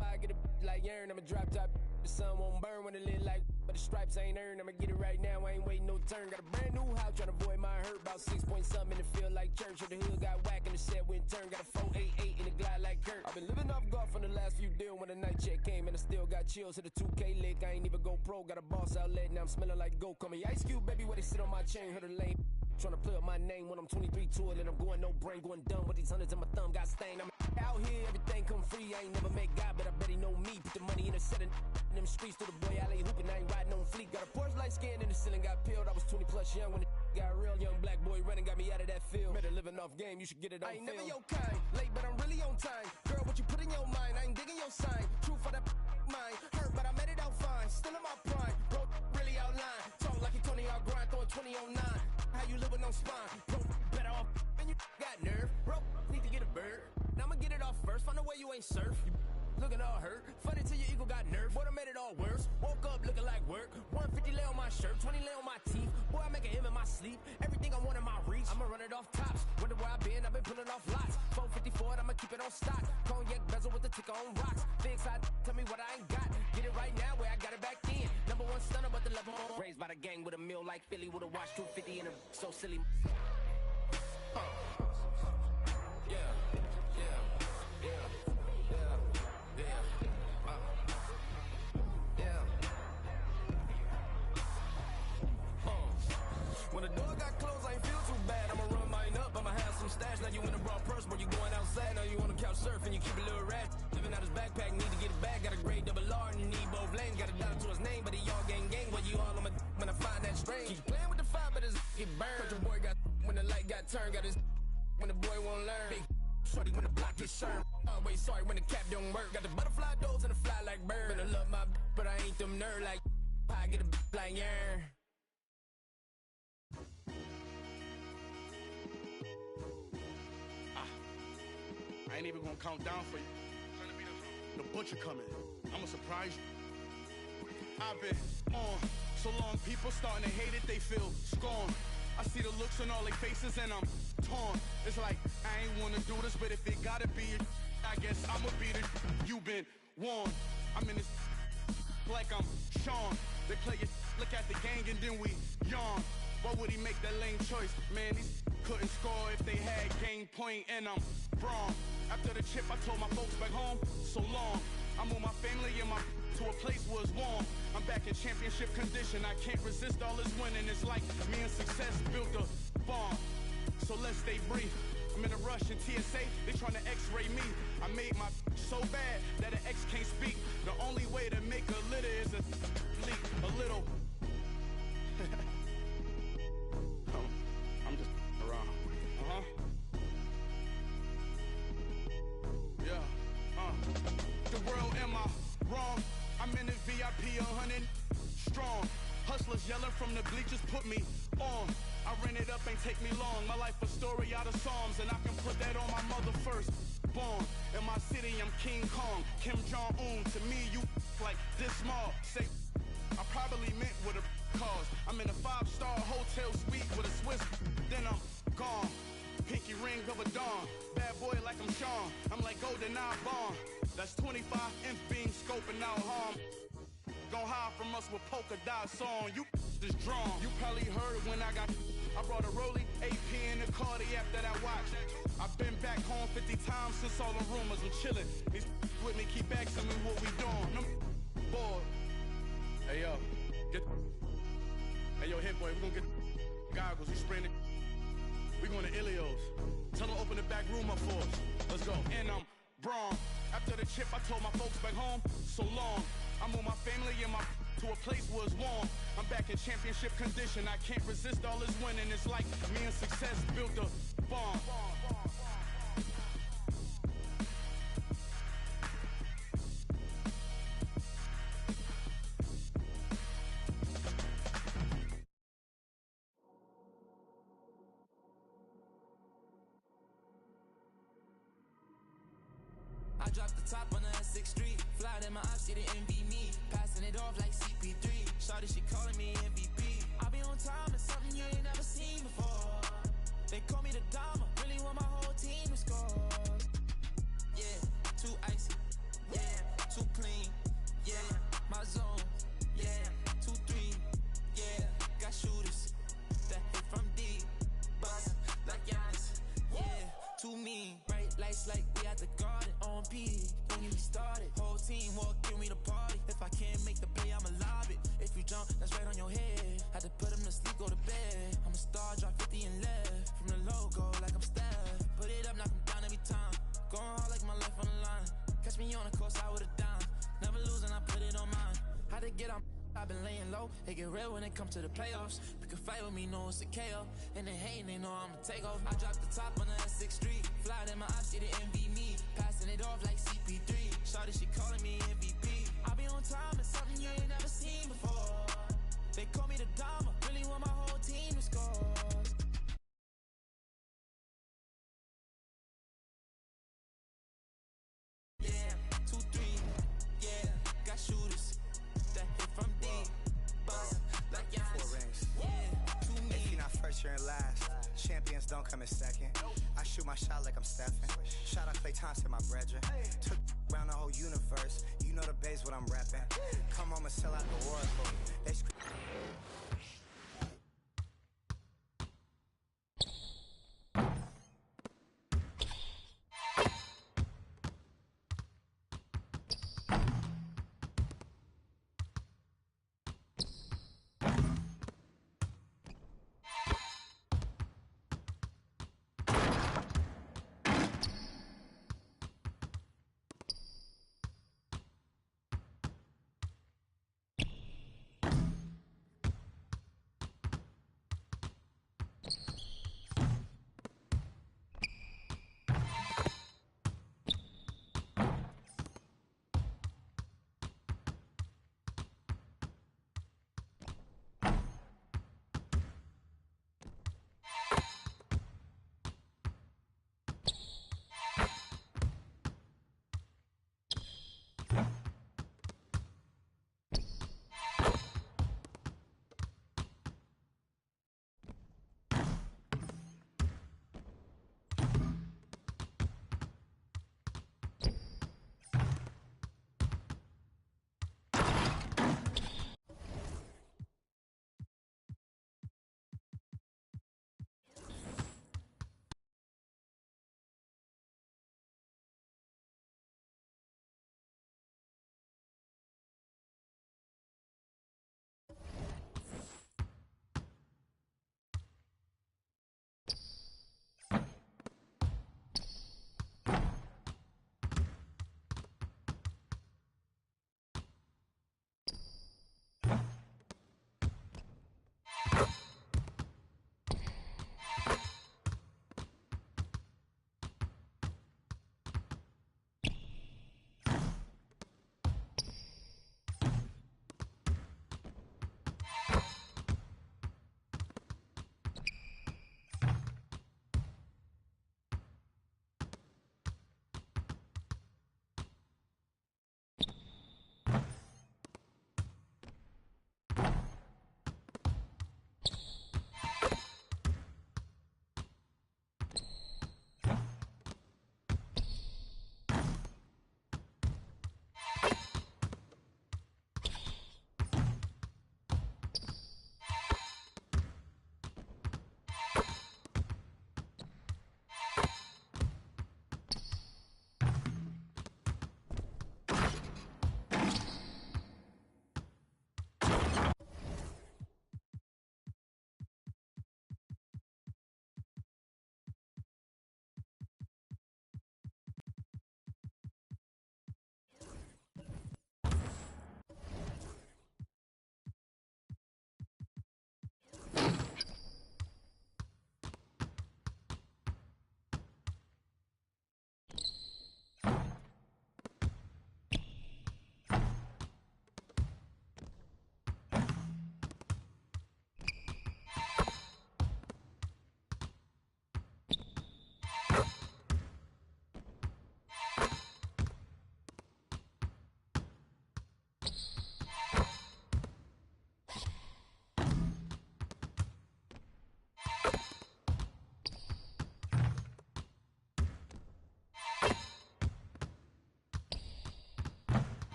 I get a like urn, I'ma drop top. The sun won't burn when it lit like, but the stripes ain't earned. I'ma get it right now, I ain't waiting no turn. Got a brand new house, tryna avoid my hurt. About 6 point something in the field like church. Or the hood got whack and the set went turn. Got a 488 in the glide like Kurt. I've been living off golf on the last few deals. When the night check came and I still got chills. Hit a 2K lick, I ain't even go pro. Got a boss outlet, now I'm smelling like gold. Call me Ice Cube, baby, where they sit on my chain. Heard a lane. Tryna play up my name when I'm 23 to it, and I'm going no brain, going dumb with these hundreds in my thumb got stained. I'm out here, everything come free. I ain't never met God, but I bet he know me. Put the money in the set in them streets to the boy alley hooping. I ain't riding on fleek. Got a Porsche light scan in the ceiling, got peeled. I was 20 plus young when it got real. Young black boy running, got me out of that field. Better living off game, you should get it on. I ain't film. Never your kind, late but I'm really on time. Girl, what you put in your mind, I ain't digging your sign. True for that mine, hurt but I made it out fine. Still in my prime, bro, really outline. Talk like he Tony out grind, throwing 20 on 9. How you live with no spine? Bro, better off and you got nerve. Bro, need to get a bird. Now I'ma get it off first. Find a way you ain't surf. You looking all hurt. Funny till your ego got nerve. Boy, I made it all worse. Woke up looking like work. 150 lay on my shirt, 20 lay on my teeth. Boy, I make an M in my sleep. Everything I want in my reach. I'ma run it off tops. Wonder where I've been pulling off lots. 454, I'ma keep it on stock. Cognac bezel with the ticker on rocks. Big side, tell me what I ain't got. Get it right now where I got it back then. Number one stunner, but the level more. Raised by the gang with a meal like Philly with a watch 250 in a so silly. When the door got closed, I ain't feel too bad. I'ma run mine up, I'ma have some stash. Now you in a broad purse, but you going outside. Now you on the couch surfing, you keep a little rat. Living out his backpack, need to get it back. Got a grade double R and you need both lanes. Got a dollar to his name, but he all gang. But you all on my when I find that strange. Keep playing with the fire, but his get burned. Cause your boy got when the light got turned. Got his when the boy won't learn. Big shorty when the block gets served. Always sorry when the cap don't work. Got the butterfly doors and the fly like bird. Better love my but I ain't them nerd like I get a like yeah. I ain't even gonna count down for you. The butcher coming. I'ma surprise you. I've been on so long, people starting to hate it, they feel scorn. I see the looks on all their faces and I'm torn. It's like, I ain't wanna do this, but if it gotta be it, I guess I'ma beat it. You been warned. I'm in this like I'm Sean. They play it, look at the gang and then we yawn. Why would he make that lame choice? Man, these couldn't score if they had game point and I'm wrong. After the chip, I told my folks back home, so long. I moved my family and my to a place where it's warm. I'm back in championship condition. I can't resist all this winning. It's like me and success built a farm. So let's stay brief. I'm in a rush in TSA, they trying to x-ray me. I made my so bad that an ex can't speak. The only way to make a litter is a leak, a little. I'm just around. The world, am I wrong? I'm in the VIP 100 strong. Hustlers niggas yelling from the bleachers put me on. I ran it up, ain't take me long. My life a story out of Psalms, and I can put that on my mother first. Born in my city, I'm King Kong, Kim Jong-un. To me, you like this small. Say, I probably meant with a cause. I'm in a 5-star hotel suite with a Swiss, then I'm gone. Pinky ring of a dawn, bad boy like I'm Sean. I'm like GoldenEye Bond. That's 25 inch beam scoping out harm. Gon' hide from us with polka dot song. You just drawn. You probably heard when I brought a Rollie, AP in the Cardi after that watch. I've been back home 50 times since all the rumors. I'm chillin'. These with me keep asking me what we doing. I'm bored. Hey yo, hey yo, hit boy, we gon' get goggles. We spraying it. We going to Ilios. Tell them open the back room up for us. Let's go. And I'm Braun. After the chip, I told my folks back home, so long. I moved my family and to a place where it's warm. I'm back in championship condition. I can't resist all this winning. It's like me and success built a bomb. I dropped the top on the S6 Street. Fly in my ops, she didn't envy me. Passing it off like CP3. Shawty, she calling me MVP. I be on time, it's something you ain't never seen before. They call me the Dama, really want my whole team to score. Yeah, too icy. Yeah, too clean. Yeah, my zone. Yeah, 2-3. Yeah, got shooters that hit from deep. Bust like Giannis. Yeah, too mean. Bright lights like we at the garden. On P, don't get me started. Whole team walk in, we the party. If I can't make the play, I'ma lob it. If you jump, that's right on your head. Had to put him to sleep, go to bed. I'm a star, drop 50 and left. From the logo, like I'm Steph. Put it up, knock him down every time. Going hard like my life on the line. Catch me on the course, I would've dime. Never losing, I put it on mine. How to get on, I've been laying low. It get real when it comes to the playoffs. Pick a fight with me, know it's a KO. And they hating, they know I'ma take off. I dropped the top on the S6 Street. Fly in my ops, she didn't envy me. Passing it off like CP3. Shawty, she calling me MVP. I be on time, it's something you ain't never seen before. They call me the Dama, really want my whole team to score. Yeah, 2-3. Yeah, got shooters that hit from deep. Bust like Giannis. Yeah, too mean. If you're not first, you're in last. Champions don't come in second. I shoot my shot like I'm Stephen. Shout out Klay Thompson, my brethren. Took around the whole universe. You know the base what I'm rapping. Come home and sell out the Oracle.